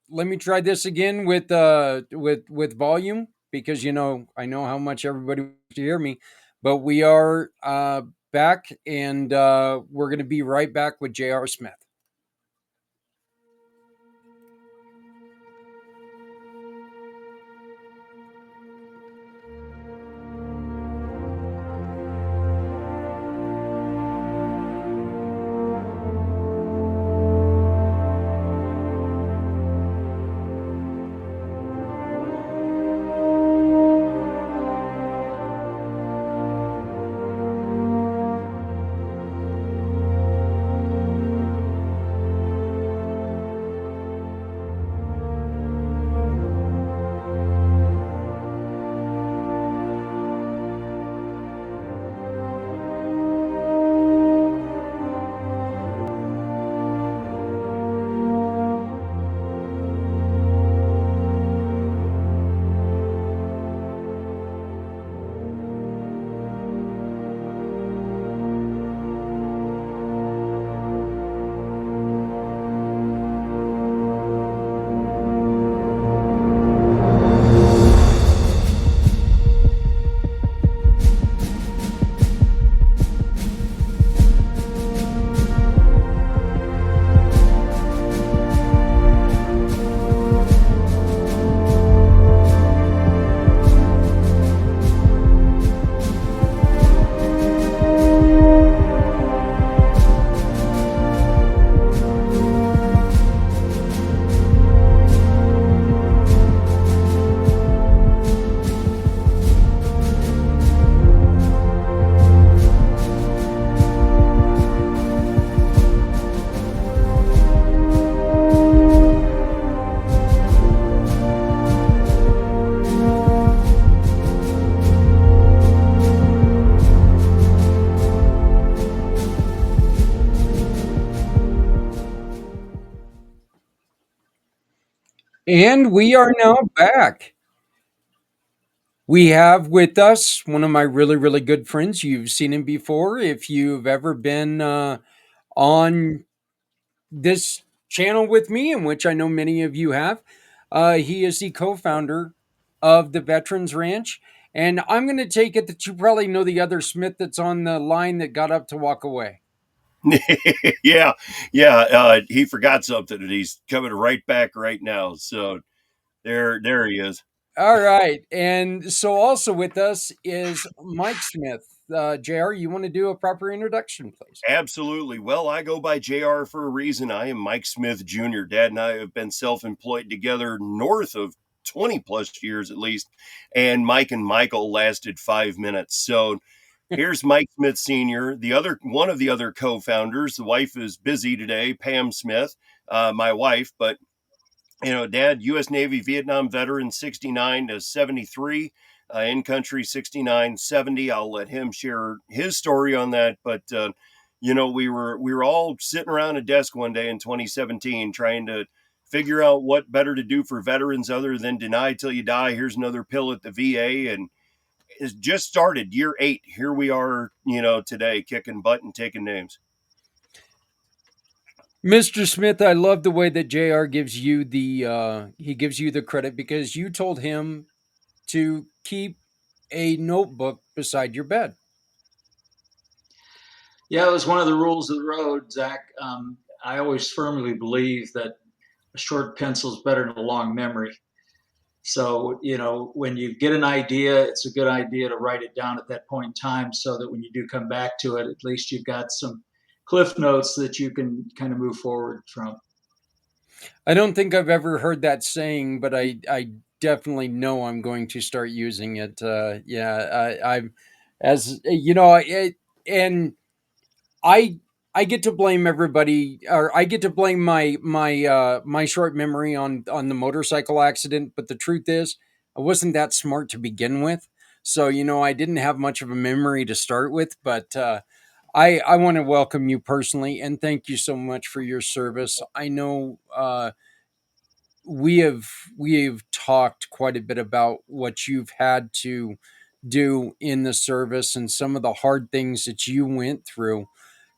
S1: let me try this again with volume, because I know how much everybody wants to hear me, but we are back, and we're going to be right back with J.R. Smith. And we are now back. We have with us one of my really, really good friends. You've seen him before. If you've ever been on this channel with me, in which I know many of you have, he is the co founder of the Veterans Ranch. And I'm going to take it that you probably know the other Smith that's on the line that got up to walk away.
S5: Yeah, yeah. He forgot something, and he's coming right back right now. So there he is.
S1: All right. And so also with us is Mike Smith. JR, you want to do a proper introduction, please?
S5: Absolutely. Well, I go by JR for a reason. I am Mike Smith Jr. Dad and I have been self-employed together north of 20 plus years at least, and Mike and Michael lasted 5 minutes. So here's Mike Smith Sr., the other one of the other co-founders. The wife is busy today, Pam Smith, my wife, but Dad, U.S. Navy Vietnam veteran, 69 to 73, in country 69, 70. I'll let him share his story on that. But we were all sitting around a desk one day in 2017 trying to figure out what better to do for veterans other than deny till you die. Here's another pill at the VA, and it's just started year 8. Here we are, today, kicking butt and taking names.
S1: Mr. Smith, I love the way that JR gives you the credit, because you told him to keep a notebook beside your bed.
S6: Yeah, it was one of the rules of the road, Zach. I always firmly believe that a short pencil is better than a long memory. So, when you get an idea, it's a good idea to write it down at that point in time so that when you do come back to it, at least you've got some cliff notes that you can kind of move forward from.
S1: I don't think I've ever heard that saying, but I definitely know I'm going to start using it. I'm, as you know, and I I get to blame everybody, or I get to blame my short memory on the motorcycle accident. But the truth is, I wasn't that smart to begin with, so I didn't have much of a memory to start with. But I want to welcome you personally and thank you so much for your service. I know we have talked quite a bit about what you've had to do in the service and some of the hard things that you went through.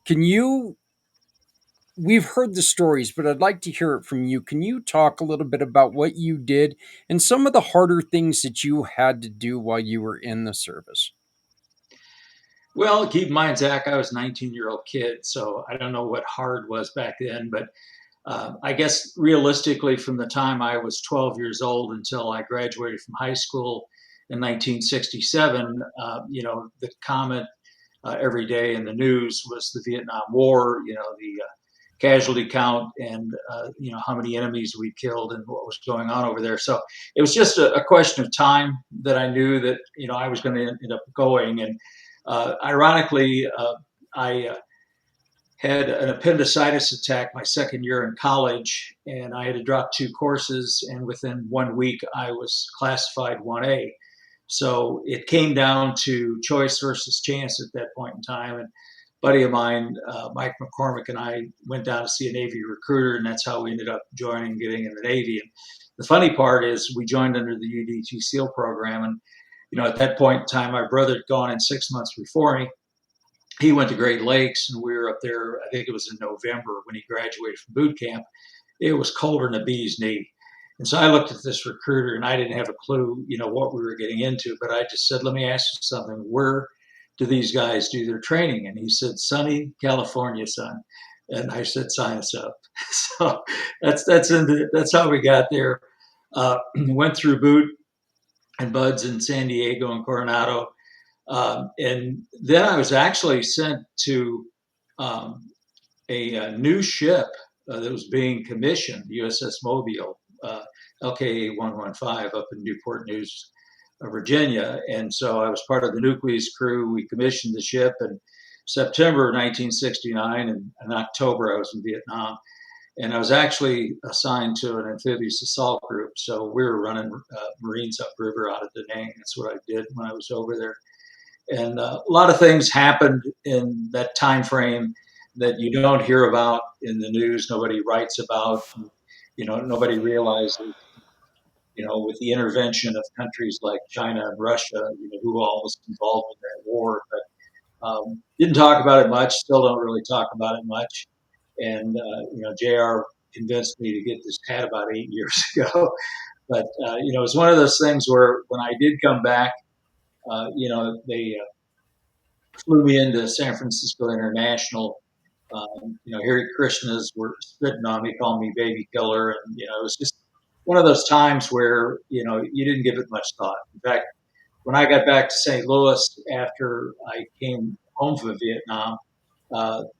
S1: Can you we've heard the stories, but I'd like to hear it from you. Can you talk a little bit about what you did and some of the harder things that you had to do while you were in the service?
S6: Well, keep in mind, Zach, I was a 19-year-old kid, so I don't know what hard was back then, but I guess realistically, from the time I was 12 years old until I graduated from high school in 1967, the comment every day in the news was the Vietnam War, the casualty count and, how many enemies we killed and what was going on over there. So it was just a question of time that I knew that, I was going to end up going. And ironically, I had an appendicitis attack my second year in college, and I had to drop two courses. And within 1 week, I was classified 1A. So it came down to choice versus chance at that point in time. And a buddy of mine, Mike McCormick, and I went down to see a Navy recruiter, and that's how we ended up getting in the Navy. And the funny part is, we joined under the UDT SEAL program, and at that point in time, my brother had gone in 6 months before me. He went to Great Lakes, and we were up there. I think it was in November when he graduated from boot camp. It was colder than a bee's knee. And so I looked at this recruiter, and I didn't have a clue, what we were getting into. But I just said, "Let me ask you something. Where do these guys do their training?" And he said, "Sunny California, son." And I said, "Sign us up." So that's how we got there. Went through boot and buds in San Diego and Coronado. And then I was actually sent to um, a new ship that was being commissioned, USS Mobile, LKA 115, up in Newport News, Virginia. And so I was part of the nucleus crew. We commissioned the ship in September of 1969, and in October I was in Vietnam. And I was actually assigned to an amphibious assault group. So we were running Marines upriver out of Da Nang. That's what I did when I was over there. And a lot of things happened in that time frame that you don't hear about in the news. Nobody writes about. Nobody realizes. With the intervention of countries like China and Russia, who all was involved in that war. But didn't talk about it much. Still don't really talk about it much. And Jr. convinced me to get this hat about 8 years ago. But it was one of those things where when I did come back, they flew me into San Francisco International. Harry Krishnas were spitting on me, calling me baby killer. And, it was just one of those times where, you didn't give it much thought. In fact, when I got back to St. Louis after I came home from Vietnam,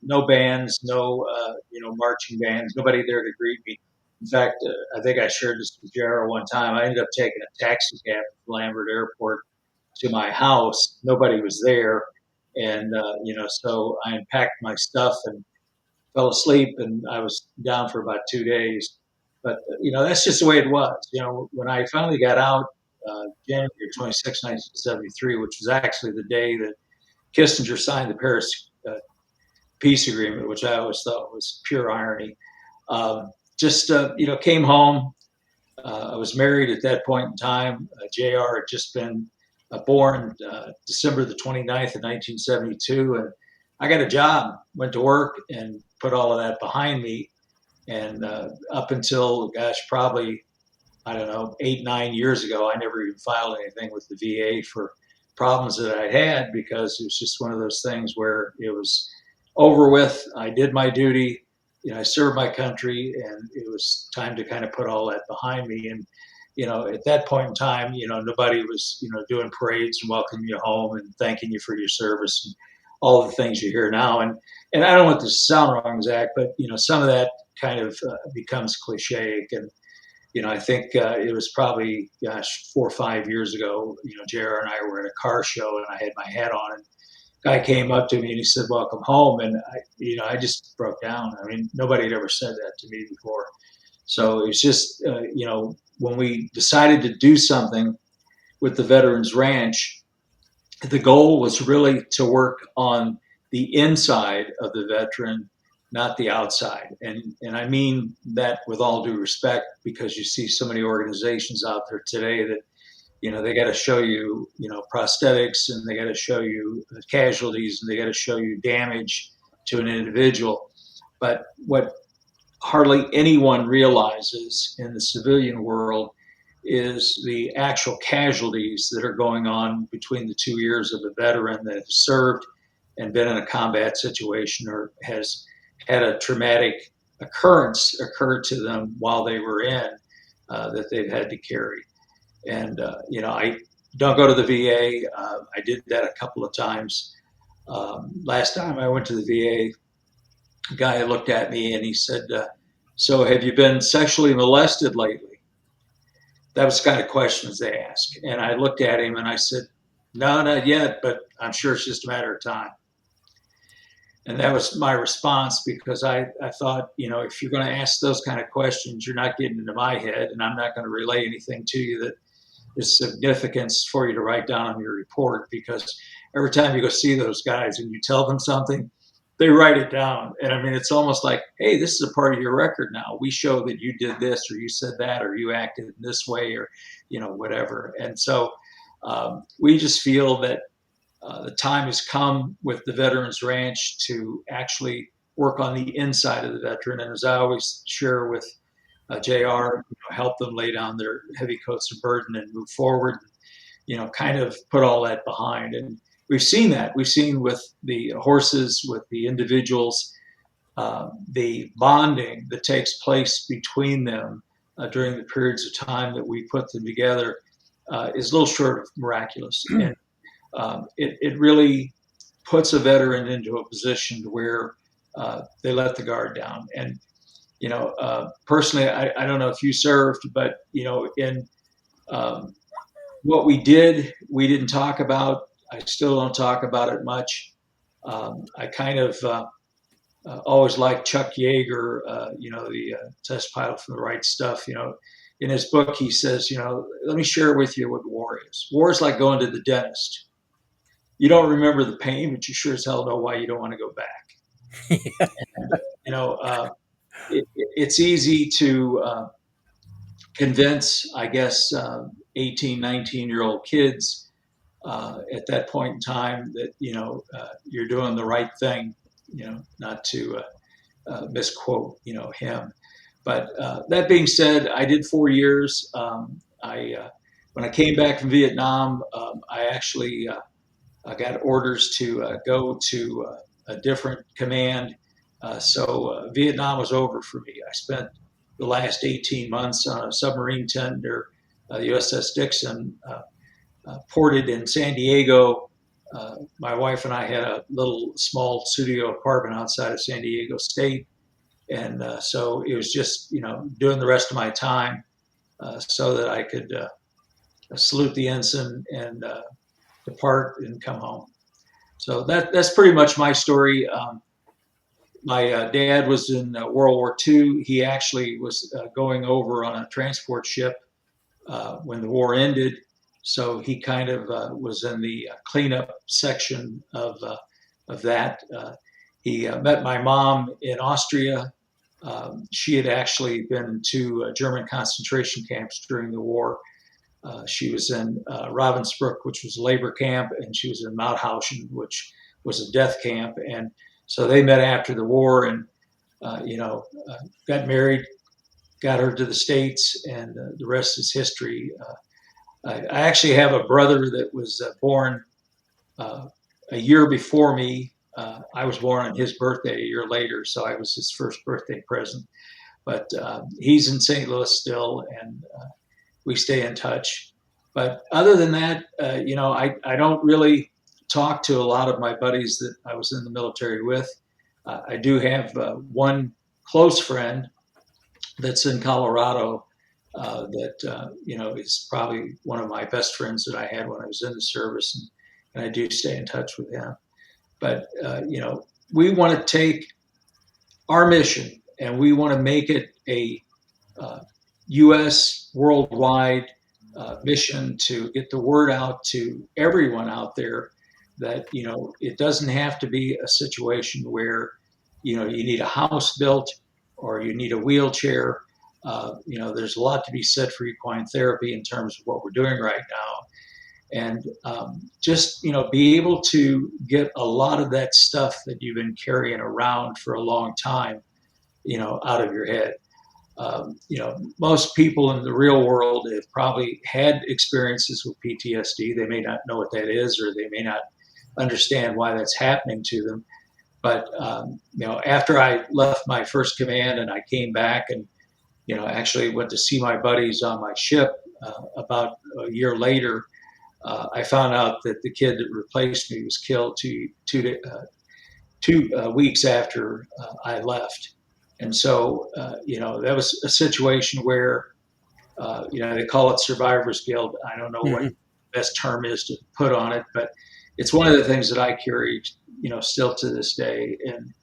S6: no bands, no, marching bands, nobody there to greet me. In fact, I think I shared this with Jared one time. I ended up taking a taxi cab from Lambert Airport to my house. Nobody was there. And, so I unpacked my stuff and fell asleep, and I was down for about 2 days. But, that's just the way it was. When I finally got out, January 26, 1973, which was actually the day that Kissinger signed the Paris peace agreement, which I always thought was pure irony. Came home. I was married at that point in time. JR had just been born December the 29th of 1972. And I got a job, went to work, and put all of that behind me. And up until, probably, I don't know, 8, 9 years ago, I never even filed anything with the VA for problems that I had, because it was just one of those things where it was over with. I did my duty. I served my country, and it was time to kind of put all that behind me. And, at that point in time, nobody was, doing parades and welcoming you home and thanking you for your service and all the things you hear now. And I don't want this to sound wrong, Zach, but, some of that kind of becomes cliche. And, I think it was probably, 4 or 5 years ago, JR and I were at a car show, and I had my hat on, and guy came up to me and he said, "Welcome home." And I just broke down. I mean, nobody had ever said that to me before. So it's just, when we decided to do something with the Veterans Ranch, the goal was really to work on the inside of the veteran, not the outside. And I mean that with all due respect, because you see so many organizations out there today that, they got to show you, prosthetics, and they got to show you casualties, and they got to show you damage to an individual. But what hardly anyone realizes in the civilian world is the actual casualties that are going on between the 2 years of a veteran that has served and been in a combat situation or has had a traumatic occurrence occur to them while they were in that they've had to carry. And, I don't go to the VA. I did that a couple of times. Last time I went to the VA, a guy looked at me and he said, so have you been sexually molested lately? That was the kind of questions they ask. And I looked at him and I said, no, not yet, but I'm sure it's just a matter of time. And that was my response because I thought, if you're going to ask those kind of questions, you're not getting into my head, and I'm not going to relay anything to you that is significance for you to write down on your report, because every time you go see those guys and you tell them something, they write it down. And I mean, it's almost like, hey, this is a part of your record now. We show that you did this or you said that or you acted in this way or, whatever. And so we just feel that the time has come with the Veterans Ranch to actually work on the inside of the veteran. And as I always share with JR, help them lay down their heavy coats of burden and move forward, kind of put all that behind. And we've seen that. We've seen with the horses, with the individuals, the bonding that takes place between them during the periods of time that we put them together is a little short of miraculous. And it really puts a veteran into a position where they let the guard down. And personally, I don't know if you served, but in what we didn't talk about. I still don't talk about it much. I kind of always liked Chuck Yeager, the test pilot from The Right Stuff. In his book, he says, let me share with you what war is. War is like going to the dentist. You don't remember the pain, but you sure as hell know why you don't want to go back. And, it's easy to convince, I guess, 18, 19-year-old kids at that point in time that, you're doing the right thing, not to misquote, him. But that being said, I did 4 years. When I came back from Vietnam, I actually I got orders to go to a different command. So Vietnam was over for me. I spent the last 18 months on a submarine tender, the USS Dixon, ported in San Diego. My wife and I had a little small studio apartment outside of San Diego State. And so it was just, doing the rest of my time so that I could salute the ensign and depart and come home. So that's pretty much my story. My dad was in World War II. He actually was going over on a transport ship when the war ended. So he kind of was in the cleanup section of that. He met my mom in Austria. She had actually been to German concentration camps during the war. She was in Ravensbrück, which was a labor camp, and she was in Mauthausen, which was a death camp. And so they met after the war and, got married, got her to the States, and the rest is history. I actually have a brother that was born a year before me. I was born on his birthday a year later, so I was his first birthday present. But he's in St. Louis still, and we stay in touch. But other than that, I don't really talk to a lot of my buddies that I was in the military with. I do have one close friend that's in Colorado that is probably one of my best friends that I had when I was in the service, and I do stay in touch with him. But we want to take our mission and we want to make it a U.S. worldwide mission to get the word out to everyone out there that it doesn't have to be a situation where you need a house built or you need a wheelchair. There's a lot to be said for equine therapy in terms of what we're doing right now. And just be able to get a lot of that stuff that you've been carrying around for a long time out of your head. Most people in the real world have probably had experiences with PTSD. They may not know what that is, or they may not understand why that's happening to them. But after I left my first command and I came back and actually went to see my buddies on my ship about a year later, I found out that the kid that replaced me was killed two weeks after I left. And so, that was a situation where, they call it survivor's guilt. I don't know what
S1: Mhm.
S6: the best term is to put on it, but it's one of the things that I carry, still to this day. And,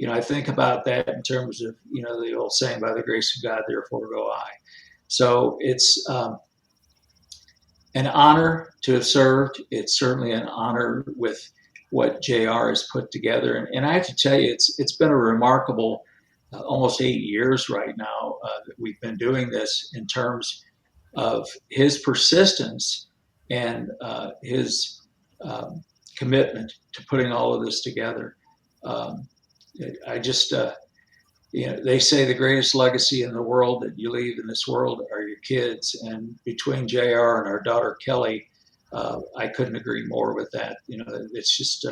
S6: I think about that in terms of, the old saying, by the grace of God, therefore go I. So it's an honor to have served. It's certainly an honor with what JR has put together. And I have to tell you, it's been a remarkable almost 8 years right now that we've been doing this in terms of his persistence and his commitment to putting all of this together. Um, I just, they say the greatest legacy in the world that you leave in this world are your kids. And between JR and our daughter Kelly, I couldn't agree more with that. It's just,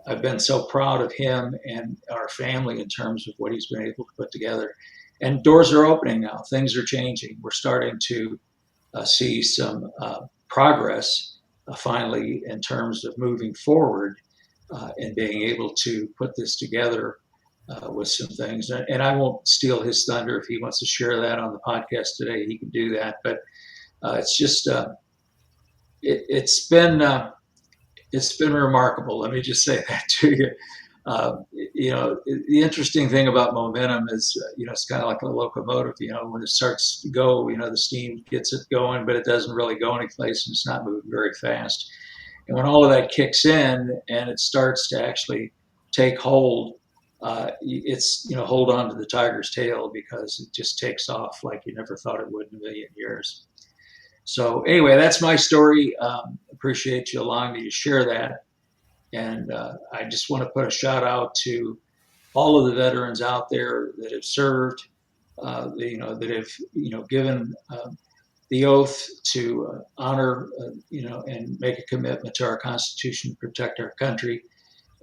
S6: I've been so proud of him and our family in terms of what he's been able to put together. And doors are opening now. Things are changing. We're starting to see some progress finally in terms of moving forward and being able to put this together with some things. And I won't steal his thunder. If he wants to share that on the podcast today, he can do that. But it's just it's been remarkable. Let me just say that to you. The interesting thing about momentum is, it's kind of like a locomotive. When it starts to go, the steam gets it going, but it doesn't really go anyplace, and it's not moving very fast. And when all of that kicks in and it starts to actually take hold, it's hold on to the tiger's tail, because it just takes off like you never thought it would in a million years. So anyway, that's my story. Appreciate you allowing me to share that. And I just want to put a shout out to all of the veterans out there that have served, that have given the oath to honor, and make a commitment to our Constitution to protect our country.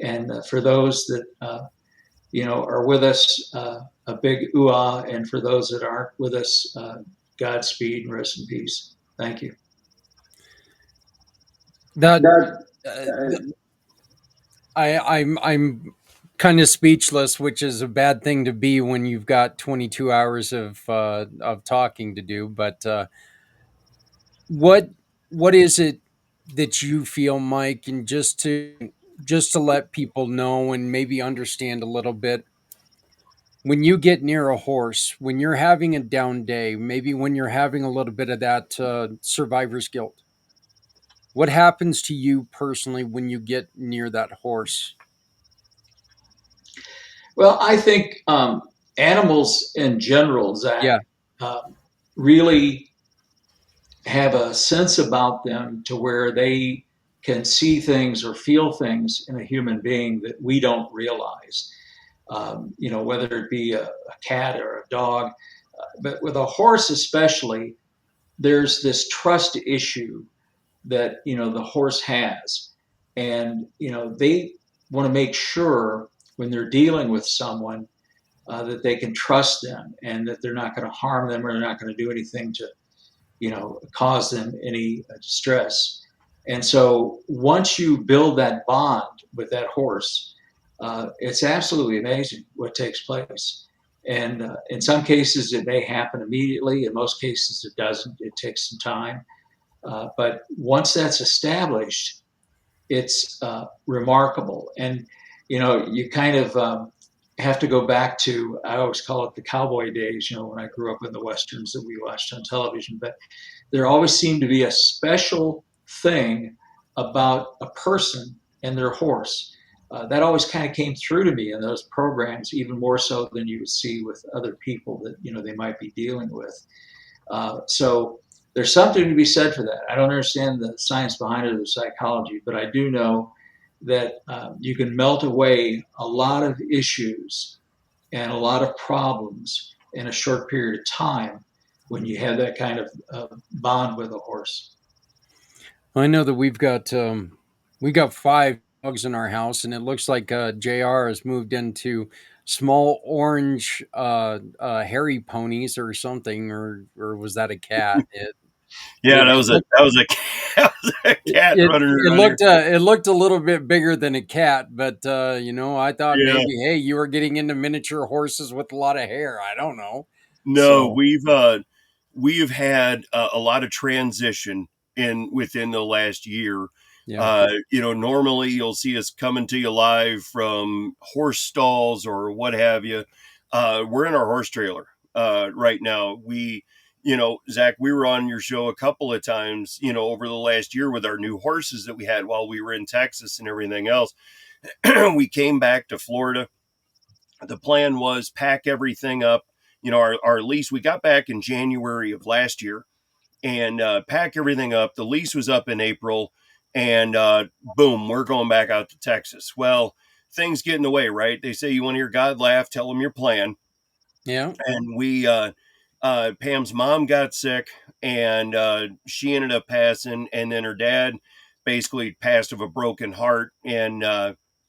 S6: And for those that, are with us, a big ooh-ah. And for those that aren't with us, Godspeed and rest in peace. Thank you.
S1: That
S3: That
S1: I'm kind of speechless, which is a bad thing to be when you've got 22 hours of talking to do. But what is it that you feel, Mike, and just to let people know and maybe understand a little bit, when you get near a horse, when you're having a down day, maybe when you're having a little bit of that survivor's guilt, what happens to you personally when you get near that horse?
S6: Well, I think animals in general, Zach,
S1: Yeah.
S6: really have a sense about them to where they can see things or feel things in a human being that we don't realize. Whether it be a cat or a dog, but with a horse especially, there's this trust issue that the horse has, and they want to make sure when they're dealing with someone that they can trust them and that they're not going to harm them, or they're not going to do anything to cause them any distress. And so once you build that bond with that horse, it's absolutely amazing what takes place. And in some cases, it may happen immediately. In most cases, it doesn't. It takes some time. But once that's established, it's remarkable. And you kind of have to go back to, I always call it the cowboy days, when I grew up in the westerns that we watched on television. But there always seemed to be a special thing about a person and their horse. That always kind of came through to me in those programs, even more so than you would see with other people that they might be dealing with. So there's something to be said for that. I don't understand the science behind it or the psychology, but I do know that you can melt away a lot of issues and a lot of problems in a short period of time when you have that kind of bond with a horse.
S1: I know that we got 5 dogs in our house, and it looks like Jr. has moved into small orange hairy ponies or something, or was that a cat?
S5: Yeah, that
S1: It
S5: was a
S1: looked
S5: that was a that was a cat running around here.
S1: it looked a little bit bigger than a cat, but I thought
S5: Yeah.
S1: maybe, hey, you were getting into miniature horses with a lot of hair. I don't know.
S5: No,
S1: So
S5: we have had a lot of transition within the last year.
S1: yeah,
S5: Normally you'll see us coming to you live from horse stalls or what have you. We're in our horse trailer right now. Zach, we were on your show a couple of times, over the last year with our new horses that we had while we were in Texas and everything else. We came back to Florida. The plan was pack everything up. Our lease, we got back in January of last year and pack everything up. The lease was up in April, and boom, we're going back out to Texas. Well, things get in the way, right? They say you want to hear God laugh, tell them your plan.
S1: yeah,
S5: And Pam's mom got sick, and she ended up passing, and then her dad basically passed of a broken heart in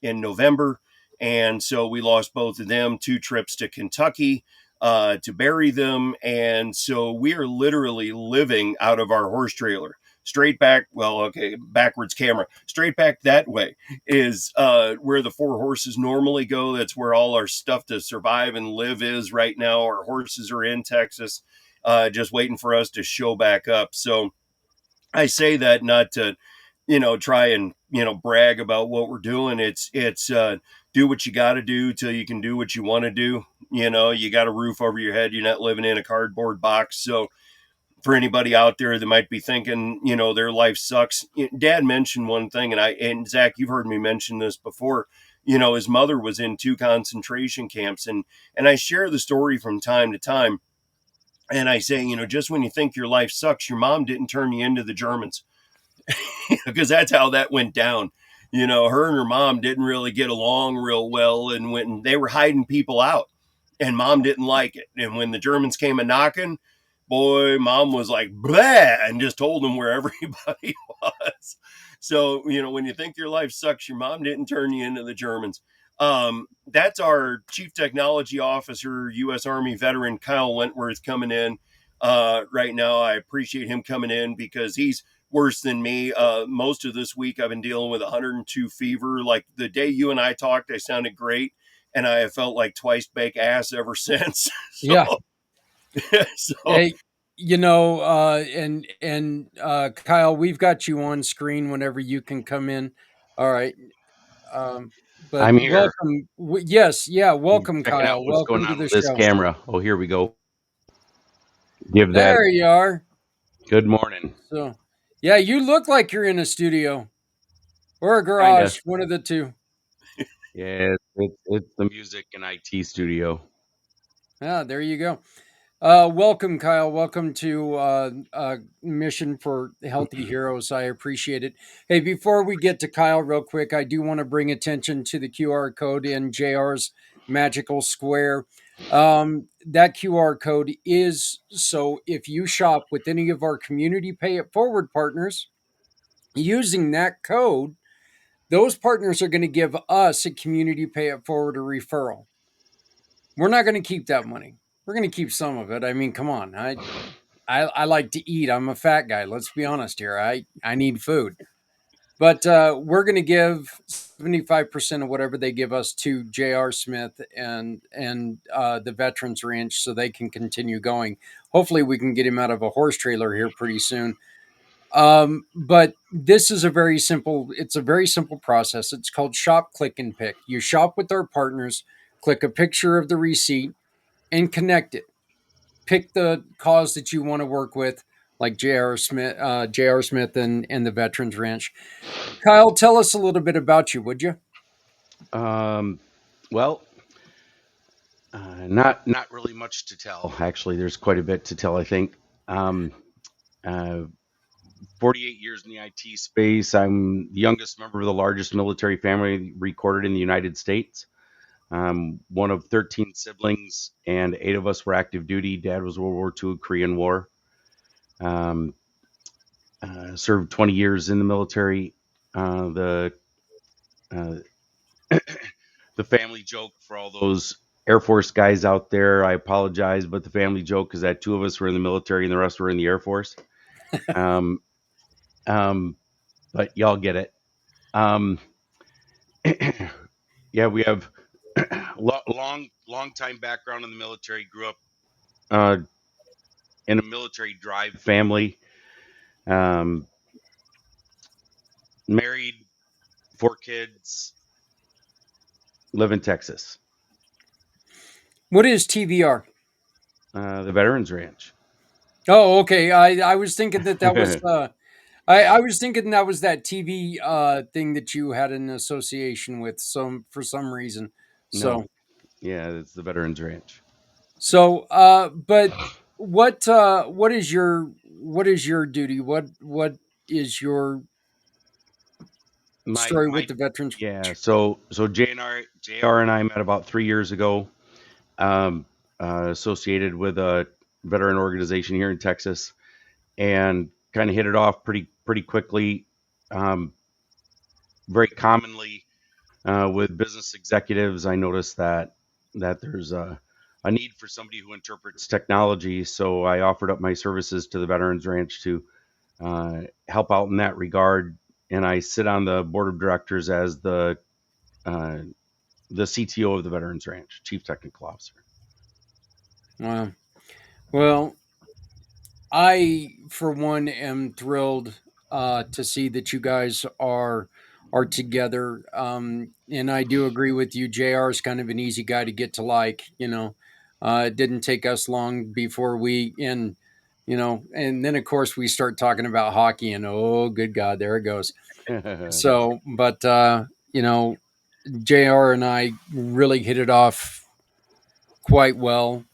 S5: November. And so we lost both of them, 2 trips to Kentucky to bury them. And so we are literally living out of our horse trailer. Straight back, well, okay, backwards camera. Straight back that way is where the 4 horses normally go. That's where all our stuff to survive and live is right now. Our horses are in Texas, just waiting for us to show back up. So I say that not to, try and, brag about what we're doing. It's do what you got to do till you can do what you want to do. You got a roof over your head. You're not living in a cardboard box. So for anybody out there that might be thinking, their life sucks. Dad mentioned one thing, and Zach, you've heard me mention this before. His mother was in 2 concentration camps, and I share the story from time to time. And I say, just when you think your life sucks, your mom didn't turn you into the Germans, because that's how that went down. Her and her mom didn't really get along real well, and when they were hiding people out, and mom didn't like it. And when the Germans came a knocking, boy, mom was like, blah, and just told them where everybody was. So, when you think your life sucks, your mom didn't turn you into the Germans. That's our Chief Technology Officer, U.S. Army veteran Kyle Wentworth coming in right now. I appreciate him coming in because he's worse than me. Most of this week, I've been dealing with 102 fever. Like the day you and I talked, I sounded great, and I have felt like twice baked ass ever since.
S1: yeah.
S5: So,
S1: Hey, and Kyle, we've got you on screen whenever you can come in. All right. But
S7: I'm here.
S1: welcome. Yes, yeah, welcome,
S7: Checking out
S1: Kyle.
S7: what's going
S1: Welcome to
S7: on
S1: the
S7: with this
S1: show.
S7: camera. Oh, here we go. Give that.
S1: There you are.
S7: Good morning.
S1: So, yeah, you look like you're in a studio or a garage, one of the two.
S7: Yeah, it's the music and IT studio.
S1: Yeah, there you go. Welcome, Kyle. Welcome to Mission for Healthy Heroes. I appreciate it. Hey, before we get to Kyle, real quick, I do want to bring attention to the QR code in JR's Magical Square. That QR code is so if you shop with any of our community pay it forward partners using that code, those partners are going to give us a community pay it forward a referral. We're not going to keep that money. We're going to keep some of it. I mean, come on. I like to eat. I'm a fat guy. Let's be honest here. I need food. But we're going to give 75% of whatever they give us to J.R. Smith and the Veterans Ranch so they can continue going. Hopefully we can get him out of a horse trailer here pretty soon. But this is it's a very simple process. It's called Shop, Click, and Pick. You shop with our partners, click a picture of the receipt, and connect it. Pick the cause that you want to work with, like J.R. Smith, and the Veterans Ranch. Kyle, tell us a little bit about you, would you?
S7: Well, not really much to tell. Actually, there's quite a bit to tell. I think. 48 years in the IT space. I'm the youngest member of the largest military family recorded in the United States. one of 13 siblings, and 8 of us were active duty. Dad was World War II, Korean War. Served 20 years in the military. The family joke for all those Air Force guys out there, I apologize, but the family joke is that 2 of us were in the military and the rest were in the Air Force. Um, but y'all get it. Yeah, we have long time background in the military. Grew up in a military drive family. Married, 4 kids, live in Texas.
S1: What is TVR?
S7: The Veterans Ranch.
S1: Oh, okay. I was thinking that was I was thinking that was that TV thing that you had an association with for some reason. So
S7: No, yeah, it's the Veterans Ranch.
S1: but what is your duty? What is your story with the veterans?
S7: Yeah, so JR and I met about 3 years ago, associated with a veteran organization here in Texas, and kind of hit it off pretty quickly. Very commonly with business executives, I noticed that there's a need for somebody who interprets technology. So I offered up my services to the Veterans Ranch to help out in that regard. And I sit on the board of directors as the CTO of the Veterans Ranch, Chief Technical Officer.
S1: Wow. Well, I for one am thrilled to see that you guys are together. And I do agree with you. JR is kind of an easy guy to get to like. It didn't take us long before and then of course we start talking about hockey, and oh, good God, there it goes. So, but JR and I really hit it off quite well.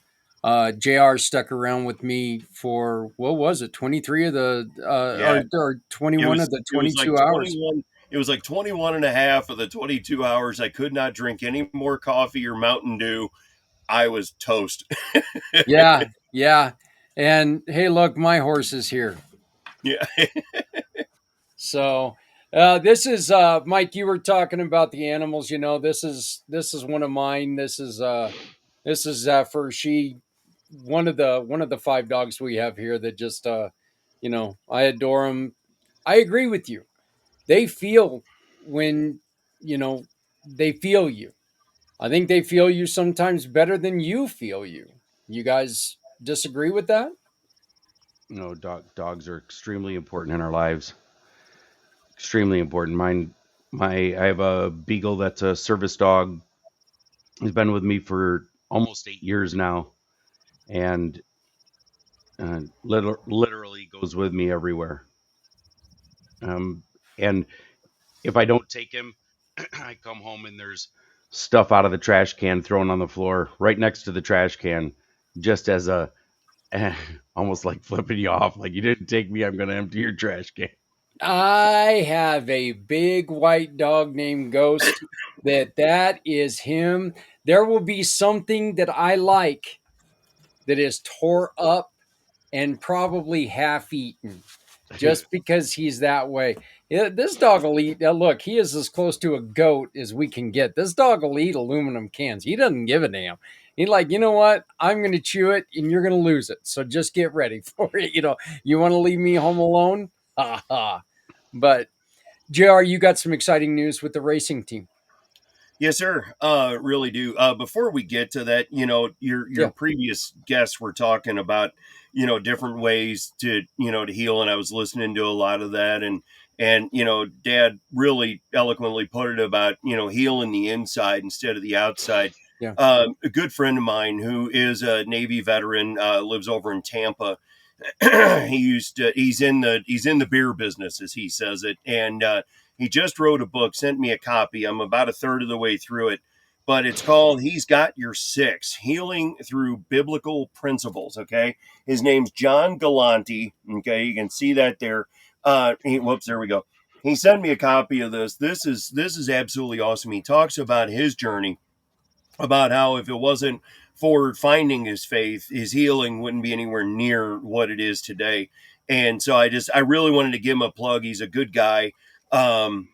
S1: JR stuck around with me for, what was it, 23 of the
S5: Yeah.
S1: or 21 of the 22 hours.
S5: It was like 21 and a half of the 22 hours. I could not drink any more coffee or Mountain Dew. I was toast.
S1: Yeah. And hey, look, my horse is here.
S5: Yeah.
S1: So this is Mike, you were talking about the animals. This is one of mine. This is for one of the 5 dogs we have here that just I adore them. I agree with you. They feel when they feel you. I think they feel you sometimes better than you feel you. You guys disagree with that?
S7: No, dogs are extremely important in our lives. Extremely important. I have a beagle that's a service dog. He's been with me for almost 8 years now, and literally goes with me everywhere. And if I don't take him, I come home and there's stuff out of the trash can thrown on the floor right next to the trash can, just as a almost like flipping you off, like, you didn't take me, I'm going to empty your trash can.
S1: I have a big white dog named Ghost. that is him. There will be something that I like that is tore up and probably half eaten, just because he's that way. This dog will eat. Look, he is as close to a goat as we can get. This dog will eat aluminum cans. He doesn't give a damn. He's like, you know what? I'm going to chew it, and you're going to lose it. So just get ready for it. You want to leave me home alone? Ha ha. But JR, you got some exciting news with the racing team.
S5: Yes, sir. Really do. Before we get to that, your previous guests were talking about, different ways to heal. And I was listening to a lot of that. And Dad really eloquently put it about, healing the inside instead of the outside.
S1: Yeah.
S5: A good friend of mine who is a Navy veteran, lives over in Tampa. He's in the beer business, as he says it. And, he just wrote a book, sent me a copy. I'm about a third of the way through it, but it's called He's Got Your Six, Healing Through Biblical Principles. Okay. His name's John Galante. Okay. You can see that there. There we go. He sent me a copy of this. This is absolutely awesome. He talks about his journey about how if it wasn't for finding his faith, his healing wouldn't be anywhere near what it is today. And so I really wanted to give him a plug. He's a good guy,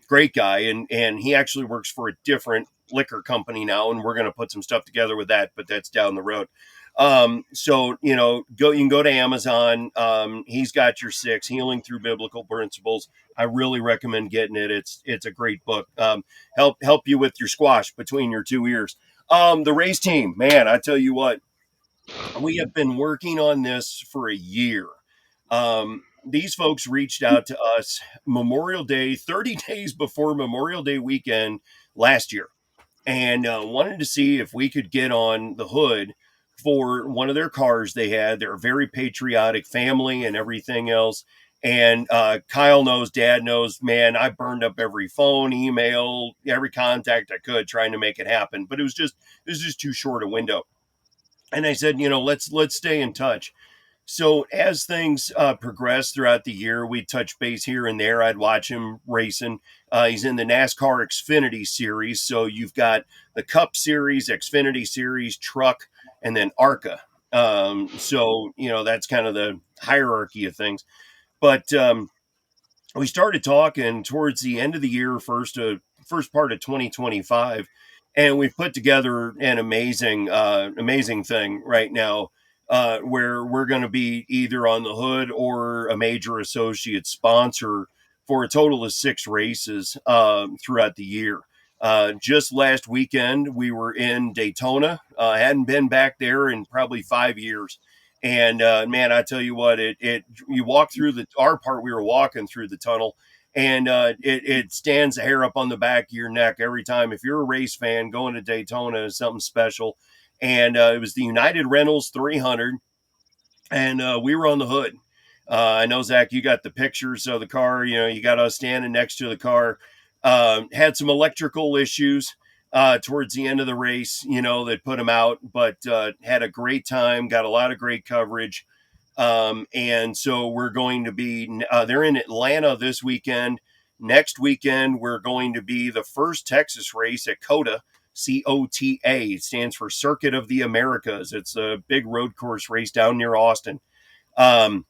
S5: great guy, and he actually works for a different liquor company now, and we're going to put some stuff together with that, but that's down the road. So you can go to Amazon. He's got your six, Healing Through Biblical Principles. I really recommend getting it. It's a great book. Help you with your squash between your two ears. The race team, man, I tell you what, we have been working on this for a year. These folks reached out to us Memorial Day, 30 days before Memorial Day weekend last year, and wanted to see if we could get on the hood for one of their cars they had. They're a very patriotic family and everything else. And Kyle knows, Dad knows, man, I burned up every phone, email, every contact I could trying to make it happen. But it was just too short a window. And I said, let's stay in touch. So as things progressed throughout the year, we touch base here and there. I'd watch him racing. He's in the NASCAR Xfinity Series. So you've got the Cup Series, Xfinity Series, Truck, and then ARCA. So that's kind of the hierarchy of things. But we started talking towards the end of the year, first part of 2025, and we've put together an amazing thing right now, where we're going to be either on the hood or a major associate sponsor for a total of 6 races throughout the year. Just last weekend, we were in Daytona. Hadn't been back there in probably 5 years. And man, I tell you what, you walk through our part, we were walking through the tunnel, and it stands a hair up on the back of your neck every time. If you're a race fan, going to Daytona is something special. And it was the United Rentals 300, and we were on the hood. I know, Zach, you got the pictures of the car. You got us standing next to the car. Had some electrical issues towards the end of the race, that put them out, but had a great time, got a lot of great coverage. And so we're going to be, they're in Atlanta this weekend. Next weekend, we're going to be the first Texas race at COTA, COTA. It stands for Circuit of the Americas. It's a big road course race down near Austin. We're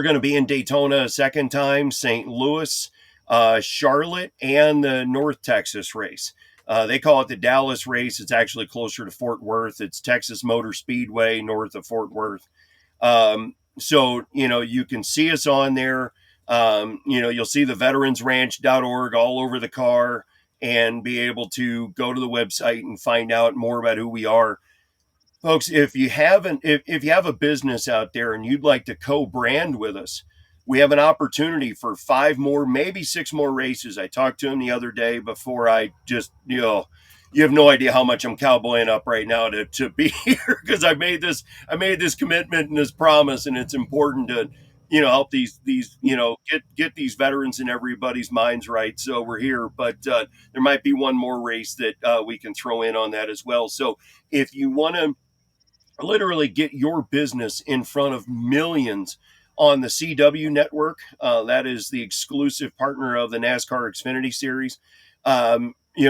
S5: going to be in Daytona a second time, St. Louis, Charlotte, and the North Texas race. They call it the Dallas race. It's actually closer to Fort Worth. It's Texas Motor Speedway north of Fort Worth. So, you can see us on there. You'll see the veteransranch.org all over the car and be able to go to the website and find out more about who we are. Folks, if you have a business out there and you'd like to co-brand with us, we have an opportunity for 5 more, maybe 6 more races. I talked to him the other day before I just, you have no idea how much I'm cowboying up right now to be here, because I made this commitment and this promise, and it's important to, help these, get these veterans in everybody's minds right. So we're here, but there might be one more race that we can throw in on that as well. So if you want to literally get your business in front of millions on the CW network, that is the exclusive partner of the NASCAR Xfinity Series.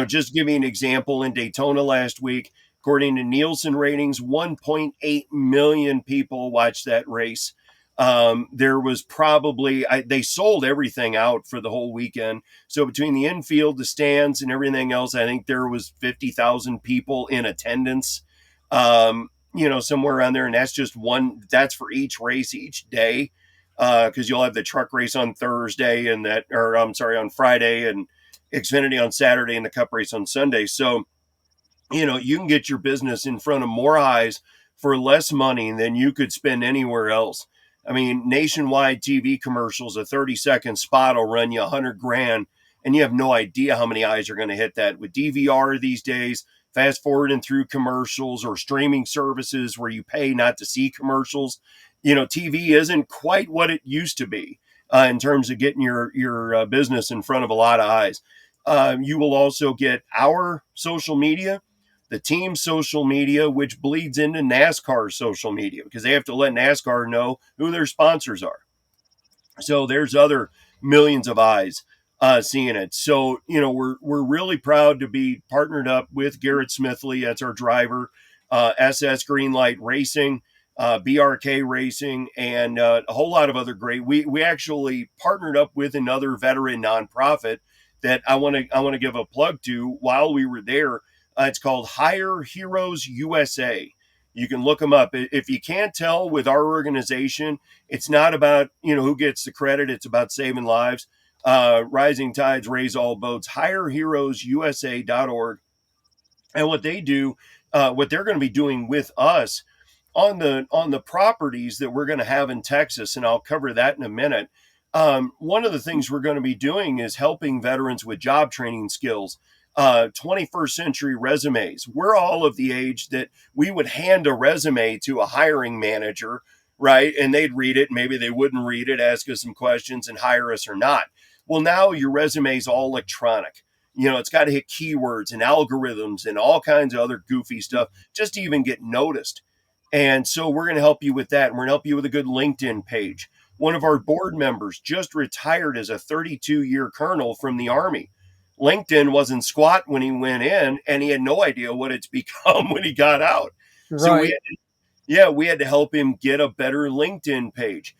S5: Just give me an example. In Daytona last week, according to Nielsen ratings, 1.8 million people watched that race. There was probably, they sold everything out for the whole weekend. So between the infield, the stands, and everything else, I think there was 50,000 people in attendance. Somewhere around there. And that's just that's for each race each day. Cause you'll have the truck race on Thursday on Friday, and Xfinity on Saturday, and the Cup race on Sunday. So, you can get your business in front of more eyes for less money than you could spend anywhere else. I mean, nationwide TV commercials, a 30-second spot will run you $100,000, and you have no idea how many eyes are going to hit that. With DVR these days, fast forwarding through commercials, or streaming services where you pay not to see commercials, TV isn't quite what it used to be in terms of getting your business in front of a lot of eyes. You will also get our social media, the team's social media, which bleeds into NASCAR's social media, because they have to let NASCAR know who their sponsors are. So there's other millions of eyes seeing it. So, we're really proud to be partnered up with Garrett Smithley. That's our driver, SS Greenlight Racing, BRK Racing, and a whole lot of other great. We actually partnered up with another veteran nonprofit that I want to give a plug to while we were there. It's called Hire Heroes USA. You can look them up. If you can't tell with our organization, it's not about who gets the credit. It's about saving lives. Rising tides raise all boats. HireHeroesUSA.org. And what they do, what they're going to be doing with us on the properties that we're going to have in Texas, and I'll cover that in a minute. One of the things we're going to be doing is helping veterans with job training skills, 21st century resumes. We're all of the age that we would hand a resume to a hiring manager, right? And they'd read it. Maybe they wouldn't read it, ask us some questions and hire us or not. Well, now your resume is all electronic. It's got to hit keywords and algorithms and all kinds of other goofy stuff just to even get noticed. And so we're going to help you with that. And we're going to help you with a good LinkedIn page. One of our board members just retired as a 32-year colonel from the Army. LinkedIn wasn't squat when he went in, and he had no idea what it's become when he got out.
S1: Right.
S5: So we had to help him get a better LinkedIn page.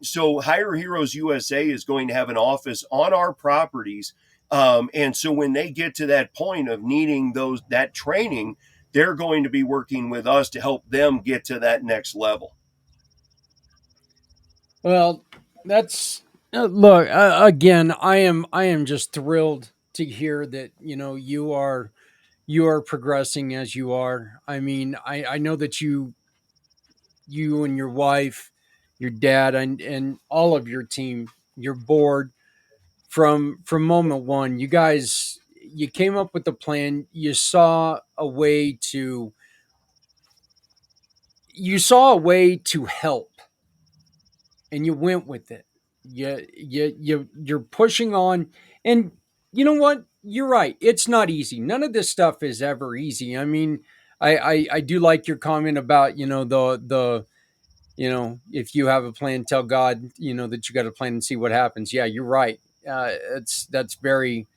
S5: So Hire Heroes USA is going to have an office on our properties. And so when they get to that point of needing that training, they're going to be working with us to help them get to that next level.
S1: Well, that's look again. I am just thrilled to hear that you are progressing as you are. I mean, I know that you and your wife, your dad, and all of your team, your board, from moment one, you came up with a plan. You saw a way to help, and you went with it. You're pushing on, and you know what? You're right. It's not easy. None of this stuff is ever easy. I mean, I do like your comment about the if you have a plan, tell God that you got a plan and see what happens. Yeah, you're right. That's very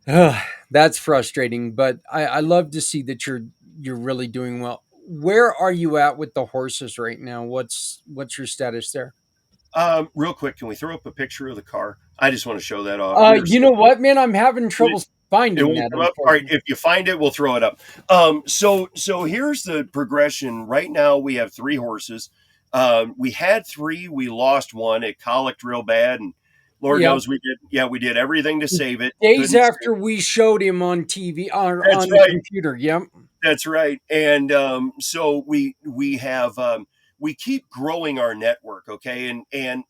S1: that's frustrating, but I love to see that you're really doing well. Where are you at with the horses right now? What's your status there?
S5: Real quick, can we throw up a picture of the car? I just want to show that off.
S1: You know what, man? I'm having trouble finding that.
S5: All right, if you find it, we'll throw it up. So here's the progression. Right now, we have 3 horses. We had 3. We lost one. It colicked real bad, and Lord knows we did. Yeah, we did everything to save it.
S1: Days after we showed him on TV on the computer. Yep,
S5: that's right. And so we have. We keep growing our network, okay? And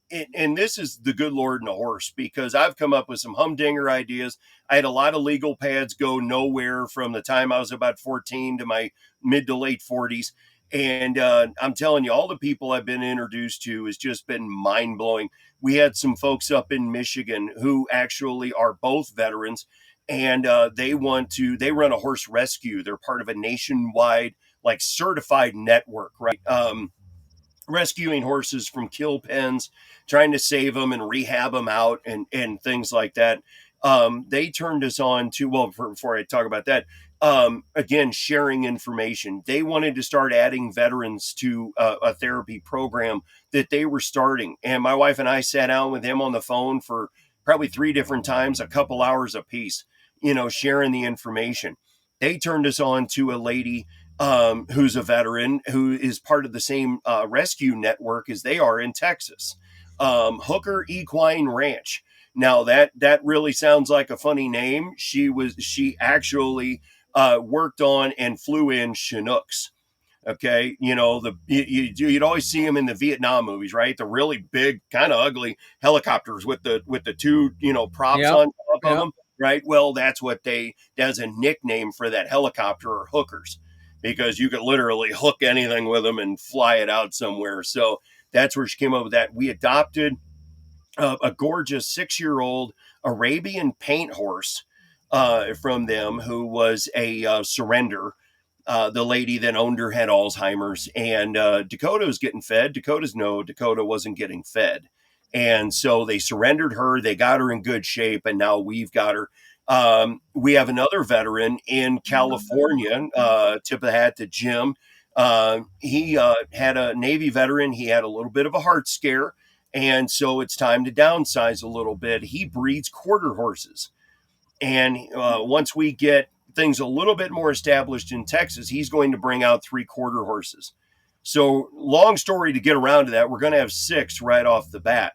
S5: this is the good Lord in a horse, because I've come up with some humdinger ideas. I had a lot of legal pads go nowhere from the time I was about 14 to my mid to late 40s. And I'm telling you, all the people I've been introduced to has just been mind-blowing. We had some folks up in Michigan who actually are both veterans, and they run a horse rescue. They're part of a nationwide, certified network, right? Rescuing horses from kill pens, trying to save them and rehab them out and things like that. They turned us on to, before I talk about that, again, sharing information. They wanted to start adding veterans to a therapy program that they were starting. And my wife and I sat down with him on the phone for probably 3 different times, a couple hours a piece, sharing the information. They turned us on to a lady who's a veteran, who is part of the same rescue network as they are in Texas, Hooker Equine Ranch. Now that really sounds like a funny name. She actually worked on and flew in Chinooks. Okay, you'd always see them in the Vietnam movies, right? The really big, kind of ugly helicopters with the 2 props on top of them, right? Well, that's a nickname for that helicopter, or hookers, because you could literally hook anything with them and fly it out somewhere. So that's where she came up with that. We adopted a gorgeous 6-year-old Arabian paint horse from them, who was a surrender. The lady that owned her had Alzheimer's, and Dakota was getting fed. Dakota wasn't getting fed. And so they surrendered her. They got her in good shape, and now we've got her. We have another veteran in California. Tip of the hat to Jim. He had a Navy veteran. He had a little bit of a heart scare, and so it's time to downsize a little bit. He breeds quarter horses, and once we get things a little bit more established in Texas, he's going to bring out 3 quarter horses. So, long story to get around to that, we're going to have 6 right off the bat.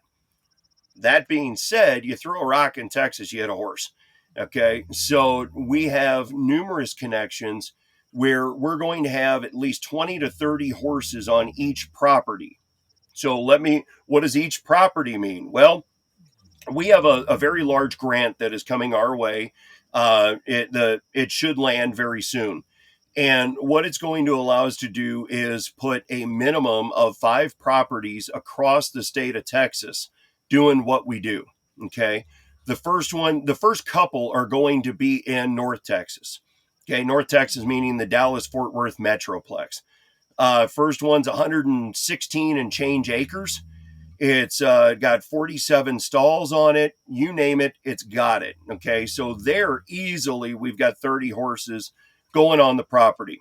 S5: That being said, you throw a rock in Texas, you hit a horse. Okay. So we have numerous connections where we're going to have at least 20 to 30 horses on each property. So what does each property mean? Well, we have a very large grant that is coming our way. It should land very soon. And what it's going to allow us to do is put a minimum of 5 properties across the state of Texas doing what we do. Okay. The first couple are going to be in North Texas. Okay. North Texas, meaning the Dallas Fort Worth Metroplex. First one's 116 and change acres. It's got 47 stalls on it. You name it, it's got it. Okay. So we've got 30 horses going on the property.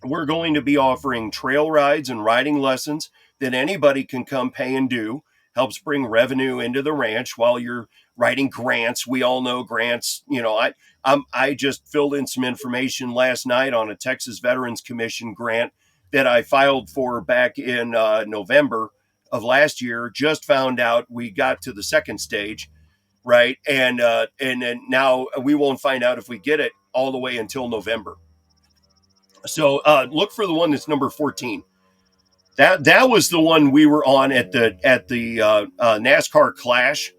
S5: We're going to be offering trail rides and riding lessons that anybody can come pay and do. Helps bring revenue into the ranch while you're writing grants. We all know grants. I just filled in some information last night on a Texas Veterans Commission grant that I filed for back in November of last year. Just found out we got to the second stage, right? And then now we won't find out if we get it all the way until November. So look for the one that's number 14. That was the one we were on at the NASCAR Clash.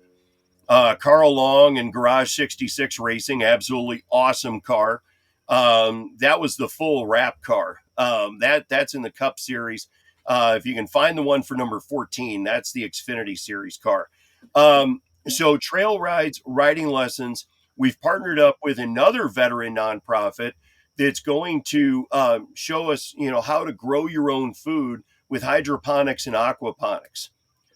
S5: Carl Long and Garage 66 Racing, absolutely awesome car. That was the full wrap car. That's in the Cup Series. If you can find the one for number 14, that's the Xfinity Series car. So trail rides, riding lessons. We've partnered up with another veteran nonprofit that's going to show us, how to grow your own food with hydroponics and aquaponics.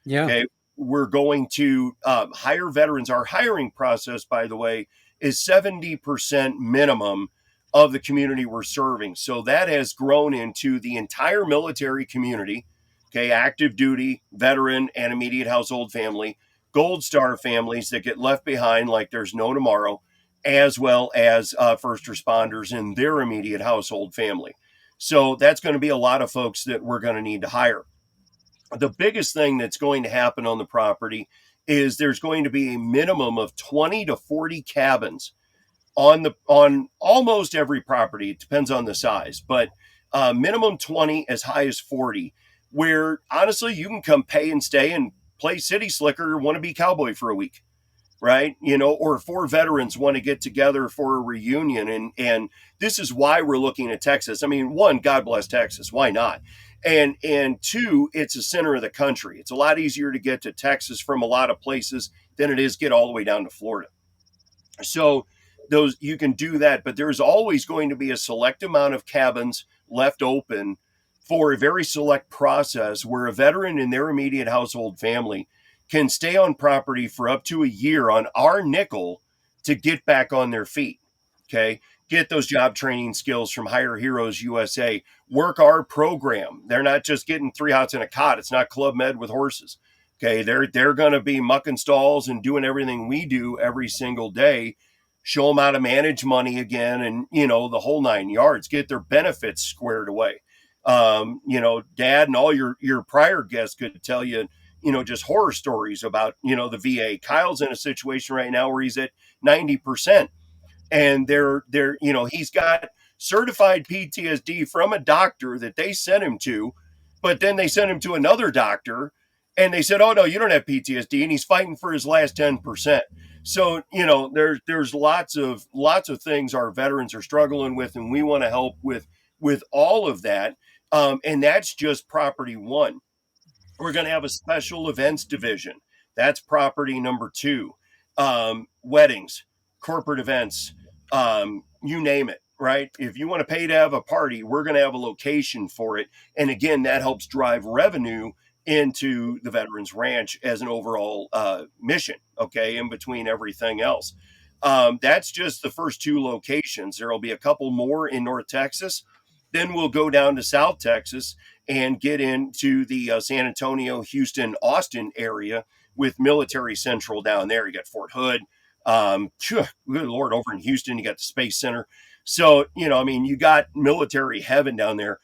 S1: Yeah.
S5: Okay. We're going to hire veterans. Our hiring process, by the way, is 70% minimum of the community we're serving. So that has grown into the entire military community, okay, active duty, veteran, and immediate household family, Gold Star families that get left behind like there's no tomorrow, as well as first responders in their immediate household family. So that's going to be a lot of folks that we're going to need to hire. The biggest thing that's going to happen on the property is there's going to be a minimum of 20 to 40 cabins on almost every property. It depends on the size, but minimum 20, as high as 40, where honestly you can come pay and stay and play city slicker, want to be cowboy for a week, right? Or 4 veterans want to get together for a reunion. And this is why we're looking at Texas. I mean, 1, God bless Texas. Why not? And 2, it's the center of the country. It's a lot easier to get to Texas from a lot of places than it is get all the way down to Florida. So you can do that, but there's always going to be a select amount of cabins left open for a very select process where a veteran and their immediate household family can stay on property for up to a year on our nickel to get back on their feet. Okay. Get those job training skills from Hire Heroes USA, work our program. They're not just getting 3 hots in a cot. It's not Club Med with horses. Okay. They're going to be mucking stalls and doing everything we do every single day. Show them how to manage money again. And, the whole 9 yards, get their benefits squared away. Dad and all your prior guests could tell you, just horror stories about, the VA. Kyle's in a situation right now where he's at 90%. And he's got certified PTSD from a doctor that they sent him to, but then they sent him to another doctor and they said, oh no, you don't have PTSD. And he's fighting for his last 10%. So, there's lots of things our veterans are struggling with, and we want to help with all of that. And that's just property 1. We're going to have a special events division. That's property number 2. Weddings, corporate events, you name it, right? If you want to pay to have a party, we're going to have a location for it. And again, that helps drive revenue into the Veterans Ranch as an overall mission, okay, in between everything else. That's just the first 2 locations. There will be a couple more in North Texas. Then we'll go down to South Texas and get into the San Antonio, Houston, Austin area with Military Central down there. You got Fort Hood. Good Lord, over in Houston, you got the Space Center. So, I mean, you got military heaven down there.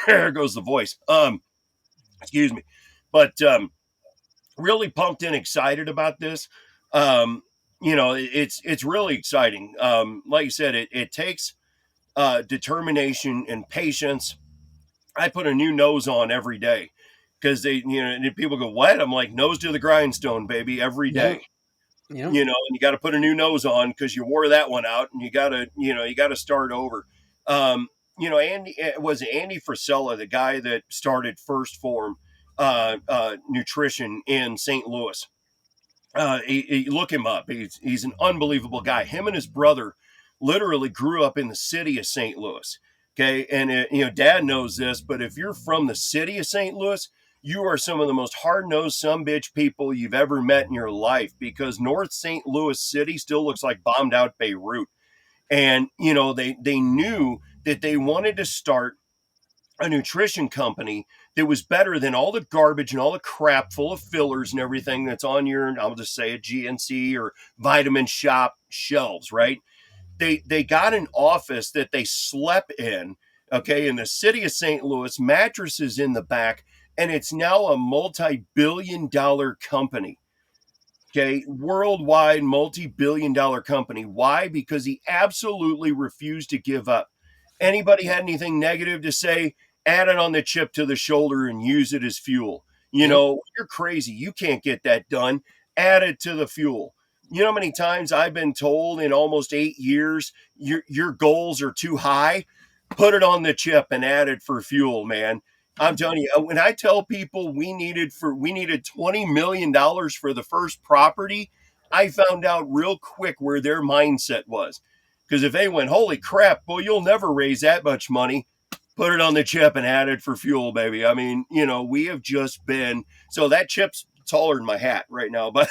S5: There goes the voice. Excuse me. But really pumped and excited about this. It's really exciting. Like you said, it takes determination and patience. I put a new nose on every day because people go, what? I'm like, nose to the grindstone, baby, every day.
S1: Yeah.
S5: And you got to put a new nose on because you wore that one out, and you got to start over. Andy Frisella, the guy that started First Form Nutrition in St. Louis. Look him up. He's an unbelievable guy. Him and his brother literally grew up in the city of St. Louis. Okay. And, Dad knows this, but if you're from the city of St. Louis, you are some of the most hard-nosed sumbitch people you've ever met in your life, because North St. Louis City still looks like bombed out Beirut. And, they knew that they wanted to start a nutrition company that was better than all the garbage and all the crap full of fillers and everything that's on your, I'll just say, a GNC or Vitamin Shop shelves, right? They got an office that they slept in, okay, in the city of St. Louis, mattresses in the back, and it's now a multi-billion-dollar company. Okay, worldwide multi-billion-dollar company. Why? Because he absolutely refused to give up. Anybody had anything negative to say, add it on the chip to the shoulder and use it as fuel. You're crazy. You can't get that done. Add it to the fuel. You know how many times I've been told in almost 8 years, your goals are too high? Put it on the chip and add it for fuel, man. I'm telling you, when I tell people we needed $20 million for the first property, I found out real quick where their mindset was. Because if they went, holy crap, boy, you'll never raise that much money, put it on the chip and add it for fuel, baby. I mean, we have just been, so that chip's taller than my hat right now, but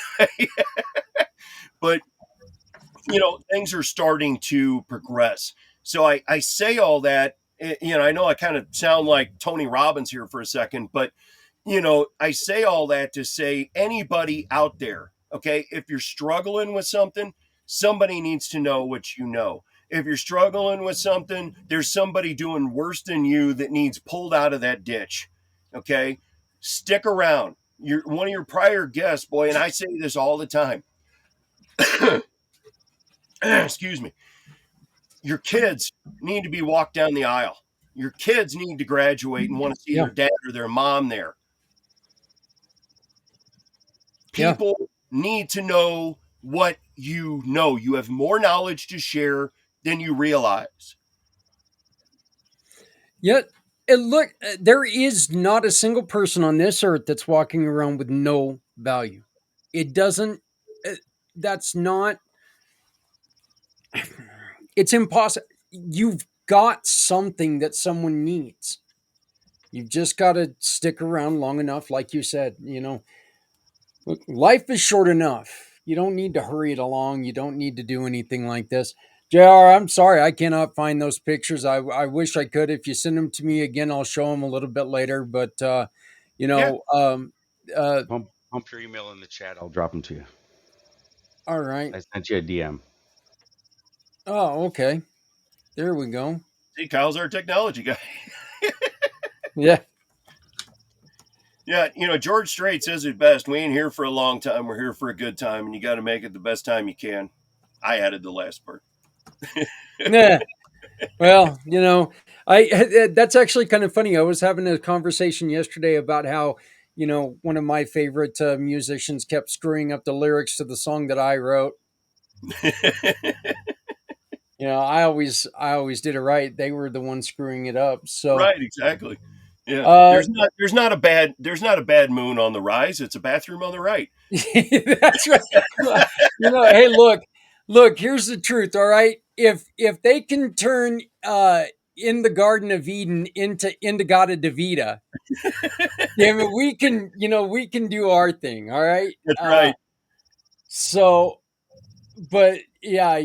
S5: things are starting to progress. So I say all that, I know I kind of sound like Tony Robbins here for a second, but, I say all that to say anybody out there, okay, if you're struggling with something, somebody needs to know what you know. If you're struggling with something, there's somebody doing worse than you that needs pulled out of that ditch, okay? Stick around. You're one of your prior guests, boy, and I say this all the time. Excuse me. Your kids need to be walked down the aisle. Your kids need to graduate and want to see their dad or their mom there. People need to know what you know. You have more knowledge to share than you realize.
S1: Yet, look, there is not a single person on this earth that's walking around with no value. It doesn't, that's not, it's impossible. You've got something that someone needs. You've just got to stick around long enough. Like you said, look, life is short enough. You don't need to hurry it along. You don't need to do anything like this. JR, I'm sorry, I cannot find those pictures. I wish I could. If you send them to me again, I'll show them a little bit later. But,
S7: Pump your email in the chat. I'll drop them to you.
S1: All right.
S7: I sent you a DM.
S1: Oh, okay. There we go.
S5: See, Kyle's our technology guy.
S1: Yeah.
S5: Yeah, George Strait says it best. We ain't here for a long time. We're here for a good time, and you got to make it the best time you can. I added the last part.
S1: Yeah. Well, that's actually kind of funny. I was having a conversation yesterday about how, one of my favorite musicians kept screwing up the lyrics to the song that I wrote. I always did it right. They were the ones screwing it up. So
S5: right, exactly. Yeah, there's not a bad moon on the rise. It's a bathroom on the right.
S1: That's right. Hey, look. Here's the truth. All right, if they can turn in the Garden of Eden into Indigata Devita. Damn it, we can do our thing, all right?
S5: That's right.
S1: So, but yeah,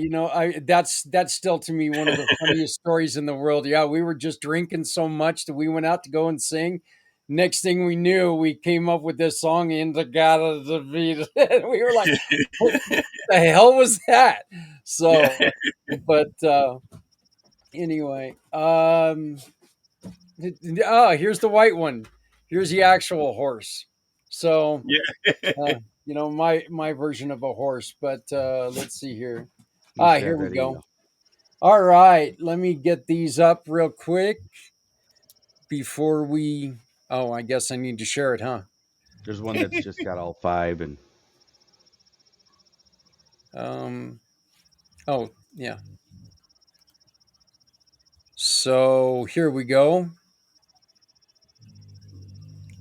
S1: that's still to me one of the funniest stories in the world. Yeah, we were just drinking so much that we went out to go and sing. Next thing we knew, we came up with this song Indigata Devita. We were like, what the hell was that? So, but anyway, here's the white one. Here's the actual horse. So,
S5: Yeah.
S1: my version of a horse. But let's see here.
S7: You should
S1: Here
S7: have
S1: we
S7: that
S1: go.
S7: email.
S1: All right, let me get these up real quick before we. Oh, I guess I need to share it, huh?
S7: There's one that's just got all 5, and
S1: Oh, yeah. So here we go.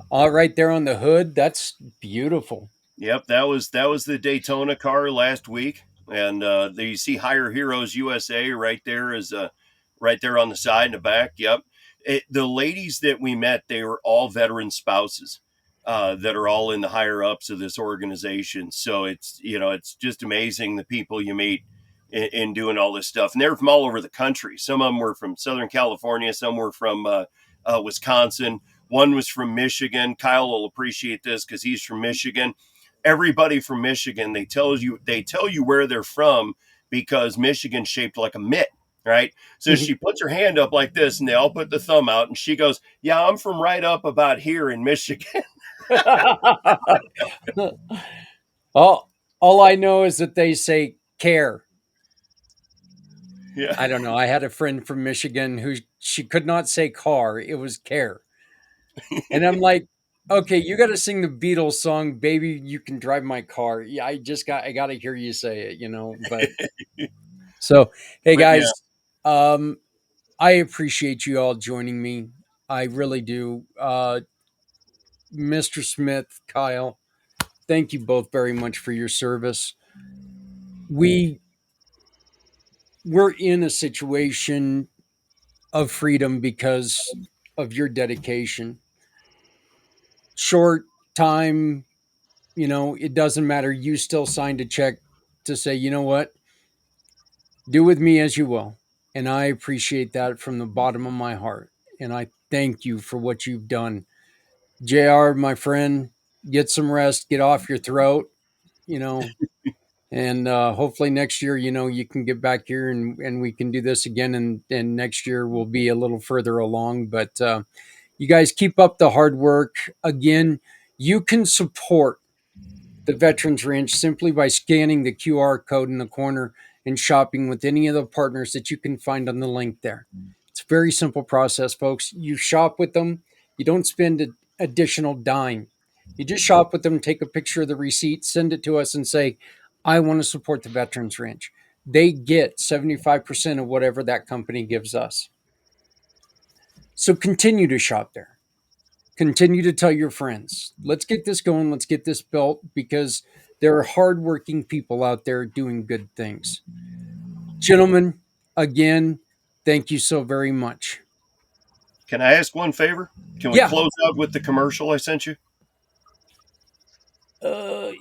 S1: All right, there on the hood. That's beautiful.
S5: Yep, that was the Daytona car last week, and there you see Hire Heroes USA right there is right there on the side and the back. Yep, the ladies that we met, they were all veteran spouses that are all in the higher ups of this organization. So it's just amazing the people you meet in doing all this stuff, and they're from all over the country. Some of them were from Southern California, some were from Wisconsin. One was from Michigan. Kyle will appreciate this because he's from Michigan. Everybody from Michigan, they tell you where they're from because Michigan's shaped like a mitt, right? So she puts her hand up like this, and they all put the thumb out, and she goes, "Yeah, I'm from right up about here in Michigan."
S1: all I know is that they say care.
S5: Yeah,
S1: I don't know. I had a friend from Michigan who she could not say car; it was care. And I'm like, okay, you got to sing the Beatles song, "Baby, You Can Drive My Car." Yeah, I got to hear you say it. But so, hey
S5: but yeah,
S1: guys, I appreciate you all joining me. I really do. Mr. Smith, Kyle, thank you both very much for your service. We're in a situation of freedom because of your dedication. Short time, it doesn't matter. You still signed a check to say, you know what, do with me as you will. And I appreciate that from the bottom of my heart. And I thank you for what you've done. JR, my friend, get some rest, get off your throat, you know, and hopefully next year, you can get back here and we can do this again. And next year we'll be a little further along. But you guys keep up the hard work. Again, you can support the Veterans Ranch simply by scanning the QR code in the corner and shopping with any of the partners that you can find on the link there. It's a very simple process, folks. You shop with them, you don't spend an additional dime. You just shop with them, take a picture of the receipt, send it to us, and say, I want to support the Veterans Ranch. They get 75% of whatever that company gives us. So continue to shop there. Continue to tell your friends. Let's get this going. Let's get this built because there are hardworking people out there doing good things. Gentlemen, again, thank you so very much.
S5: can I ask one favor? Can we
S1: Yeah.
S5: close out with the commercial I sent you?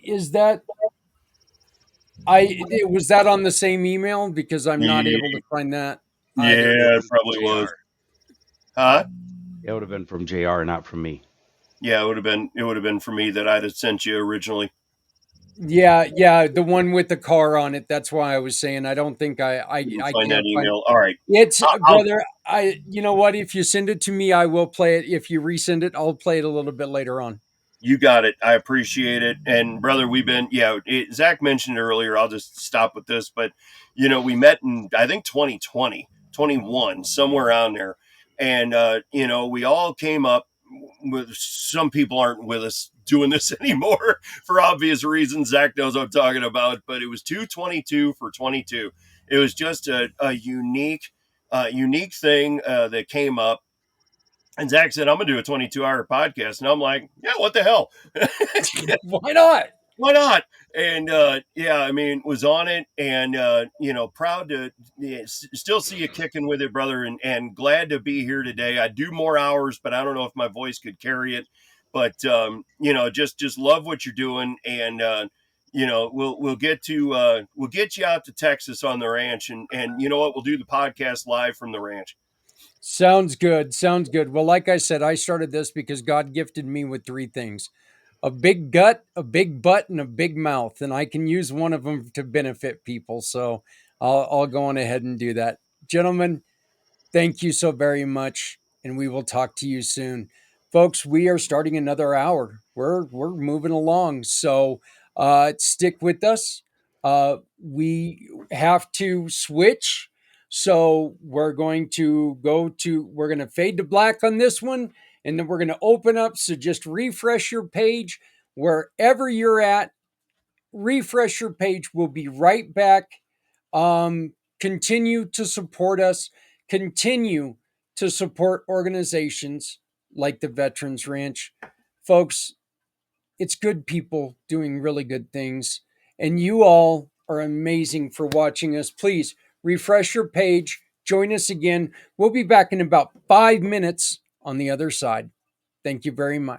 S1: Is that was that on the same email? Because I'm not able to find that.
S5: Yeah, it probably was. Huh?
S7: it would have been from JR, not from me.
S5: Yeah, it would have been for me that I'd have sent you originally.
S1: Yeah, the one with the car on it. That's why I was saying I don't think I
S5: You
S1: I
S5: find that
S1: can't find.
S5: email. All right.
S1: It's
S5: I'll-
S1: brother. You know what? If you send it to me, I will play it. If you resend it, I'll play it a little bit later on.
S5: You got it. I appreciate it. And brother, Zach mentioned earlier, I'll just stop with this, but we met in, I think 2020, 21, somewhere around there. And, we all came up with, some people aren't with us doing this anymore for obvious reasons. Zach knows what I'm talking about, but it was 222 for 22. It was just a unique thing that came up. And Zach said, I'm going to do a 22-hour podcast. And I'm like, yeah, what the hell?
S1: Why not?
S5: Why not? And yeah, I mean, was on it, and proud to still see you kicking with it, brother, and glad to be here today. I do more hours, but I don't know if my voice could carry it. But just love what you're doing, and we'll get you out to Texas on the ranch, and you know what, we'll do the podcast live from the ranch.
S1: Sounds good. Sounds good. Well, like I said, I started this because God gifted me with three things: a big gut, a big butt, and a big mouth. And I can use one of them to benefit people. So I'll go on ahead and do that. Gentlemen, thank you so very much. And we will talk to you soon. Folks, we are starting another hour. We're moving along. So stick with us. We have to switch. So we're going to we're going to fade to black on this one, and then we're going to open up. So just refresh your page wherever you're at. Refresh your page. We'll be right back. Continue to support us. Continue to support organizations like the Veterans Ranch. Folks, it's good people doing really good things. And you all are amazing for watching us. Please refresh your page. Join us again. We'll be back in about 5 minutes on the other side. Thank you very much.